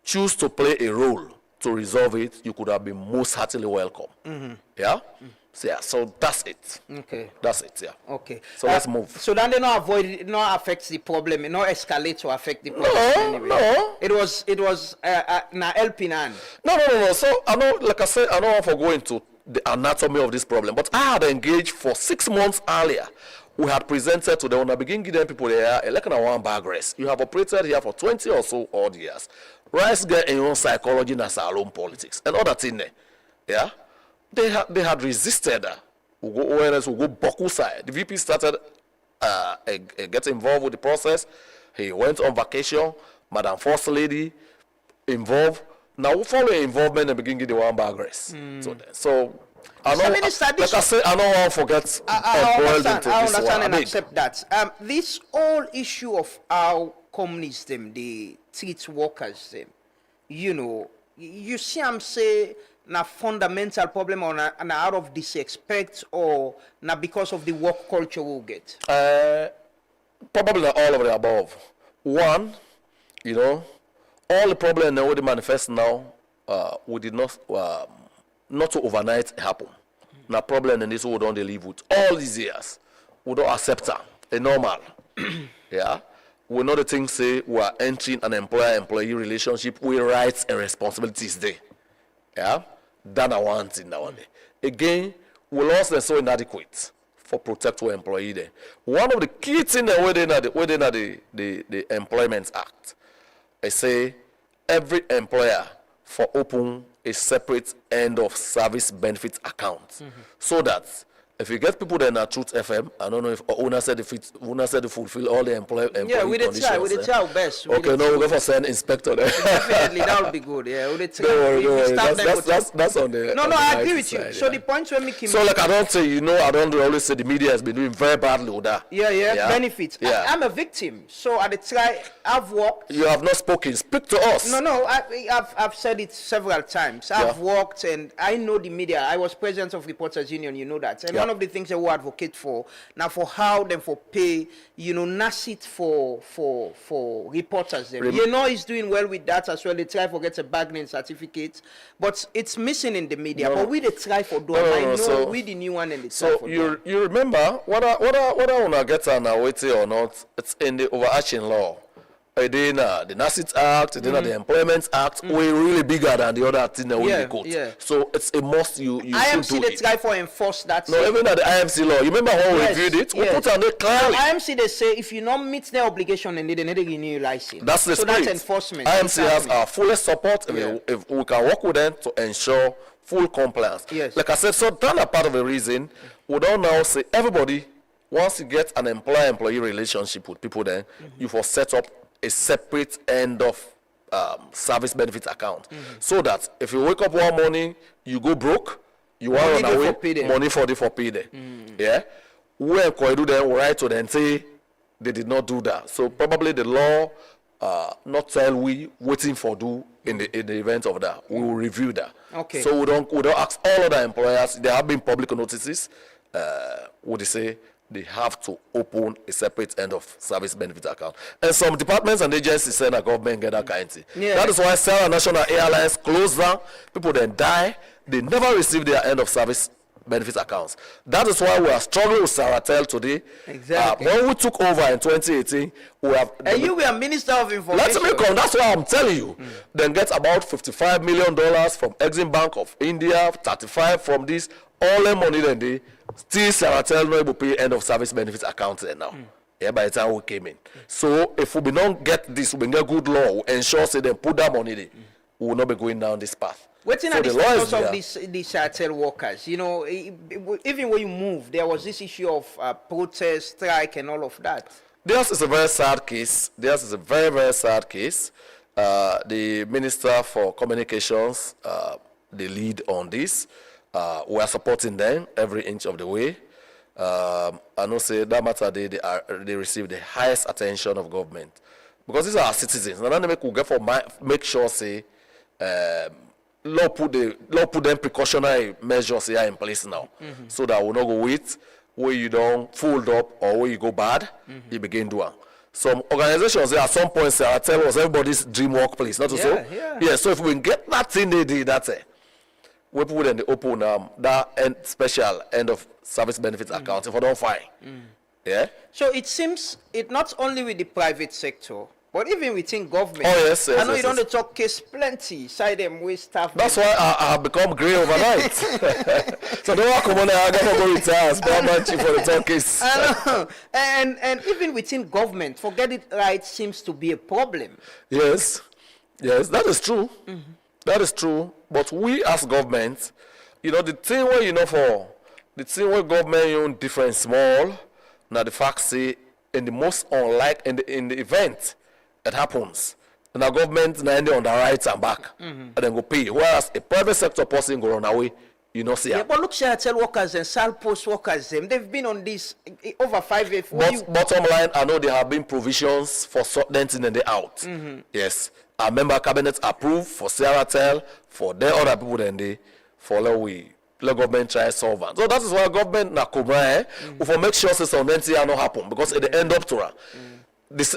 choose to play a role to resolve it, you could have been most heartily welcome. Yeah? So, yeah, so that's it. Okay. That's it, yeah. Okay. So let's move. So then they not avoid it, not affects the problem, it not escalate to affect the problem. No. It was na helping hand. No. So I know, like I said, I don't want to go into the anatomy of this problem, but I had engaged for 6 months earlier. We had presented to them when I begin giving people there like one bag rest. You have operated here for 20 or so odd years. Rice get in your own psychology and salon politics and other thing there. Yeah? They had resisted. We go ONS, we go Boku side. The VP started get involved with the process. He went on vacation. Madam First Lady involved. Now we follow involvement and begin get the one bag rest. So I know, like I say, I don't want to forget. I understand and accept that. This whole issue of how companies they treat workers you know, you see I'm say na fundamental problem or na out of disrespect or na because of the work culture we'll get? Probably all of the above. One, you know, all the problem that we manifest now, we did not to overnight happen. Now problem in this we don't live with all these years. We don't accept that. It's normal. Yeah. We know the things say we are entering an employer-employee relationship with rights and responsibilities there. Yeah. That I want in that one day. Again, we lost and so inadequate for protect our employee there. One of the key things that within the Employment Act, I say every employer for open a separate end of service benefit account, so that if you get people that are Truth FM, I don't know if Una said to fulfill all the employee we conditions. We try our best. Okay, no, we'll go for send inspector there. Definitely, that would be good. Yeah, we try. Don't worry. That's on the. No, I agree with you. So the point we're making. So like I don't say, I don't always say the media has been doing very badly with that. Yeah. Benefits. Yeah. I'm a victim, so at the try, I've worked. You have not spoken. Speak to us. No. I've said it several times. I've worked and I know the media. I was president of Reporters Union. You know that. And one of the things that we advocate for now for how them for pay, NASIT for reporters. Them. He's doing well with that as well. They try for get a bargaining certificate, but it's missing in the media. But we they try for do. We the new one and the so you remember what I wanna get on now waiting or not? It's in the overarching law. The NASIT Act, the Employment Act, way really bigger than the other thing that we quote. Yeah. So it's a must you IMC they try for enforce that. No, even at the IMC law. You remember how we reviewed it? We put on it clearly. IMC they say if you not meet their obligation and they need to renew your license. That's the spirit. That's enforcement. IMC has our fullest support if we can work with them to ensure full compliance. Yes. Like I said, so that's part of the reason we don't now say everybody once you get an employer-employee relationship with people, then you for set up a separate end of service benefit account, so that if you wake up one morning, you go broke, you want to run away, money for pay there. Yeah, when do then write to them say they did not do that. So probably the law not tell we waiting for do in the event of that. We will review that. Okay. So we don't ask all other employers. There have been public notices. Would they say? They have to open a separate end of service benefit account. And some departments and agencies say that government get that kind of thing. Yeah. That is why Sarah National Airlines closed down. People then die. They never receive their end of service benefit accounts. That is why we are struggling with Saratel today. Exactly. When we took over in 2018, we have... And you were Minister of Information. Let me come. That's why I'm telling you. Then get about $55 million from Exim Bank of India, 35 from this. All the money then they still Saratel no able to pay end of service benefits account there now. Yeah, by the time we came in. So if we don't get this, we get good law, we ensure say they put that money there, we will not be going down this path. What's in the status of these Saratel workers? Even when you move, there was this issue of protest, strike, and all of that. This is a very sad case. This is a very, very sad case. The Minister for Communications, the lead on this. We are supporting them every inch of the way. I know say that matter they receive the highest attention of government because these are our citizens. And then make sure say law put them precautionary measures here in place now, so that we not go wait where you don't fold up or where you go bad, you begin doing. Some organizations at some point say tell us everybody's dream workplace, not so. Yeah. So if we can get that thing they did, that's it. We put in the open that special end of service benefits account if I don't find. Yeah. So it seems it not only with the private sector, but even within government. Oh yes. I know you don't talk case plenty. Side them with staff. That's why I have become grey overnight. So don't come on, I gotta go retire. But I'm for the talk case. I know. And even within government, forget it right seems to be a problem. Yes, that is true. That is true. But we as government, the thing where government different small, now the fact say in the most unlike in the event it happens, and the government now end on the right and back and then go pay. Whereas a private sector person go run away, see. Yeah, but look, Saratel workers and Sal Post workers, they've been on this over 5 years. Bottom line, I know there have been provisions for certain things in the out. Yes. Our member cabinet approved for Saratel, for the other people then they follow let government try solve it. So that is why government na cobra we for make sure something not happen because it end up to her.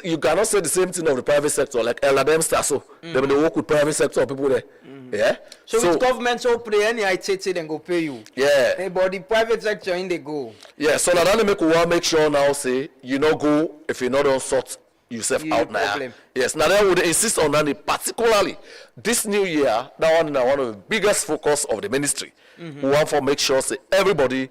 You cannot say the same thing of the private sector like LDM star so they work with private sector people there. Yeah. So with government open any ITT then go pay you. Yeah. Hey, but the private sector in they go. Yeah. So now that make sure now say you not go if you not on sort yourself out now. Yes, now they would insist on that particularly this new year. That one is one of the biggest focus of the ministry. We want to make sure say everybody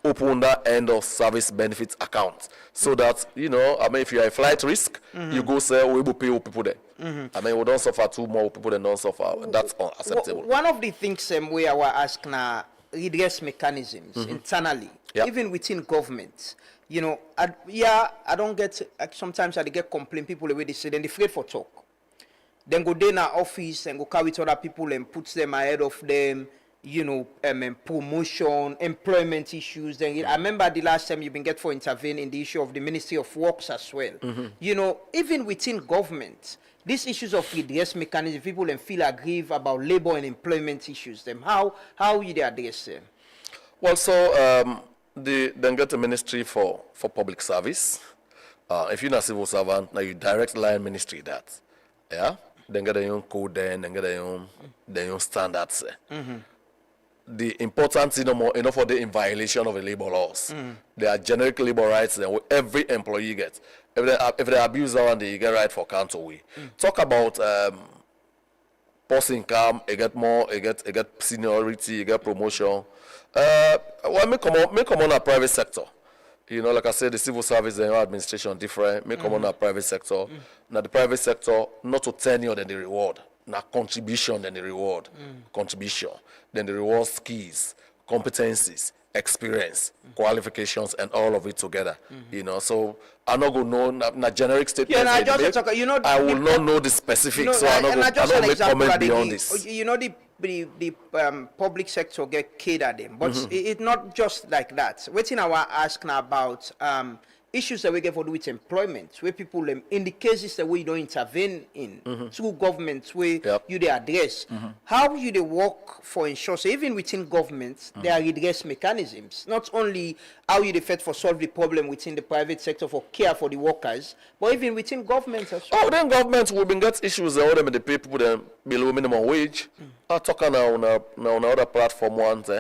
open that end of service benefits account so that if you are a flight risk, you go say we will pay people there. We don't suffer too more people than don't suffer. That's unacceptable. One of the things we are asking now redress mechanisms internally, even within government. I don't get, sometimes I get complaint people the way they say, then they're afraid for talk. Then go there in our office and go carry with other people and put them ahead of them, promotion, employment issues. Then I remember the last time you've been get for intervene in the issue of the Ministry of Works as well. Even within government, these issues of redress mechanism, people then feel aggrieved about labor and employment issues. How you they address them? Well, so then get a ministry for public service. If you're not a civil servant, now you direct line ministry that. Yeah? Then get their own code then get their own standards. The important thing more enough for the in violation of the labor laws. There are generic labor rights that every employee gets. If they abuse that one, they get right for count away. Talk about post income, you get more, you get seniority, you get promotion. Well, make come on a private sector. You know, like I said, the civil service and administration different. Make come on a private sector. Now the private sector, not to tenure than the reward. Now contribution than the reward. Contribution. Then the reward skills, competencies, experience, qualifications, and all of it together. You know, so I'm not going to know na generic statements. Yeah, I just talk, you know, I will not know the specifics, so I'm not going to make comment beyond this. You know, the public sector get catered them, but it's not just like that. Waiting, I want to ask now about issues that we get for do with employment, where people in the cases that we don't intervene in, through governments where you they address. How you they work for ensure, so even within governments, there are redress mechanisms. Not only how you they fight for solve the problem within the private sector for care for the workers, but even within governments as well. Oh, then governments will be get issues that them they pay people them below minimum wage. I talk now on other platform ones,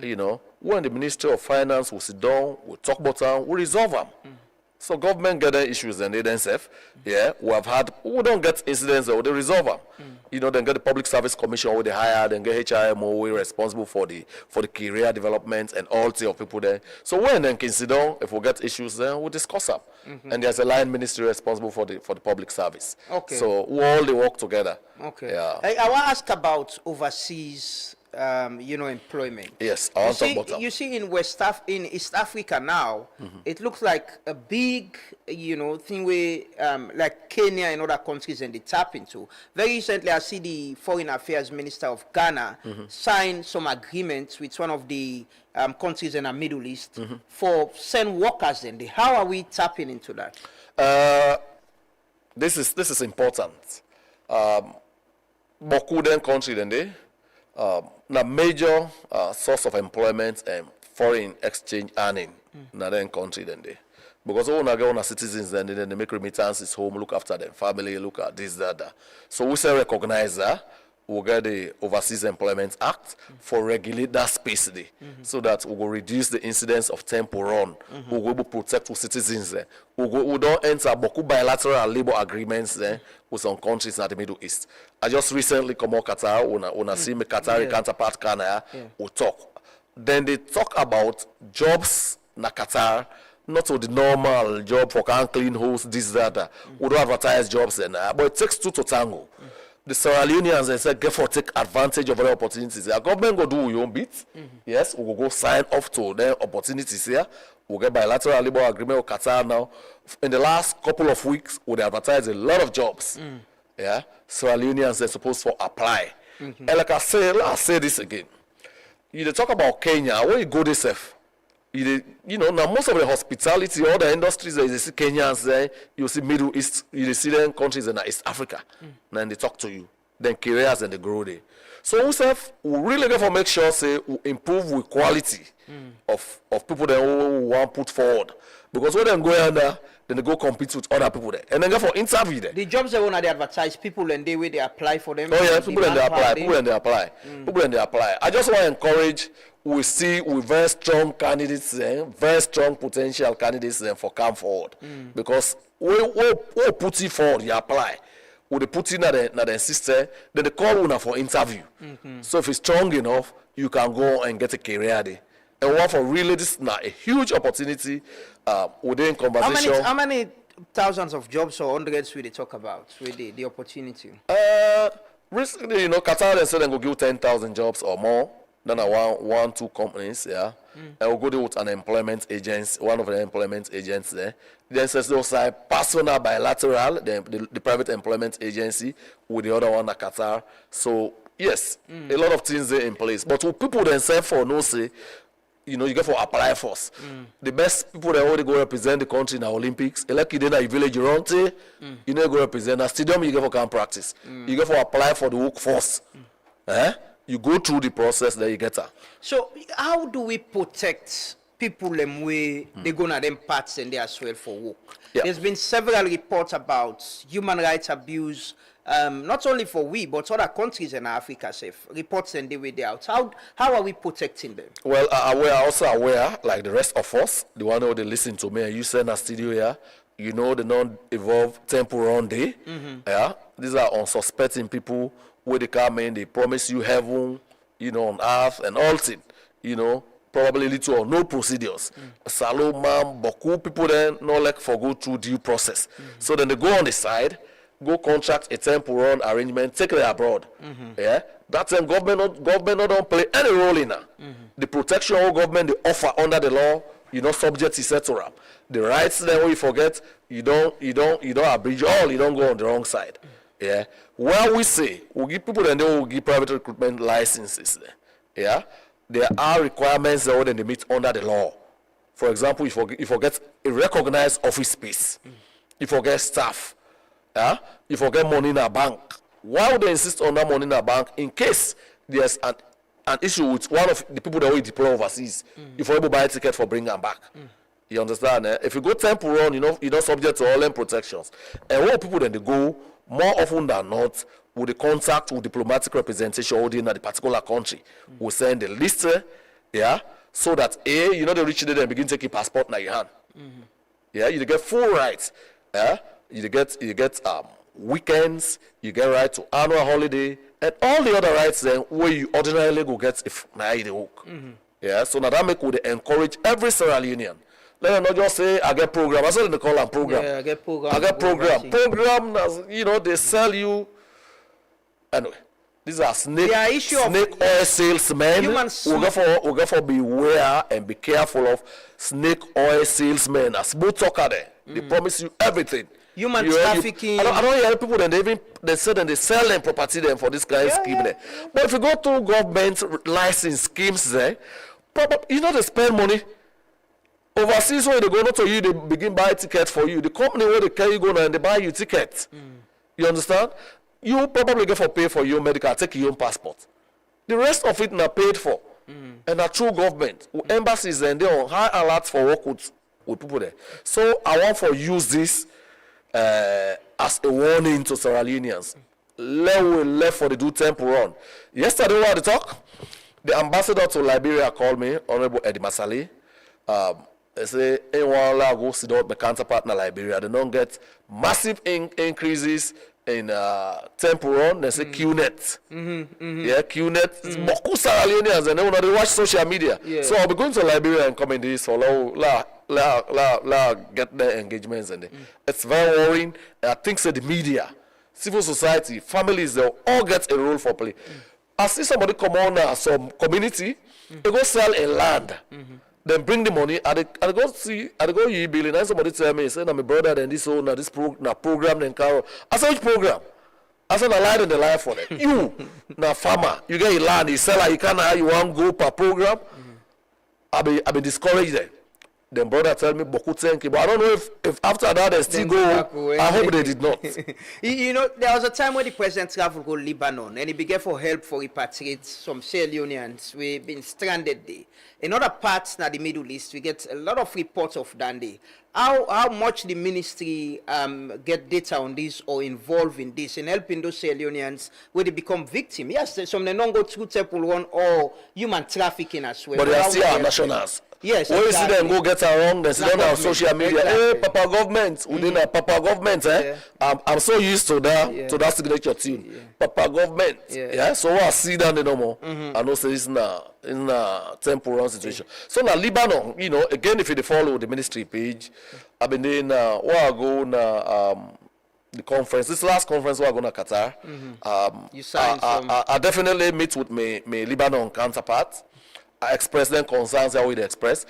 you know, when the Ministry of Finance will sit down, we'll talk about them, we'll resolve them. So government get their issues and they themselves, we don't get incidents where they resolve them. You know, then get the Public Service Commission where they hire, then get HRMO where responsible for the career development and all the of people there. So when then can sit down, if we get issues then we'll discuss them. And there's a line ministry responsible for the public service. Okay. So we all they work together. Okay. Yeah. I want to ask about overseas employment. Yes, I want to talk about that. You see in East Africa now, it looks like a big, thing where like Kenya and other countries and they tap into. Very recently, I see the Foreign Affairs Minister of Ghana sign some agreements with one of the countries in the Middle East for send workers in there. How are we tapping into that? This is important. Bokuden country then they. Na major source of employment and foreign exchange earning na then country then they. Because all na citizens then they make remittances home, look after them family, look at this, that. So we say recognize that we'll get the Overseas Employment Act for regulate that space there, so that we will reduce the incidence of tempo run. We will protect our citizens there. We don't enter bilateral labor agreements there with some countries in the Middle East. I just recently come out Qatar, when I see my Qatari counterpart Canada, we talk. Then they talk about jobs na Qatar, not to the normal job for can clean house, this, that. We don't advertise jobs then, but it takes two to tango. The Sierra Leoneans, they said, get for take advantage of other opportunities. The government go do your own bit. Yes, we will go sign off to the opportunities here. We'll get bilateral labor agreement with Qatar now. In the last couple of weeks, we advertise a lot of jobs. Yeah, Sierra Leoneans, they're supposed to apply. And like I say, I'll say this again. You talk about Kenya, when you go this stuff, now most of the hospitality, all the industries, you see Kenyans there, you see Middle East, you see them countries in East Africa. Then they talk to you. Then careers and they grow there. So we really get to make sure, say, we improve with quality of people that we want to put forward. Because when they go under, then they go compete with other people there. And then go for interview there. The jobs they want to advertise, people and they way they apply for them. Oh yeah, people and they apply. People and they apply. I just want to encourage, we see with very strong candidates, very strong potential candidates for come forward. Because we put it forward, you apply. We put in the system, then they call you for interview. So if it's strong enough, you can go and get a career there. And one for really, this is a huge opportunity within conversation. How many thousands of jobs or hundreds will they talk about with the opportunity? Recently, Qatar they said they go give 10,000 jobs or more. Then one, two companies, yeah. And we'll go there with an employment agency, one of the employment agents there. Then says those are personal bilateral, the private employment agency with the other one at Qatar. So yes, a lot of things there in place. But what people themselves for no say, you get for apply first. The best people that already go represent the country in the Olympics, like you did in village you run to, you know go represent a stadium, you go for camp practice. You go for apply for the workforce. You go through the process, then you get her. So how do we protect people them way they go to them parts and they as well for work. Yeah. There's been several reports about human rights abuse, not only for we but other countries in Africa. Safe reports and the way they out. How are we protecting them? Well, we are also aware, like the rest of us, the one who they listen to me, and you send a studio here, you know the non-evolved temple run day. Yeah, these are unsuspecting people where they come in, they promise you heaven, you know, on earth and all things, you know, probably little or no procedures. Salomon, Boku, people then not like for go through due process. So then they go on the side, go contract a temple run arrangement, take it abroad. Yeah, that time government not don't play any role in that. The protection of government they offer under the law, you know, subject etc. The rights then when you forget, you don't abridge all, you don't go on the wrong side. Yeah, well we say we give people then they will give private recruitment licenses. Yeah, there are requirements that they meet under the law. For example, if you forget a recognized office space, you forget staff, yeah, you forget money in a bank. Why would they insist on that money in a bank in case there's an issue with one of the people that we deploy overseas? If you're able to buy a ticket for bringing them back. You understand? If you go temple run, you know, you're not subject to all them protections. And what people then they go more often than not with the contact with diplomatic representation holding in the particular country. We send the list, yeah, so that you know they reach there and begin taking passport in your hand. Yeah, you get full rights. Yeah, you get weekends, you get right to annual holiday, and all the other rights then where you ordinarily go get if now you work. Yeah, so now that make we encourage every Sierra Leonean. Let them not just say I get program. I said they call them program. Yeah, I get program. I get program. Program, you know, they sell you. Anyway, these are snake oil salesmen. We go for beware and be careful of snake oil salesmen. A smooth talker there. They promise you everything. Human trafficking. I don't hear people then they say that they sell them property them for this kind of scheme there. But if you go to government license schemes there, you know they spend money. Overseas where they go not to you, they begin buy tickets for you. The company where they carry you go now and they buy you tickets. You understand? You probably get for pay for your medical, take your own passport. The rest of it not paid for. And a true government. Embassies and they on high alert for work with people there. So I want for use this as a warning to Sierra Leoneans. Left for the do temple run. Yesterday we had the talk. The ambassador to Liberia called me, Honorable Eddie Masali. They say, anyone go sit down with my counterpart in Liberia. They don't get massive increases in temple run. They say QNet. Yeah, QNet. Beaucoup Sierra Leoneans and they watch social media. Yeah. So I'll be going to Liberia and comment this for get their engagements and it's very worrying. I think so the media, civil society, families, they'll all get a role for play. I see somebody come on now, some community, they go sell a land. Then bring the money. I go you billing. And somebody tell me, say, my brother, then this owner, this program, then Carol. I said, which program? I said, I lied in the life for them. You, now farmer, you get a land, you sell it, you can't you want go per program. I be discouraged then. Then brother tell me, Boku thank you. But I don't know if after that they still go. I hope they did not. You know, there was a time when the president traveled to Lebanon and he began for help for repatriate some Sierra Leoneans. We've been stranded there. In other parts now the Middle East, we get a lot of reports of Dande. How much the ministry get data on this or involved in this in helping those Sierra Leoneans where they become victims? Yes, some they don't go through temple run or human trafficking as well. But they are still our nationals. Yes, when exactly. You see them go get around, they sit down on social media. Exactly. Hey, Papa government, within a Papa government, I'm so used to that signature tune. Papa government, So I see that no more. I know say it's in a temporal situation. So now Lebanon, you know, again if you follow the ministry page, I've been doing a while ago the conference. This last conference where I go to Qatar. You signed I definitely meet with my Lebanon counterpart. I express them concerns how we express.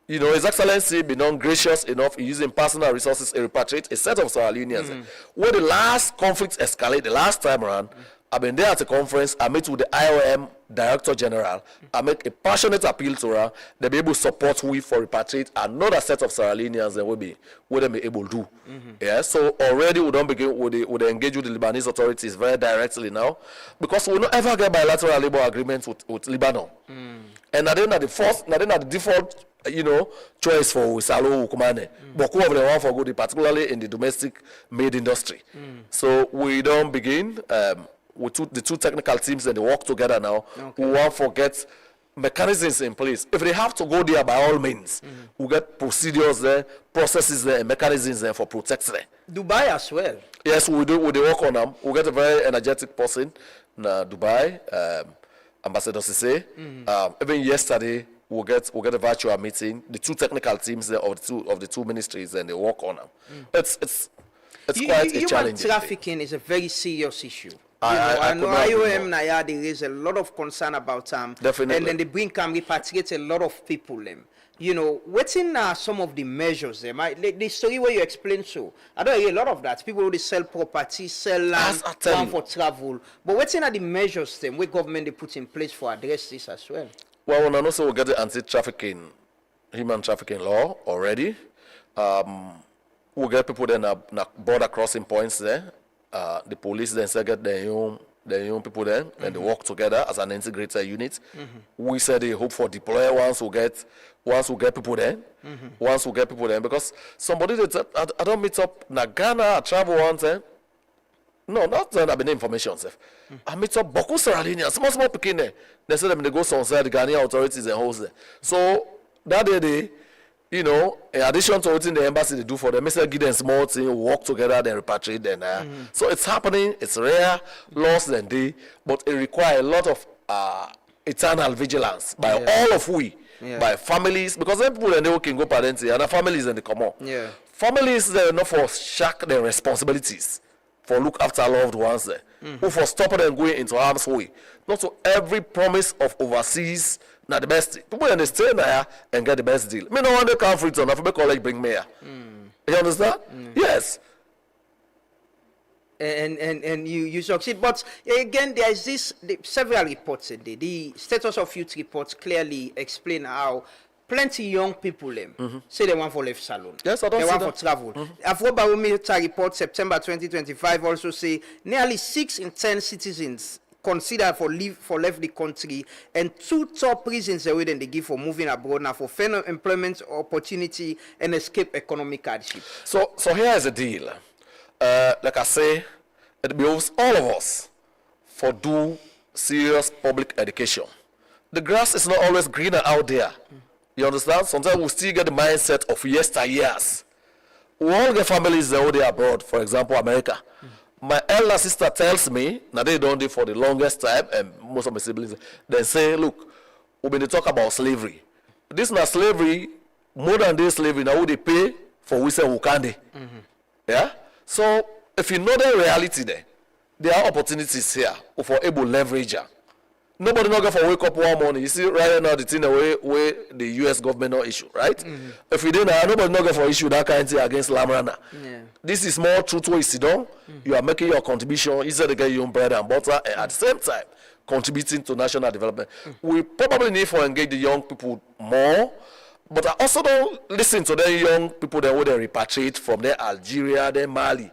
You know, His Excellency been non gracious enough in using personal resources to repatriate a set of Sierra Leoneans. Where the last conflict escalated the last time around, I've been there at a conference. I met with the IOM Director General. I make a passionate appeal to her. They be able to support we for repatriate another set of Sierra Leoneans that will be able to do. Yeah. So already we don't begin with the engage with the Lebanese authorities very directly now, because we don't ever get bilateral labor agreements with Lebanon. And I think that the default, choice for Wisalo Ukumane. But who of them want for good, particularly in the domestic made industry. So we don't begin. The two technical teams and they work together now. Okay. We won't forget mechanisms in place. If they have to go there, by all means, we get procedures there, processes there, and mechanisms there for protecting them. Dubai as well. Yes, we do. We work on them. We get a very energetic person in Dubai, Ambassador Sise. Even yesterday, we get a virtual meeting. The two technical teams there of the two ministries, and they work on them. It's quite a challenge. Human trafficking is a very serious issue. I know IOM Naya, there is a lot of concern about Definitely. And then they can repatriate a lot of people. What's in some of the measures them? The story where you explain so, I don't hear a lot of that. People who sell property, sell land, plan for travel. But what's in the measures them where government they put in place for address this as well? Well, and also we get the anti-trafficking, human trafficking law already. We get people then border crossing points there. The police then say get their young people there, and they work together as an integrated unit. We said they hope for deploy once we get people there. Once we get people there, because somebody that I don't meet up na Ghana, I travel once. No, not that I've been information. I meet up Boku Sierra Leone, small picking there. They say them they go somewhere, the Ghanaian authorities and host there. So that day in addition to what the embassy they do for them, they give them small thing, work together, then repatriate them. So it's happening, it's rare, lost than day, but it requires a lot of eternal vigilance by all of we, by families, because then people and they can go parenting, and the families and they come on. Families they're not for shack their responsibilities, for look after loved ones there, who for stopping them going into harm's way. Not to every promise of overseas. Not the best. People and they stay there and get the best deal. Me no one they come free to enough. College bring me here. You understand? Yes. And you succeed. But again, there is several reports in there. The status of youth reports clearly explain how plenty young people say they want for left salon. Yes, I don't they see want that. for travel. Afrobarometer report September 2025 also say nearly 6 in 10 citizens consider for left the country, and 2 top reasons they give for moving abroad now for fair employment opportunity and escape economic hardship. So here is the deal. Like I say, it behoves all of us for do serious public education. The grass is not always greener out there. You understand? Sometimes we still get the mindset of yesteryears. We all get families that are abroad, for example, America. My elder sister tells me, now they don't do for the longest time, and most of my siblings, they say, look, we've been to talk about slavery. This is not slavery, modern day slavery, now they pay for we say Wukande. Yeah? So, if you know the reality there are opportunities here for able leverager. Nobody not going for wake up one morning. You see right now the thing where the US government not issue, right? If you didn't, nobody not going for issue that kind of thing against Lamrana. This is more true to what you sit down. You are making your contribution instead to get your own bread and butter, and at the same time contributing to national development. We probably need to engage the young people more, but I also don't listen to the young people that would repatriate from their Algeria, then Mali,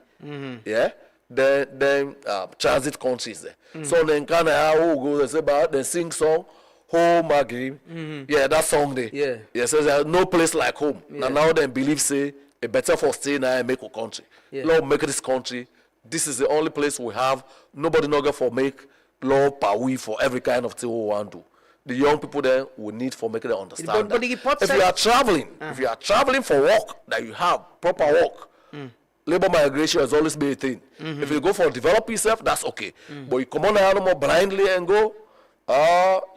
then transit countries there. So then kind of go they say about they sing song home again. That song there. So there's no place like home. Now they believe say it better for stay now and make a country. Lord make this country. This is the only place we have. Nobody not for make law power for every kind of thing we want to do. The young people there will need for making them understand that. If you are traveling for work, that you have proper work. Labor migration has always been a thing. If you go for develop yourself, that's okay. But you come on the animal blindly and go,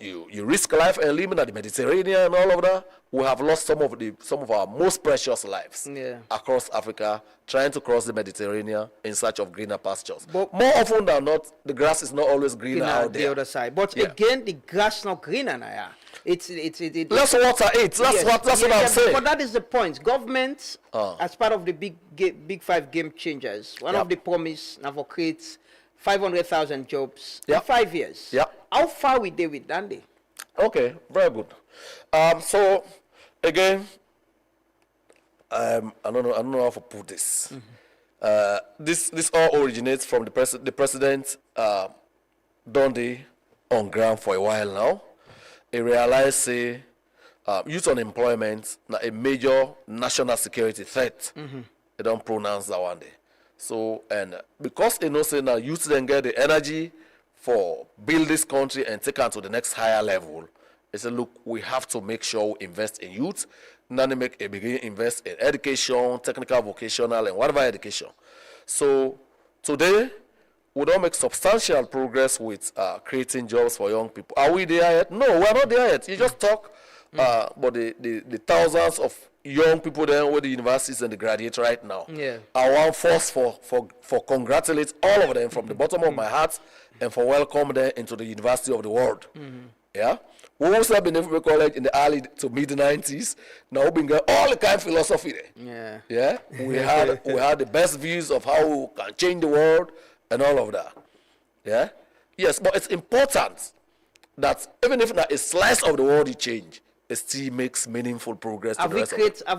you risk life and living at the Mediterranean and all of that. We have lost some of our most precious lives across Africa, trying to cross the Mediterranean in search of greener pastures. But more often than not, the grass is not always greener out there. The other side. But again, the grass not greener now. It's less water it. That's what I'm saying. But that is the point. Government, as part of the big 5 game changers, one of the promise now for create 500,000 jobs Yeah. in 5 years. Yeah. How far we did with Dandy? Okay, very good. So again, I don't know how to put this. This all originates from the president Dundee on ground for a while now. He realized say youth unemployment na a major national security threat. They don't pronounce that one day. So and because they know say now youth then get the energy for build this country and take it to the next higher level. They said, look, we have to make sure we invest in youth. Now they begin invest in education, technical, vocational, and whatever education. So today, we don't make substantial progress with creating jobs for young people. Are we there yet? No, we're not there yet. You just talk, but the thousands of young people there with the universities and the graduates right now. Yeah. I want first for congratulate all of them from the bottom of my heart and for welcome them into the university of the world. Yeah. We also have been in college in the early to mid 90s. Now we've been getting all the kind of philosophy there. Yeah. Yeah. We had the best views of how we can change the world and all of that. Yeah. Yes, but it's important that even if not a slice of the world you change, it still makes meaningful progress. Have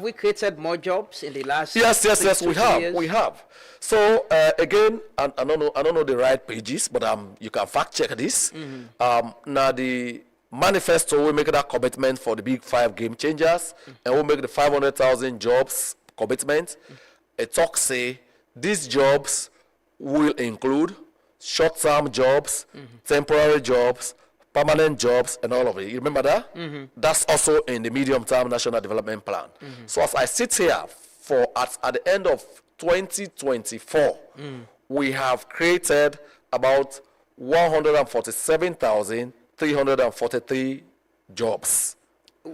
we created more jobs in the last? Yes, we have. years? We have. So again, I don't know the right pages, but you can fact check this. Now the manifesto will make that commitment for the big 5 game changers, and we'll make the 500,000 jobs commitment. It talks say these jobs will include short-term jobs, temporary jobs, permanent jobs, and all of it. You remember that? That's also in the medium-term national development plan. So as I sit here at the end of 2024, we have created about 147,343 jobs.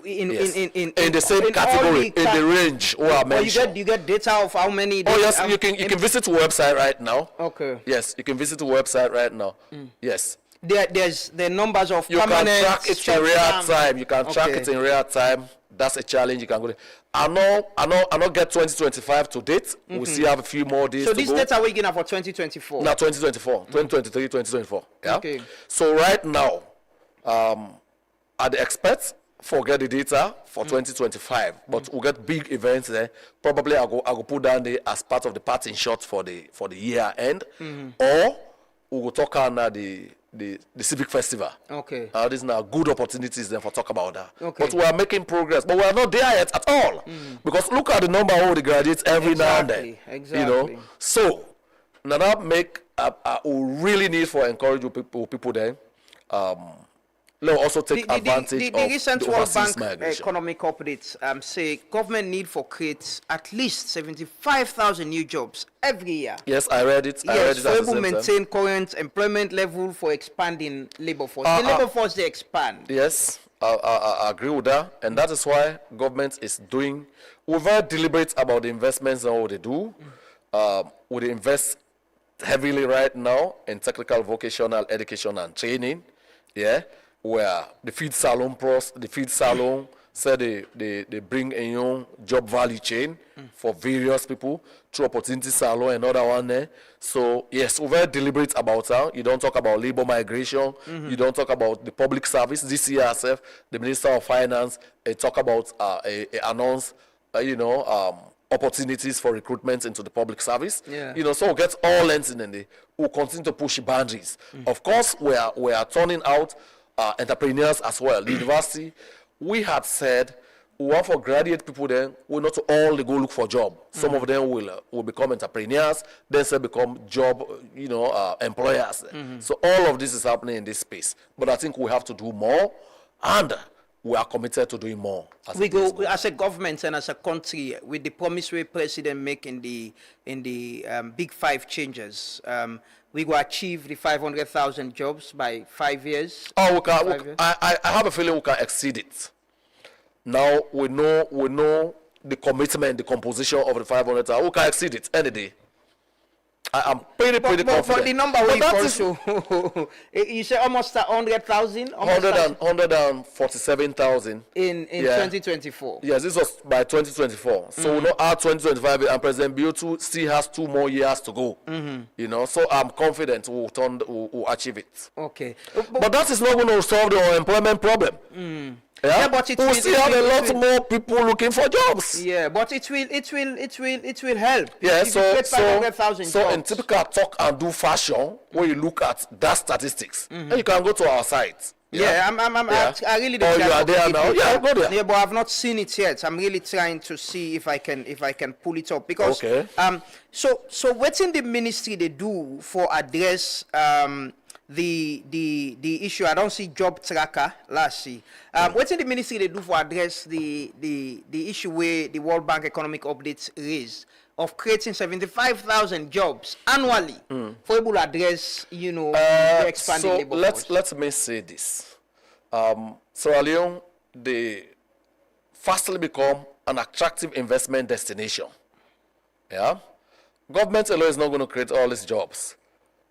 In the same category, in the range we are mentioned. You get data of how many? Oh yes, you can visit the website right now. Okay. Yes, you can visit the website right now. Yes. There's the numbers of you permanent. You can track it in real time. You can track it in real time. That's a challenge you can go. I know. Get 2025 to date. We still have a few more days. So to this go. data we're getting for 2024. Now 2024, 2023, 2024. Yeah. Okay. So right now, at the experts forget the data for 2025, but we'll get big events there. Probably I'll go put down there as part of the parting shot for the year end, or we will talk on the civic festival. Okay. These are good opportunities then for talk about that. Okay. But we are making progress, but we are not there yet at all. Because look at the number of the graduates every now and then. Exactly. You know. So now that make we really need for encourage people then. Let's also take advantage the of recent the World overseas Bank migration. economic updates say government need for create at least 75,000 new jobs every year. Yes, I read it. Yes, for able maintain current employment level for expanding labor force. The labor force they expand. Yes, I agree with that, and that is why government is doing. We're very deliberate about the investments and what they do. We invest heavily right now in technical, vocational education and training. Yeah. Where the feed salon said they bring a young job value chain for various people through opportunity salon and other one there. So yes, we're very deliberate about that. You don't talk about labor migration. You don't talk about the public service. This year itself, the Minister of Finance talk about announce opportunities for recruitment into the public service. Yeah. So we'll get all ends in there. We'll continue to push the boundaries. Of course, we are turning out entrepreneurs as well. The university, we had said we want for graduate people then will not all go look for job. Some of them will become entrepreneurs, then some become job employers. So all of this is happening in this space. But I think we have to do more, and we are committed to doing more. As a government and as a country, with the promise we president make in the big 5 changes. We will achieve the 500,000 jobs by 5 years. Oh, I have a feeling we can exceed it. Now we know the commitment, the composition of the 500,000. We can exceed it any day. I am pretty confident. But the number we also, you say almost 100,000? 147,000. In 2024? Yes, this was by 2024. So we don't add 2025, and President Biotu still has 2 more years to go. You know, so I'm confident we'll achieve it. Okay. But that is not going to solve the unemployment problem. Yeah, but we'll still have a lot more people looking for jobs. Yeah, but it will help. Yeah, if so in typical talk and do fashion, when you look at that statistics, and you can go to our site. Yeah, I really. Oh, you are there now. Yeah, go there. Yeah, but I've not seen it yet. I'm really trying to see if I can pull it up because. Okay. So what's in the ministry they do for address the issue? I don't see job tracker. Let's see. What's in the ministry they do for address the issue where the World Bank economic updates raised of creating 75,000 jobs annually for able to address, the expanding labor force? Let me say this. Sierra Leone, they fastly become an attractive investment destination. Yeah? Government alone is not going to create all these jobs.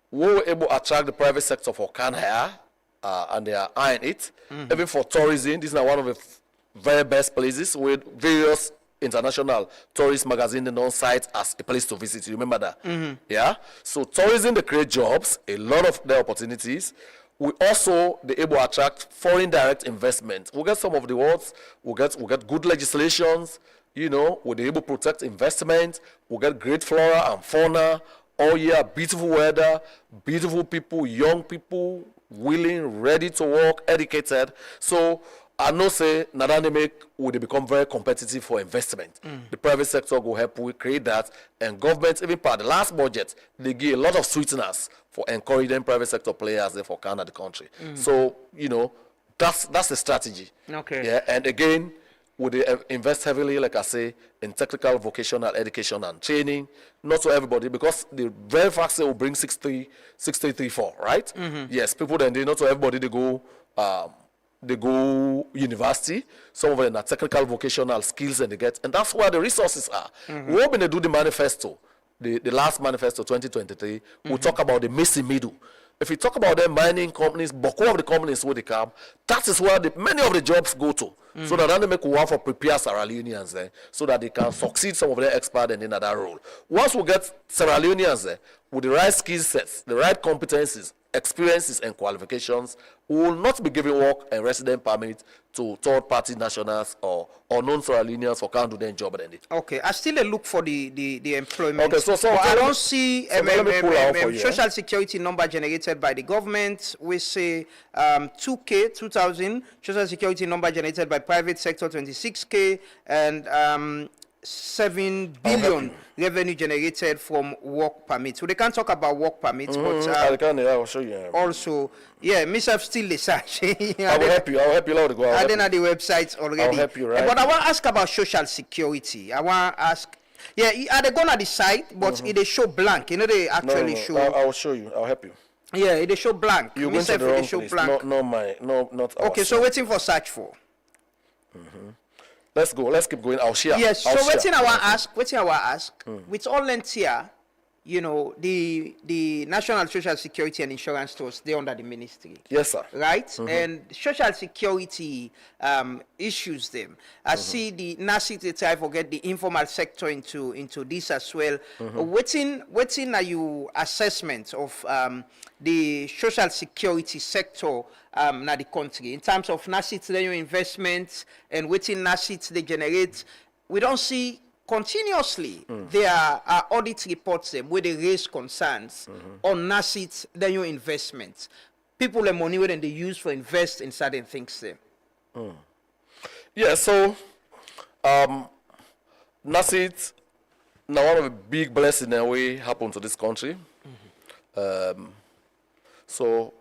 We were able to attract the private sector for Canada, and they are eyeing it. Even for tourism, this is one of the very best places with various international tourist magazines on site as a place to visit. You remember that? Yeah. So tourism, they create jobs, a lot of their opportunities. We also be able to attract foreign direct investment. We get some of the words. We get good legislations. We'll be able to protect investment. We get great flora and fauna all year, beautiful weather, beautiful people, young people, willing, ready to work, educated. So I know say Nadane would become very competitive for investment. The private sector will help we create that, and government, even part the last budget, they give a lot of sweeteners for encouraging private sector players there for Canada, the country. So that's the strategy. Okay. Yeah, and again, would they invest heavily, like I say, in technical vocational education and training, not to everybody, because the very fast will bring 6334, right? Yes, people then not to everybody they go university. Some of them are technical vocational skills and they get, and that's where the resources are. We're going to do the manifesto, the last manifesto 2023. We'll talk about the missing middle. If you talk about the mining companies, Boko of the companies where they come, that is where many of the jobs go to. So that they make work for prepare Sierra Leoneans there, so that they can succeed some of their experts in that role. Once we get Sierra Leoneans there with the right skill sets, the right competencies, experiences, and qualifications, we will not be giving work and resident permit to third-party nationals or non-Sierra Leoneans for can't do their job. Okay, I still look for the employment. Okay, so I don't see social security number generated by the government. We say 2,000 social security number generated by private sector 26K, and 7 billion revenue generated from work permits. So they can't talk about work permits, but I'll show you. Also, yeah, myself still the search. I will help you. I'll help you out to go. I didn't have the websites already. I'll help you, right? But I want to ask about social security. I want to ask, yeah, are they gonna decide? But it they show blank. They actually show. I will show you. I'll help you. Yeah, it they show blank. You went to the wrong place. Not okay, so waiting for search for. Let's go. Let's keep going. I'll share. Yes. So waiting I want to ask. With all length here, the National Social Security and Insurance Trust, they're under the ministry. Yes, sir. Right? And Social Security issues them. I see the NACIT, they try to get the informal sector into this as well. Waiting are you assessment of the Social Security sector in the country in terms of NACIT investments and waiting NACIT they generate? We don't see continuously there are audit reports them where they raise concerns on NACIT investments. People the money where they use for invest in certain things them. Yeah, so NACIT now one of the big blessings that we happen to this country. So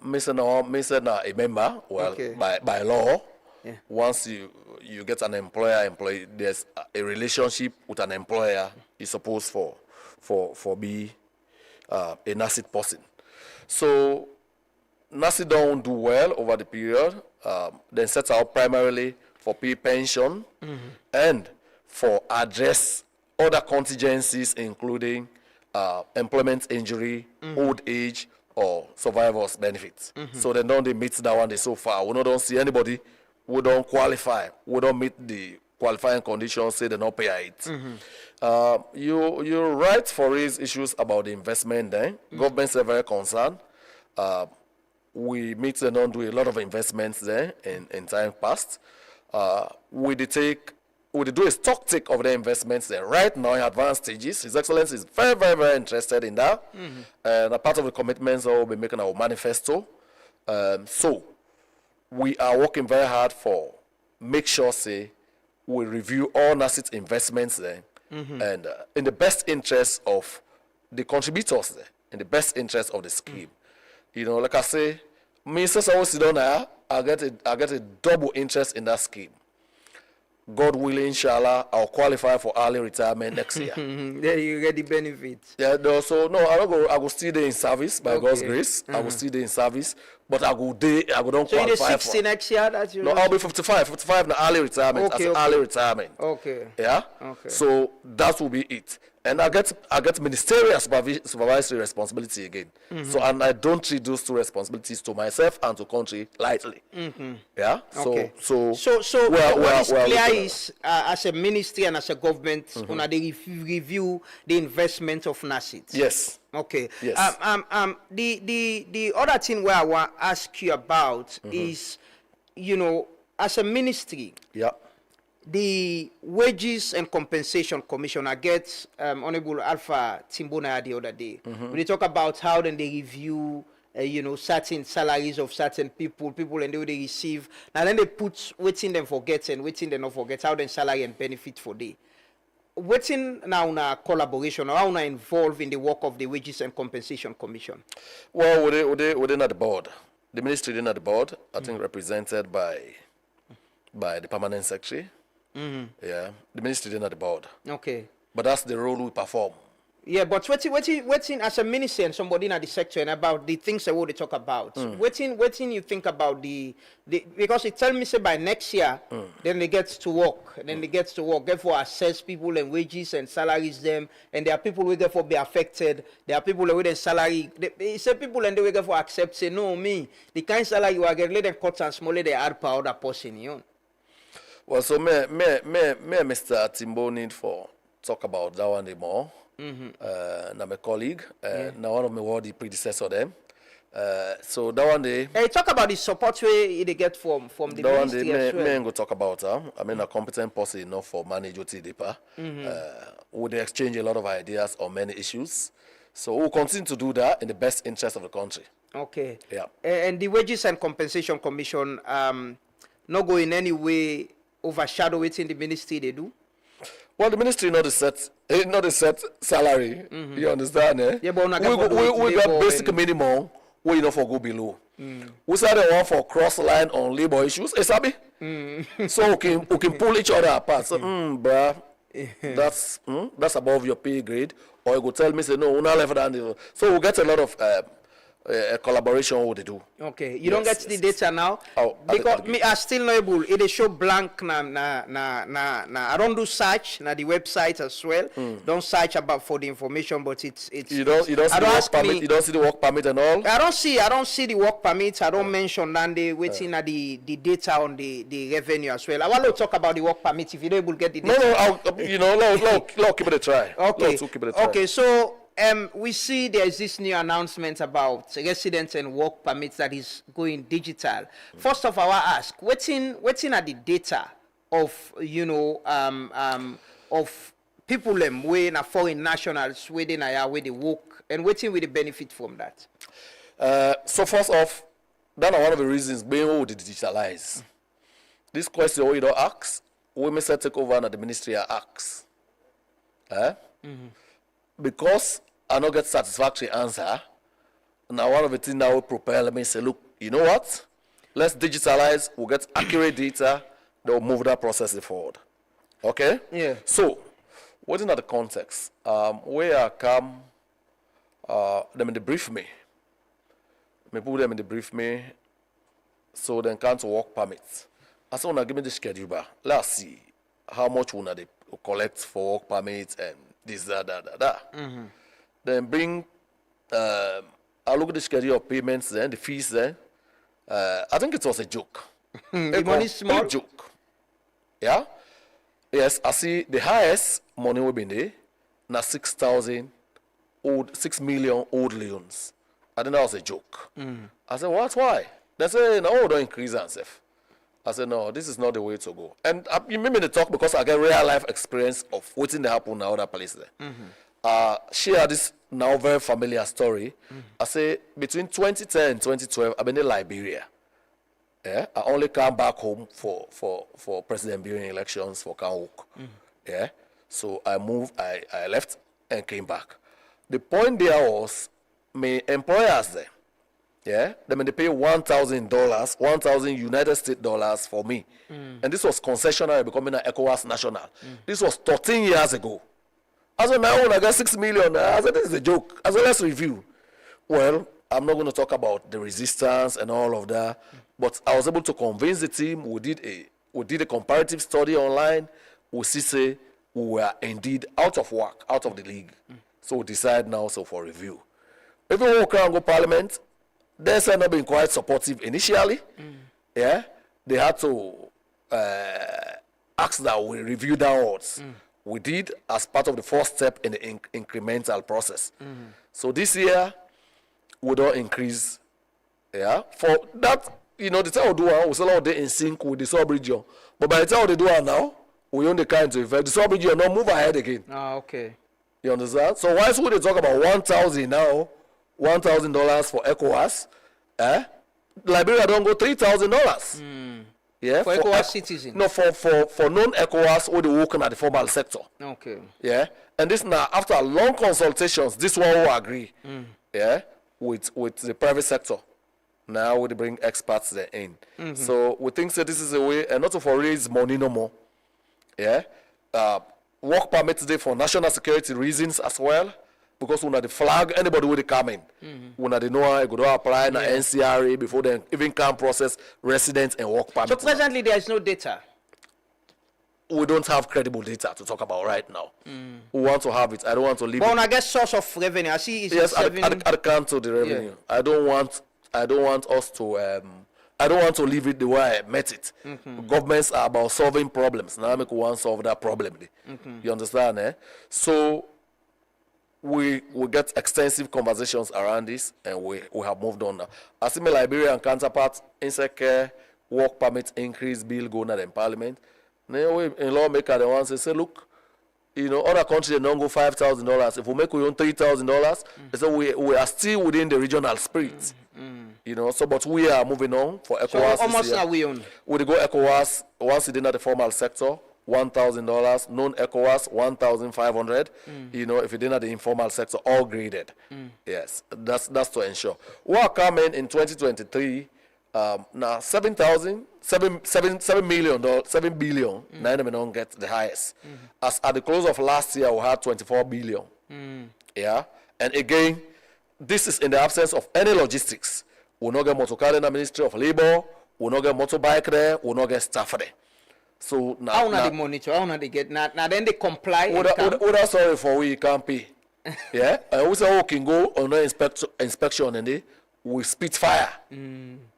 Mr. a member, well, by law, once you get an employee, there's a relationship with an employer is supposed for be a NACIT person. So NACIT don't do well over the period, then sets out primarily for pay pension and for address other contingencies, including employment injury, old age, or survivors benefits. So they don't meet that one day so far. We don't see anybody who don't qualify, who don't meet the qualifying conditions, say they don't pay it. You right for raise issues about the investment then. Governments are very concerned. We meet and don't do a lot of investments there in time past. We do a stock take of the investments there right now in advanced stages. His Excellency is very, very, very interested in that. And a part of the commitments that we'll be making our manifesto. So we are working very hard for make sure say we review all NACIT investments there and in the best interest of the contributors there, in the best interest of the scheme. You know, like I say, me since I was down there, I get a double interest in that scheme. God willing, inshallah, I'll qualify for early retirement next year. There you get the benefits. Yeah, no, so no, I go still there in service by God's grace. I will still there in service, but I go don't so qualify so you're 60 next year? That's your no, I'll be 55 in early retirement. Okay, Early retirement. Okay. Yeah. Okay. So that will be it. And I get ministerial supervisory responsibility again. So and I don't treat those two responsibilities to myself and to country lightly. Yeah. Okay. So what is clear is as a ministry and as a government, they review the investment of NACIT. Yes. Okay. Yes. The other thing where I want to ask you about is, you know, as a ministry. Yeah. The Wages and Compensation Commissioner gets Honorable Alpha Timbona the other day. They talk about how then they review, you know, certain salaries of certain people and they receive. Now then they put waiting them forget and waiting them not forget how then salary and benefit for day. Waiting now na collaboration or how na involved in the work of the Wages and Compensation Commission. Well, we're not the board. The ministry is not the board. I think represented by the permanent secretary. Yeah, the ministry is not the board. Okay. But that's the role we perform. Yeah, but waiting as a minister and somebody in the sector and about the things that we talk about. Waiting you think about the because it tell me say by next year then they get to work. And then they get to work, therefore assess people and wages and salaries them, and there are people who therefore be affected. There are people with their salary. They say people and they will therefore accept say no me the kind of salary you are getting let them cut and smaller they add per other person, you know. Well, so me Mr. Timbo need for talk about that one more. Now my colleague, now one of my worthy predecessor them. So that one day. Hey, talk about the support way they get from the that ministry one day, as well. me ain't go talk about I mean a competent person enough for manage OTDPA. Would exchange a lot of ideas on many issues. So we'll continue to do that in the best interest of the country. Okay. Yeah. And the Wages and Compensation Commission not go in any way overshadow it in the ministry they do? Well, the ministry not a set salary. You understand, eh? Yeah, but we got basic minimum. We not for go below. We say the one for cross line on labor issues. Sabi? So we can pull each other apart. So, bruh, that's above your pay grade. Or you go tell me say no, we're not level down. So we get a lot of collaboration what they do. Okay, you don't get the data now because me are still not able. It is show blank na. I don't do search na the website as well. Don't search about for the information, but it's. You don't see the work permit. You don't see the work permit and all. I don't see the work permit. I don't mention that they waiting at the data on the revenue as well. I want to talk about the work permit if you're able to get the data. No, keep it a try. Okay. Keep it a try. Okay, so. We see there is this new announcement about residence and work permits that is going digital. First of all, I ask, waiting at the data of of people when are foreign nationals where they work and waiting with the benefit from that. So first off, that's one of the reasons being able to digitalize. This question we don't ask, we may say take over and the ministry asks. Because I don't get satisfactory answer, now one of the things that will propel me say, look, you know what? Let's digitalize, we'll get accurate data, they'll move that process forward. Okay? Yeah. So, what in the context? Where I come, them in the brief me. Me put them in the brief me, so then can't work permits. I said, give me the schedule bar. Let's see how much they collect for work permits and this, that. Then bring, I look at the schedule of payments then, the fees then. I think it was a joke. The money is small. Joke. Yeah? Yes, I see the highest money will be there. Now 6 million old loans. I think that was a joke. I said, what? Why? They say, no, don't increase ourselves. I said, no, this is not the way to go. And you made me the talk because I get real life experience of what's in the happen in other places. Share this now very familiar story. I say, between 2010 and 2012, I've been in Liberia. Yeah, I only come back home for President Bureau elections for Kanwok. Yeah, so I moved, I left and came back. The point there was, my employers there, yeah, they pay $1,000, 1,000 United States dollars for me. And this was concessionary becoming an ECOWAS national. This was 13 years ago. I said, my own, I got 6 million. I said, this is a joke. I said, let's review. Well, I'm not going to talk about the resistance and all of that, but I was able to convince the team. We did a comparative study online. We say we were indeed out of work, out of the league. So we decide now for review. Even when we go parliament, they said not being quite supportive initially. Yeah, they had to ask that we review downwards. We did as part of the first step in the incremental process. So this year, we don't increase. Yeah, for that, the time we do it, we still in sync with the sub-region. But by the time we do it now, we own the kind to effect. The sub-region not move ahead again. Okay. You understand? So why should they talk about 1,000 now, $1,000 for ECOWAS? Liberia don't go $3,000. Yeah, for ECOWAS citizens. No, for non-ECOWAS or the working at the formal sector. Okay. Yeah, and this now after long consultations, this one will agree. Yeah, with the private sector. Now we bring experts there in. So we think that this is a way, and not to raise money no more. Yeah, work permit today for national security reasons as well, because when the flag anybody will come in, when they know I go to apply na NCRA before they even can process residence and work permit. So presently there is no data. We don't have credible data to talk about right now. We want to have it. I don't want to leave. But when I get source of revenue, I see it's yes, I can't to the revenue. Yeah. I don't want us to. I don't want to leave it the way I met it. Governments are about solving problems. Now I make one solve that problem. You understand, eh? So we get extensive conversations around this, and we have moved on now. I see my Liberian counterparts, insecure, work permit increase bill going at the parliament. Now in lawmaker they want to say, look, other countries they don't go $5,000. If we make we own $3,000, so we are still within the regional spirit. So but we are moving on for ECOWAS. So almost are we on? We go ECOWAS once it in the formal sector, $1,000, non-ECOWAS, $1,500. If you didn't have the informal sector, all graded. Yes, that's to ensure. What coming in 2023? Now $7 billion. Now we don't get the highest. As at the close of last year, we had 24 billion. Yeah, and again, this is in the absence of any logistics. We not get motor car in the Ministry of Labor. We not get motorbike there. We not get staff there. So now, how now they monitor? How now they get now then they comply? What sorry for we can't pay. Yeah, and we say can go on no inspection and we spit fire.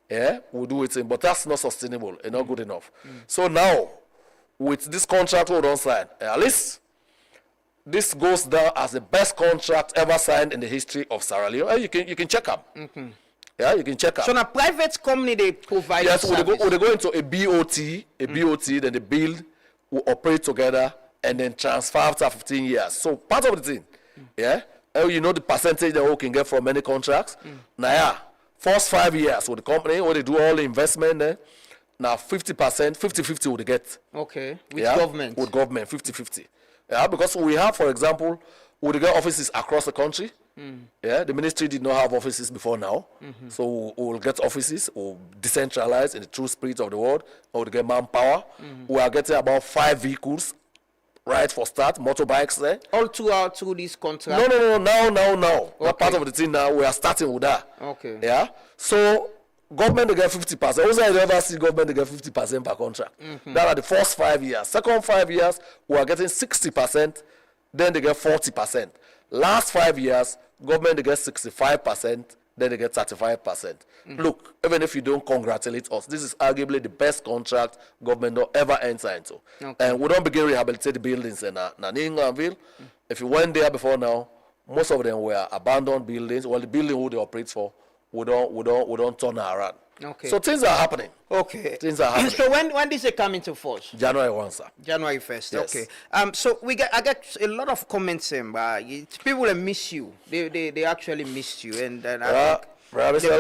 Yeah, we do it, but that's not sustainable and not good enough. So now, with this contract we don't sign, at least this goes down as the best contract ever signed in the history of Sierra Leone. You can check up. Yeah, you can check out. So now private company they provide. Yes, they go into a BOT, then the bill will operate together and then transfer after 15 years. So part of the thing, yeah, the percentage that we can get from many contracts. Now, yeah, first 5 years with the company where they do all the investment there. Now 50%, 50-50 would get. Okay, with government. With government, 50-50. Yeah, because we have, for example, we get offices across the country. Yeah, the ministry did not have offices before now. So we'll get offices, we'll decentralize in the true spirit of the word, we'll get manpower. We are getting about 5 vehicles, right, for start, motorbikes there. All through this contract? No, now. Okay. Part of the thing now, we are starting with that. Okay. Yeah, so government they get 50%. Also, I never see government they get 50% per contract. That are the first 5 years. Second 5 years, we are getting 60%, then they get 40%. Last 5 years, government they get 65%, then they get 35%. Look, even if you don't congratulate us, this is arguably the best contract government will ever enter into. Okay. And we don't begin rehabilitate the buildings in Englandville. If you went there before now, most of them were abandoned buildings. Well, the building who they operate for, we don't turn around. Okay. So things are happening. Okay. Things are happening. So when this come into force? January 1, sir. January 1st. Yes. Okay. So I get a lot of comments saying, people miss you. They actually missed you, and I think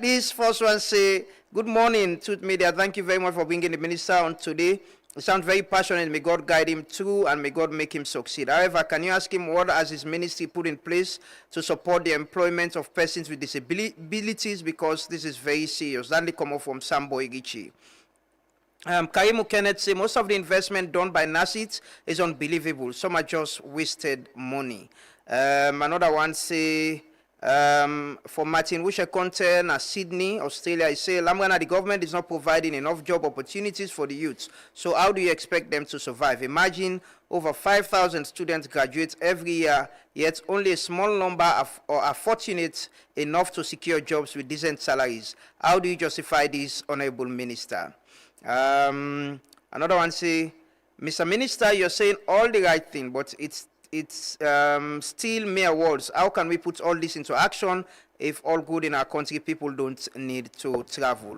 this first one say, good morning, Truth Media. Thank you very much for bringing the minister on today. He sounds very passionate. May God guide him through and may God make him succeed. However, can you ask him what has his ministry put in place to support the employment of persons with disabilities, because this is very serious. That come off from Sambo Igichi. Karimu Kenneth say most of the investment done by NASIT is unbelievable. Some are just wasted money. Another one say, for Martin Wisha Content at Sydney, Australia, he say, Lamgana, the government is not providing enough job opportunities for the youths. So how do you expect them to survive? Imagine over 5,000 students graduate every year, yet only a small number are fortunate enough to secure jobs with decent salaries. How do you justify this, Honorable Minister? Another one say, Mr. Minister, you're saying all the right thing, but it's still mere words. How can we put all this into action if all good in our country people don't need to travel?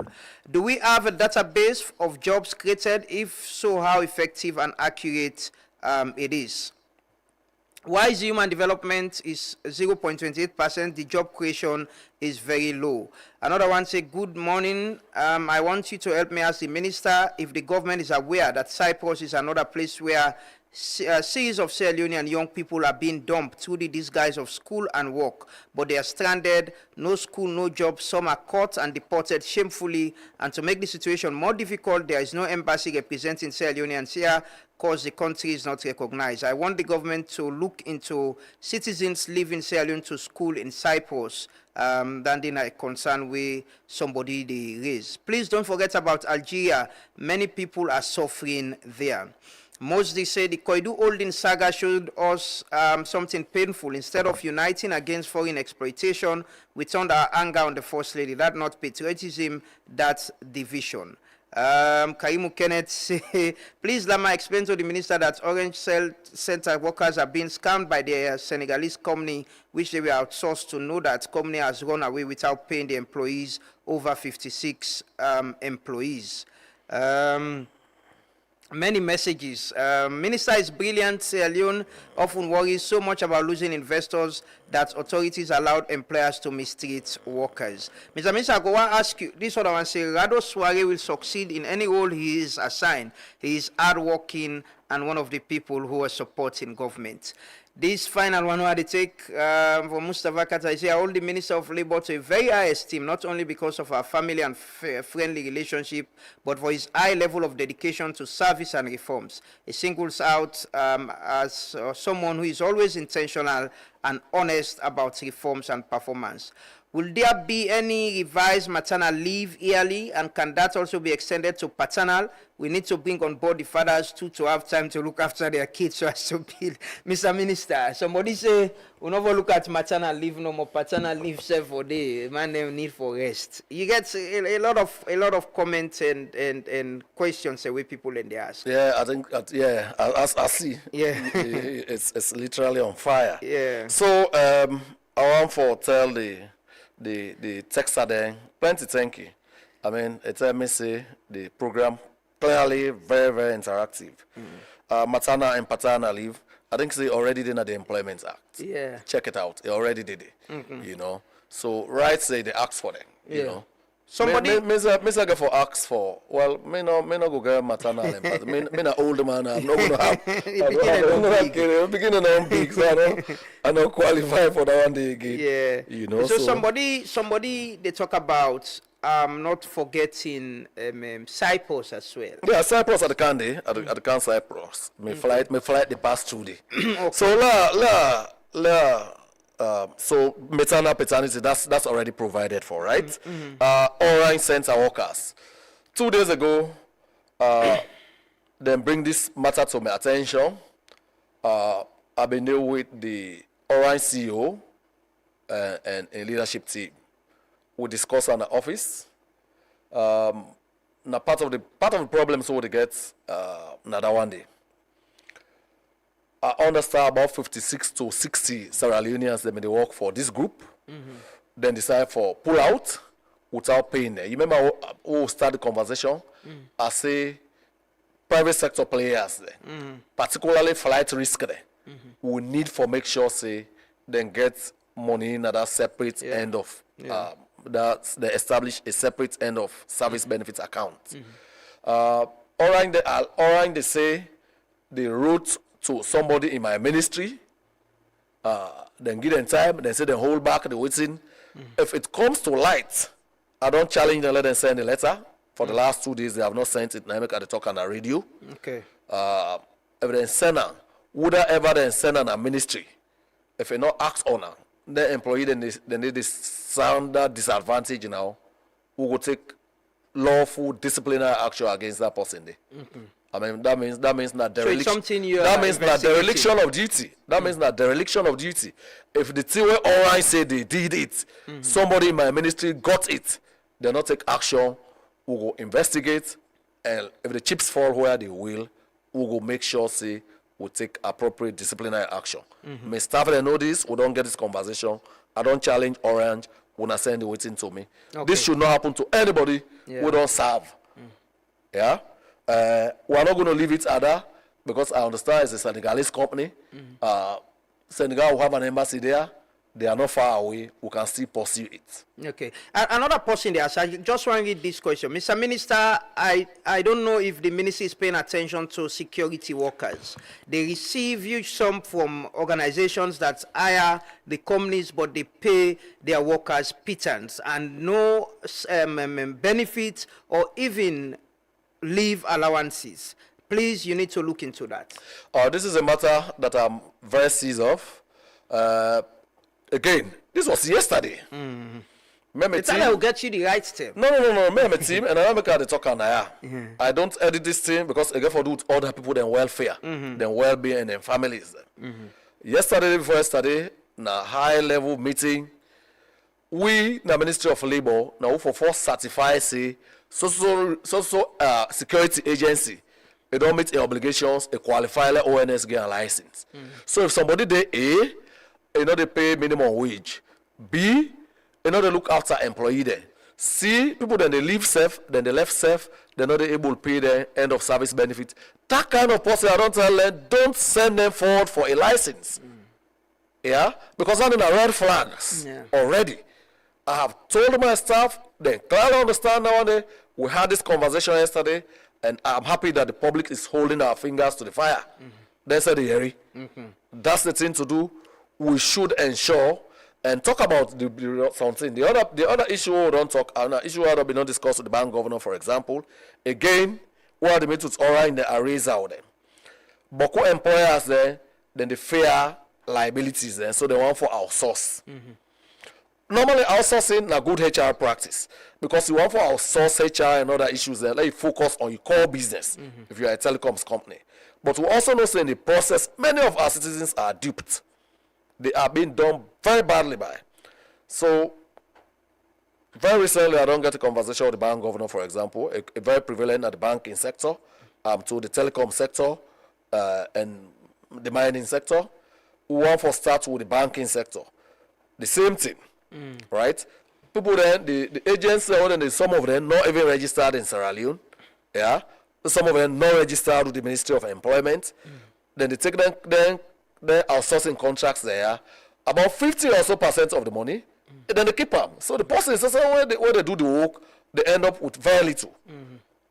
Do we have a database of jobs created? If so, how effective and accurate it is? Why is human development is 0.28%? The job creation is very low. Another one say, good morning. I want you to help me ask the minister if the government is aware that Cyprus is another place where a series of Sierra Leonean young people are being dumped through the disguise of school and work, but they are stranded, no school, no job. Some are caught and deported shamefully, and to make the situation more difficult, there is no embassy representing Sierra Leoneans here because the country is not recognized. I want the government to look into citizens leaving Sierra Leone to school in Cyprus, than the concern with somebody they raise. Please don't forget about Algeria. Many people are suffering there. Most they say the Koidu holding saga showed us something painful. Instead of uniting against foreign exploitation, we turned our anger on the First Lady. That not patriotism, that's division. Karimu Kenneth say, please Lama explain to the minister that Orange Center workers are being scammed by the Senegalese company, which they were outsourced to. Know that company has run away without paying the employees, over 56 employees. Many messages. Minister is brilliant. Sierra Leone often worries so much about losing investors that authorities allowed employers to mistreat workers. Mr. Minister, I go to ask you, this other one say, Rado Suare will succeed in any role he is assigned. He is hardworking and one of the people who are supporting government. This final one I take for Mustafa Kata, I say, I hold the Minister of Labour to a very high esteem, not only because of our family and friendly relationship, but for his high level of dedication to service and reforms. He singles out as someone who is always intentional and honest about reforms and performance. Will there be any revised maternal leave yearly, and can that also be extended to paternal? We need to bring on board the fathers too to have time to look after their kids so as to build. Mr. Minister, somebody say, we never look at maternal leave no more, paternal leave self for day, man they need for rest. You get a lot of comments and questions the way people in the ask. Yeah, I think I see. Yeah. it's literally on fire. Yeah. So I want to tell the texter then, plenty thank you. I mean, it tell me say the program clearly very, very interactive. Maternal and paternal leave, I think they already did the Employment Act. Yeah. Check it out. They already did it. You know. So right say they ask for them. You know. Somebody me go for ask for. Well, me no go get maternal and paternal. Me na old man. I'm not gonna have. I'm beginning on big, so I don't qualify for that one day again. Yeah. You know. So somebody they talk about not forgetting Cyprus as well. Yeah, Cyprus at the Candy, at the Can Cyprus. My flight they pass through there. Okay. So so maternal paternity that's already provided for, right? Orange Center workers. 2 days ago, then bring this matter to my attention. I've been there with the Orange CEO and a leadership team. We discuss on the office. Now part of the problem so they get another one day. I understand about 56 to 60 Sierra Leoneans they work for this group. Then decide for pull out without paying them. You remember who started the conversation? I say private sector players there, particularly flight risk there, we need for make sure say then get money in that separate end of that they establish a separate end of service benefits account. Orang they say the route to somebody in my ministry, then give them time, then say they hold back the waiting. If it comes to light, I don't challenge them, let them send a letter. For the last 2 days, they have not sent it. Now I make the talk on the radio. Okay. If they send her, would I ever then send her a ministry? If they not ask on her, the employee then they sound that disadvantage now, we will take lawful disciplinary action against that person there. I mean that means that dereliction of duty. That means that dereliction of duty. If the thing where online say they did it, somebody in my ministry got it, they not take action. We will investigate, and if the chips fall where they will, we will make sure say we take appropriate disciplinary action. My staff they know this. We don't get this conversation. I don't challenge Orange. When I send the waiting to me, this should not happen to anybody who don't serve. Yeah. We're not going to leave it at that because I understand it's a Senegalese company. Senegal will have an embassy there. They are not far away. We can still pursue it. Okay. Another person there, so I just want to read this question. Mr. Minister, I don't know if the ministry is paying attention to security workers. They receive huge sum from organizations that hire the companies, but they pay their workers pittance and no benefits or even leave allowances. Please, you need to look into that. This is a matter that I'm very seized of. Again, this was yesterday. It's I will get you the right team. No. Me team, and I make the talk on I don't edit this team because again for do with other people than welfare, than well-being, and then families. Yesterday, before yesterday, na high level meeting, we na Ministry of Labor now for first certify say so security agency. They don't meet the obligations, a qualify like ONS get a license. So if somebody they A, they pay minimum wage. B, they look after employee there. C, people then they leave safe, then they left safe, they're not able to pay their end of service benefit. That kind of person, I don't tell them, don't send them forward for a license. Yeah? Because I'm in a red flags already. I have told my staff, they clearly understand now. We had this conversation yesterday, and I'm happy that the public is holding our fingers to the fire. They said, that's the thing to do. We should ensure and talk about something. The other issue we don't talk, an issue that will not discussed with the bank governor, for example. Again, what are the methods in the arrays out there? But employers there, then the fair liabilities there, so they want for outsource. Normally, outsourcing is good HR practice because you want for outsource HR and other issues there, let you focus on your core business if you are a telecoms company. But we also know that in the process, many of our citizens are duped. They are being done very badly by. So, very recently, I don't get a conversation with the bank governor, for example, a very prevalent at the banking sector, to the telecom sector, and the mining sector. We want to start with the banking sector. The same thing, right? People then, the agents, some of them not even registered in Sierra Leone, yeah. Some of them not registered with the Ministry of Employment. Then they take them outsourcing contracts there, about 50% or so of the money, and then they keep them. So the person is when they do the work, they end up with very little.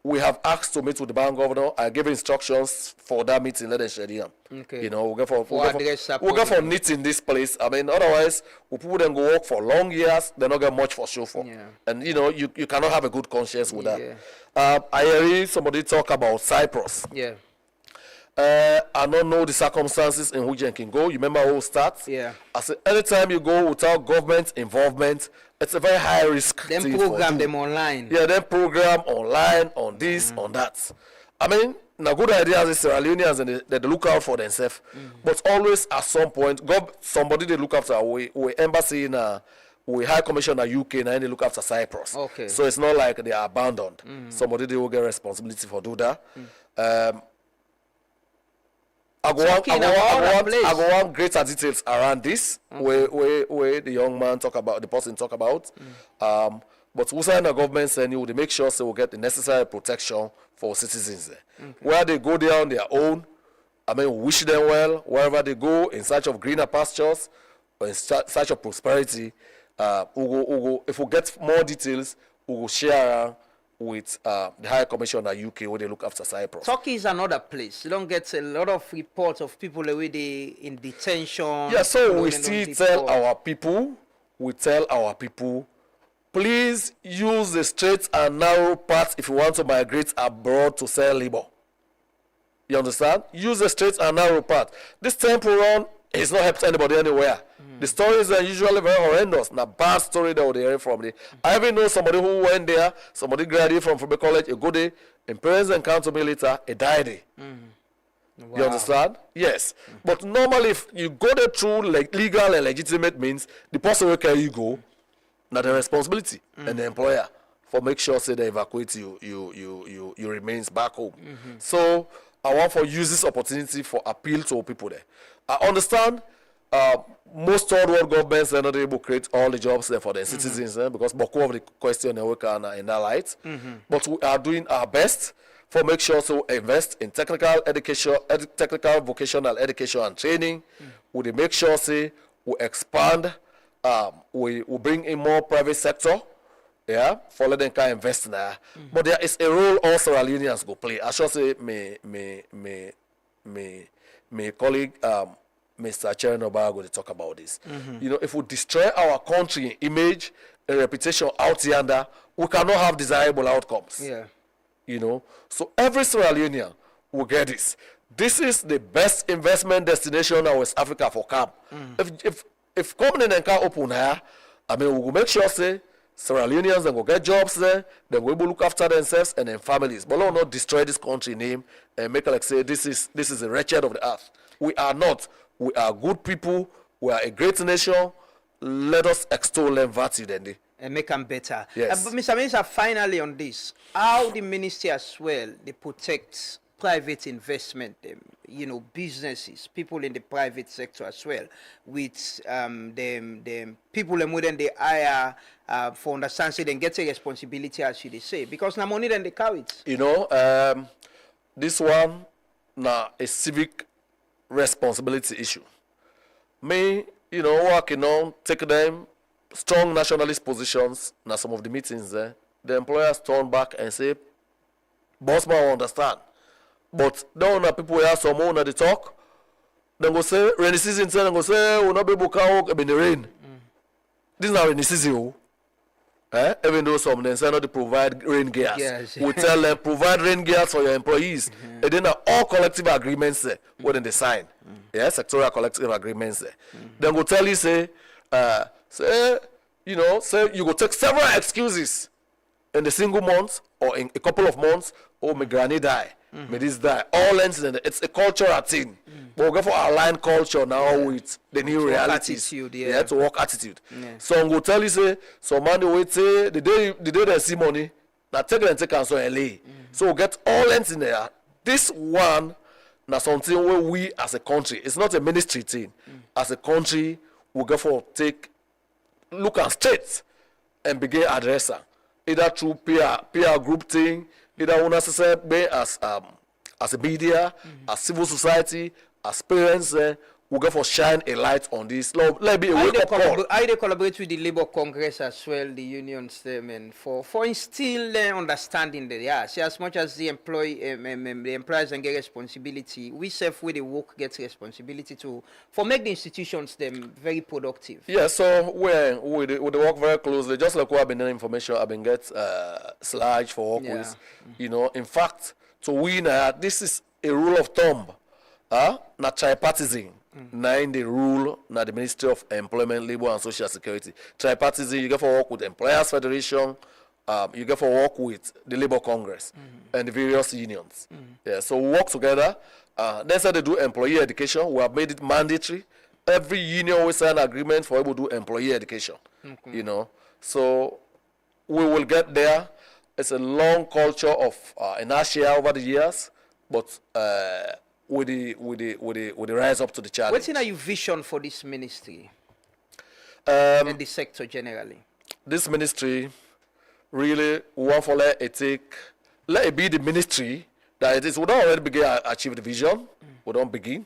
We have asked to meet with the bank governor. I gave instructions for that meeting. Let them share them. Okay. You know, we'll go for knitting this place. I mean, otherwise, we people then go work for long years. They not get much for show for. And you know, you cannot have a good conscience with that. I heard somebody talk about Cyprus. I don't know the circumstances in which you can go. You remember how it starts? I said, anytime you go without government involvement, it's a very high risk. Then program them online. Then program online, on this, on that. I mean, na good idea as the Sierra Leoneans and they look out for themselves. But always at some point, somebody they look after. We embassy in we high commissioner UK and they look after Cyprus. Okay. So it's not like they are abandoned. Somebody they will get responsibility for do that. I go want greater details around this. Where the young man the person talk about. But we say the government saying you will make sure so we get the necessary protection for citizens there. Where they go there on their own, I mean, we wish them well wherever they go in search of greener pastures or in search of prosperity. If we get more details, we will share with the High Commissioner UK where they look after Cyprus. Turkey is another place. You don't get a lot of reports of people already in detention. Yeah, so we still tell our people, please use the straight and narrow path if you want to migrate abroad to sell labor. You understand? Use the straight and narrow path. This temple run is not helped anybody anywhere. The stories are usually very horrendous. Now, bad story that they hear from there. I even know somebody who went there, somebody graduated from Fulbright College, a good day, and parents encountered me later, he died there. Wow. You understand? Yes. But normally, if you go there through legal and legitimate means, the person where can you go, now the responsibility and the employer for make sure say they evacuate you remains back home. So I want for use this opportunity for appeal to people there. I understand most third world governments are not able to create all the jobs there for their citizens because Boko of the question in that light. But we are doing our best for make sure to invest in technical education, technical vocational education and training. We make sure say we expand. We bring in more private sector, for let them can invest in that. But there is a role all Sierra Leoneans go play. I should say, my colleague, Mr. Cheren Obago, to talk about this. You know, if we destroy our country image and reputation out yonder, we cannot have desirable outcomes. Yeah. You know, so every Sierra Leonean will get this. This is the best investment destination in West Africa for camp. If company then can open here, I mean, we will make sure say Sierra Leoneans then go get jobs there, then we will look after themselves and their families. But let us not destroy this country name and make like say this is the wretched of the earth. We are not. We are good people. We are a great nation. Let us extol them virtue then. And make them better. Yes. But Mr. Minister, finally on this, how the ministry as well, they protect private investment, you know, businesses, people in the private sector as well, with them people more than they hire for understand, say they get a responsibility as you say, because now money then they carry it. You know, this one now a civic responsibility issue. Me, you know, working on take them strong nationalist positions. Now some of the meetings there, the employers turn back and say, boss man will understand. But down the people have some more they talk. Then go say rainy season. Then go say we'll not be able to work in the rain. This is not rainy season. Even though some then say not to provide rain gears. Yes. We tell them provide rain gears for your employees. And then all collective agreements there when they sign. Sectorial collective agreements there. Then go tell you say you know, say you go take several excuses in a single month or in a couple of months. Oh, my granny die. May this die. All ends in it's a cultural thing. But we go for our line culture now with the new realities. To work attitude. So I'm go tell you say some man they wait say the day they see money, now take it and take and so LA. So we get all ends in there. This one now something where we as a country, it's not a ministry thing. As a country, we go for look at straight and begin addressing. Either through peer group thing, either one as a media, as civil society, as parents, we go for shine a light on this. Let be a wake up call. I collaborate with the Labour Congress as well, the unions them, and for instill understanding that see, as much as the employers and get responsibility, we self with the work gets responsibility for make the institutions them very productive. Yeah, so we work very closely. Just like we have been in information, I've been get slides for work with. You know, in fact, to win this is a rule of thumb. Not tripartisan. In the rule na the Ministry of Employment, Labor and Social Security. Tripartisan, you get for work with Employers Federation, you get for work with the Labour Congress and the various unions. Yeah, so we work together. Then said they do employee education. We have made it mandatory. Every union will sign an agreement for able to do employee education. You know, so we will get there. It's a long culture of inertia over the years, but with the rise up to the challenge. What's in your vision for this ministry and the sector generally? This ministry really want for let it be the ministry that it is. We don't already begin achieve the vision. We don't begin.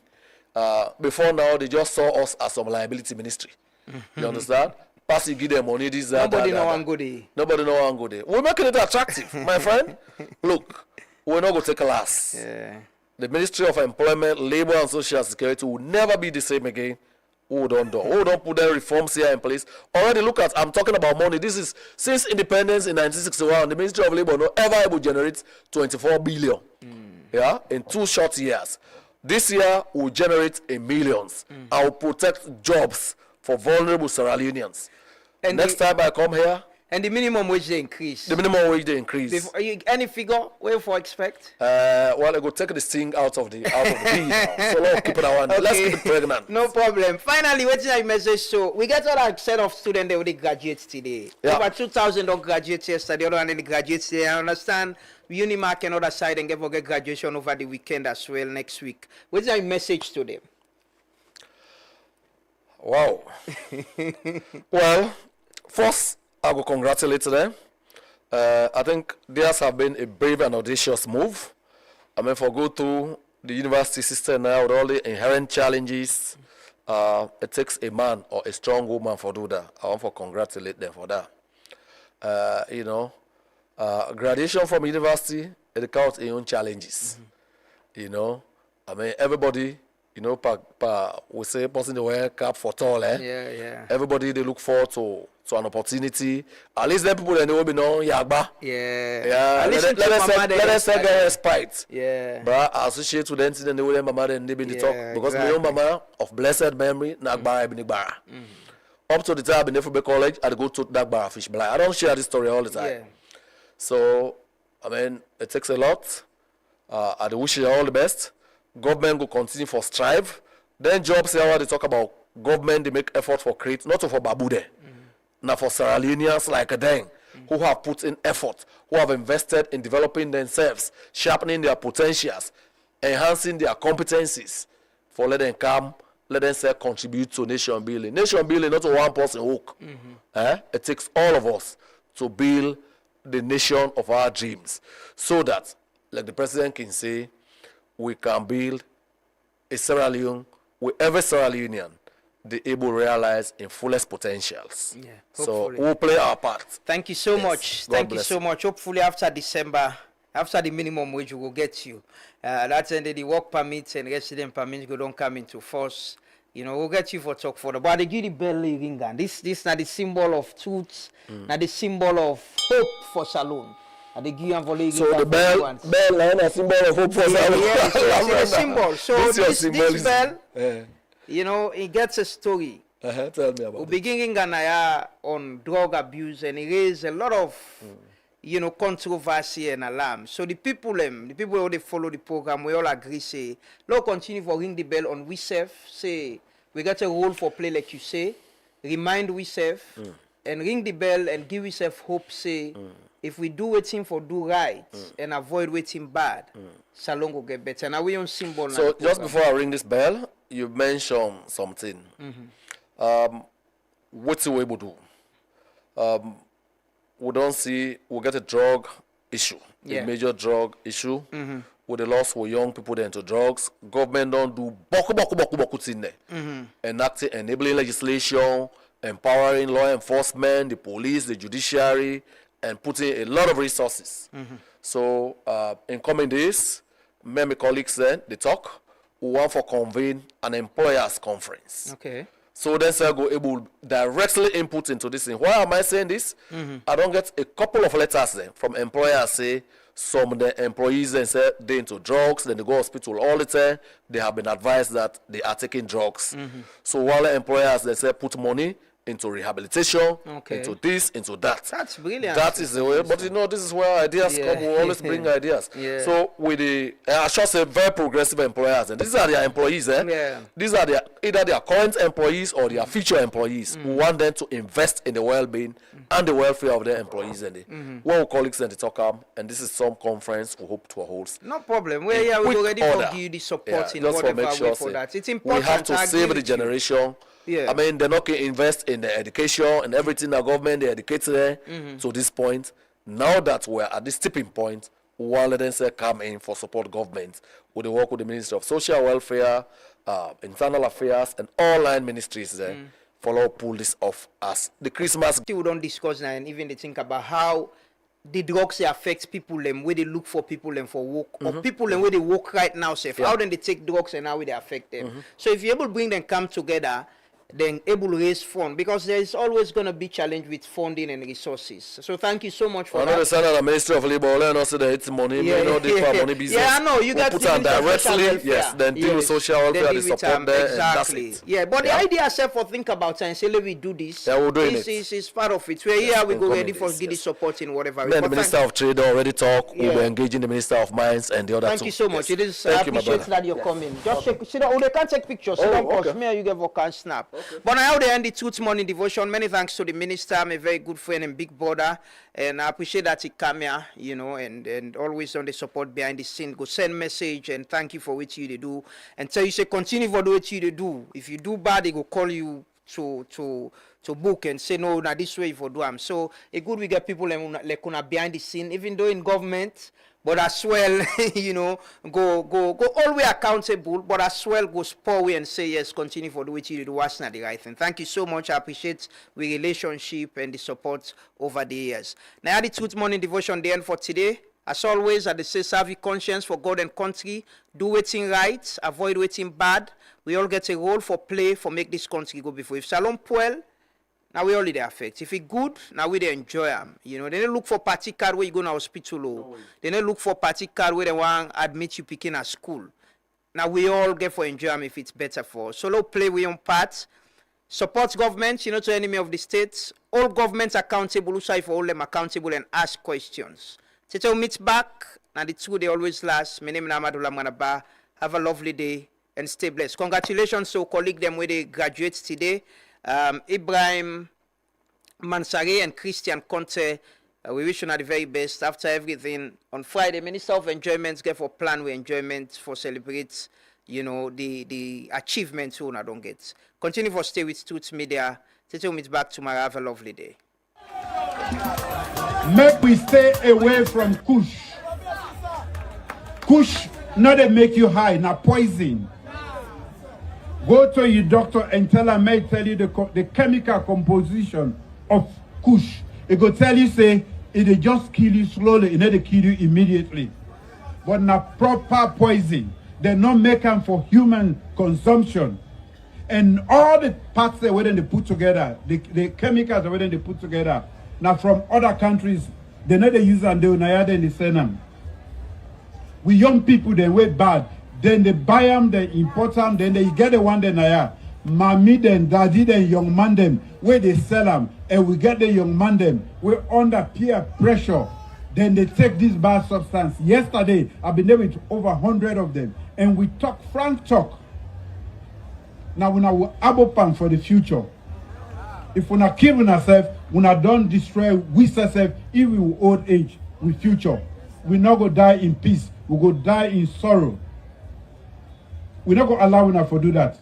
Before now, they just saw us as some liability ministry. You understand? Pass you give them money, this, that, Nobody that, know that. one go there. Nobody know one go there. We're making it attractive, my friend. Look, we're not going to take a loss. Yeah. The Ministry of Employment, Labor and Social Security will never be the same again. Who don't do? Who don't put the reforms here in place? Already look at, I'm talking about money. This is, since independence in 1961, the Ministry of Labor not ever able to generate 24 billion. Yeah, in 2 short years. This year will generate in millions. I will protect jobs for vulnerable Sierra Leoneans. And next time I come here, and the minimum wage they increase. the minimum wage they increase. Any figure where for expect? Well, I go take the sting out of the bee now. So let's keep it around. Okay. Let's keep it pregnant. No problem. Finally, what's your message? So we get all that set of students that already graduate today. Yeah. Over 2,000 don't graduate yesterday. Other than the graduates today. I understand Unimark and other side and get graduation over the weekend as well next week. What's your message to them? Wow. Well, first, I will congratulate them. I think theirs have been a brave and audacious move. I mean, for go through the university system now with all the inherent challenges, it takes a man or a strong woman for do that. I want to congratulate them for that. You know, graduation from university, it counts its own challenges. You know, I mean, everybody, you know, we say person the wear cap for tall, eh? Yeah, yeah. Everybody they look forward to an opportunity. At least the people that they will be known Yagba. Yeah. Yeah. Let us say get respite. Yeah. But I associate with them and they will mama then they be the talk because my own mama of blessed memory Nagbara ibn Igbara. Up to the time in Nefube College, I go to Nagbara fish blind. I don't share this story all the time. Yeah. So I mean it takes a lot. I wish you all the best. Government will continue for strive. Then jobs here they talk about government they make effort for create not for Babude. Now for Sierra Leoneans like them who have put in effort, who have invested in developing themselves, sharpening their potentials, enhancing their competencies, for let them come, let them say contribute to nation building. Nation building not a one person work. It takes all of us to build the nation of our dreams, so that, like the president can say, we can build a Sierra Leone with every Sierra Leonean the able to realize in fullest potentials. Yeah, so hopefully. we'll play our part. Thank you so much. God Thank you bless so much. Hopefully after December, after the minimum wage, we will get you. That's ended the work permits and resident permits go don't come into force. You know, we'll get you for talk for the. But they give the bell ring and this not the symbol of truth, not the symbol of hope for Salone. And they give you volley. So the bell line a symbol of hope for Salone. Yeah, so it's a symbol. So this bell, Yeah. you know, it gets a story. Tell me about We it. begin in Ghana on drug abuse and it raised a lot of, you know, controversy and alarm. So the people who they follow the program, we all agree, say, Lord continue for ring the bell on we serve, say, we got a role for play like you say, remind we serve, and ring the bell and give yourself hope, say, if we do waiting for do right and avoid waiting bad, Salon will get better. Now we on symbol now. So just before I ring this bell, you mentioned something. What's the way we do? We don't see we get a drug issue, Yeah. a major drug issue. With the loss for young people into drugs, government don't do boku thing there. Enacting enabling legislation, empowering law enforcement, the police, the judiciary, and putting a lot of resources. So in coming days, me and my colleagues then they talk. We want for convene an employers conference. Okay. So then say go able directly input into this thing. Why am I saying this? I don't get a couple of letters then from employers say some of the employees then say they into drugs, then they go hospital all the time. They have been advised that they are taking drugs. So while the employers they say put money into rehabilitation, Okay. into this, into that. That's brilliant. That is the way. But you know, this is where ideas come. We always bring ideas. Yeah. So with the, I should say, very progressive employers, and these are their employees. Yeah. These are either their current employees or their future employees who want them to invest in the well-being and the welfare of their employees. And one colleagues and the talk and this is some conference we hope to hold. No problem. We're here. We're ready to give you the support in whatever way for that. It's important. We have to save the generation. Yeah. I mean, they're not going to invest in the education and everything the government, they educate them to this point. Now that we're at this tipping point, we want to let them say come in for support government. We work with the Ministry of Social Welfare, Internal Affairs, and all line ministries follow pull this off as the Christmas. We don't discuss now and even they think about how the drugs they affect people them where they look for people them for work or people them where they work right now safe. How then they take drugs and how they affect them. So if you're able to bring them come together, then able to raise funds because there is always going to be challenge with funding and resources. So thank you so much for that. I know the Senate and Ministry of Labor let us say that it's money, money business. Yeah, I know you got put on directly, yes, then deal with social welfare, the support there, exactly. And that's it. Yeah, but the idea itself for think about and say let me do this. Yeah, we're doing it. Is part of it. We're here, we go ready for give the support in whatever. Then the Minister of Trade already talk. We were engaging the Minister of Mines and the other two. Thank you so much. It is I appreciate that you're coming. Just sit down. Oh, they can't take pictures. Sit down, cause me and you get can snap. But now they the Truth Morning Devotion. Many thanks to the minister. I'm a very good friend and big brother, and I appreciate that he come here, you know, and always on the support behind the scene. Go send message and thank you for what you do, and tell you say continue for what you do. If you do bad, they go call you to book and say no, now this way you for do them. So it's good we get people like behind the scene, even though in government. But as well, you know, go all way accountable, but as well go spur way and say yes, continue for the way you do what's not the right thing. Thank you so much. I appreciate the relationship and the support over the years. Now the Truth Morning Devotion the end for today. As always, I say serve your conscience for God and country, do waiting right, avoid waiting bad. We all get a role for play for make this country go before. If Salon Puel, now we only they affect. If it good, now we they enjoy them. You know, they don't look for party card where you go to hospital. They don't look for party card where they want admit you picking at school. Now we all get for enjoy them if it's better for us. Solo play with your part. Support government, you know, to enemy of the states. All governments accountable, who say for all them accountable and ask questions. Tete meet back. Now the two they always last. My name is Amadullah Manaba. Have a lovely day and stay blessed. Congratulations to colleague them where they graduate today. Ibrahim Mansare and Christian Conte, we wish you the very best after everything. On Friday, Minister of Enjoyment get for plan with enjoyment for celebrate, you know, the achievements who I don't get. Continue for stay with Toots Media. Till meet back tomorrow. Have a lovely day. Make we stay away from Kush. Kush not they make you high, not poison. Go to your doctor and tell him, may tell you the chemical composition of Kush. It go tell you, say, it just kill you slowly, it not kill you immediately. But not proper poison. They not make them for human consumption. And all the parts that they put together, the chemicals that they put together, now from other countries, they not they use and they will send them. We young people, they way bad. Then they buy them, they import them, then they get the one they naya. Mommy then, daddy then, young man them, where they sell them, and we get the young man them, we're under peer pressure. Then they take this bad substance. Yesterday, I've been there with over 100 of them, and we talk frank talk. Now we will abopan for the future. If we not kill ourselves, we not don't destroy ourselves, if we will old age, with future. We not go die in peace, we go die in sorrow. We're not going to allow una for do that.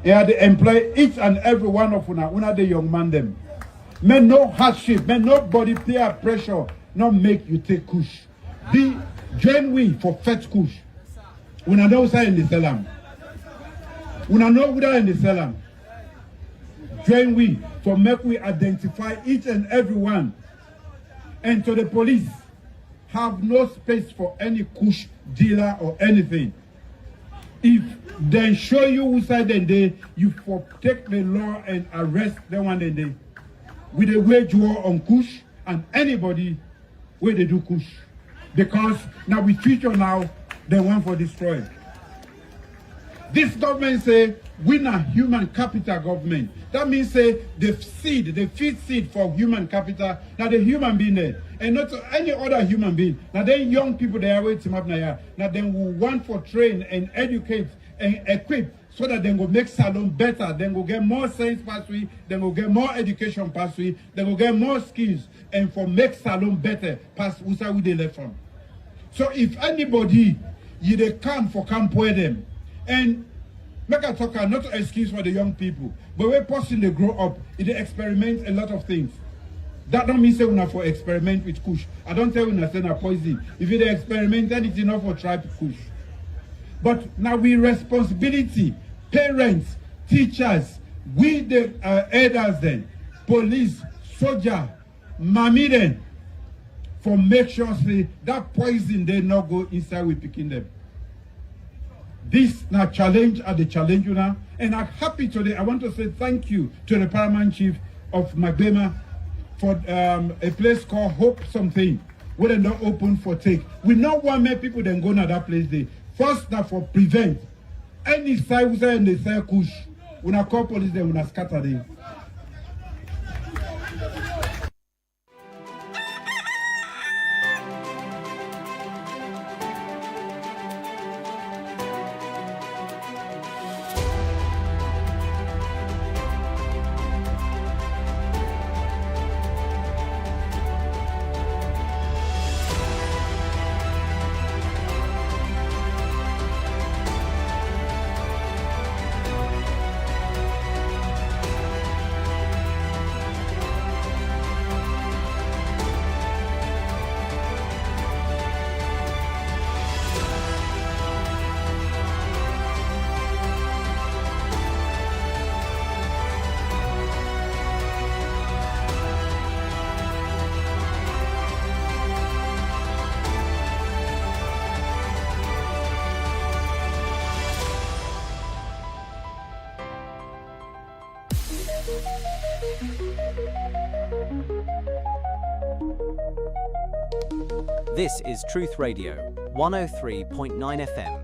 And they employ each and every one of una the young man them. Men no hardship, men no body peer pressure, not make you take Kush. Join we for fetch Kush. Una know what's in the Salam. Una know what's in the Salam. Join we for make we identify each and every one. And to the police, have no space for any Kush dealer or anything. If they show you who side then they, you for take the law and arrest the one then they. With a wage war on Kush and anybody where they do Kush. Because now with future now, they want for destroy. This government say we na human capital government. That means say the feed seed for human capital, now the human being there, and not any other human being. Now then young people they are waiting up now. Now then we want for train and educate and equip so that they will make salon better, then will get more science pathway, then will get more education pathway, then will get more skills, and for make salon better pass where they left from. So if anybody they come for camp with them, and make a talk not an excuse for the young people, but when person they grow up, they experiment a lot of things. That don't mean say we not for experiment with kush. I don't tell you not say na poison. If they experiment anything not for try kush. But now we responsibility, parents, teachers, we the elders then, police, soldier, mommy then, for make sure say that poison they not go inside we picking them. This now challenge at the challenge now, and I'm happy today. I want to say thank you to the paramount chief of Magbema for a place called Hope Something, where they not open for take. We not want many people then go to that place there. First, now for prevent any side we say in the side kush. When I call police, they will scatter them. This is Truth Radio, 103.9 FM,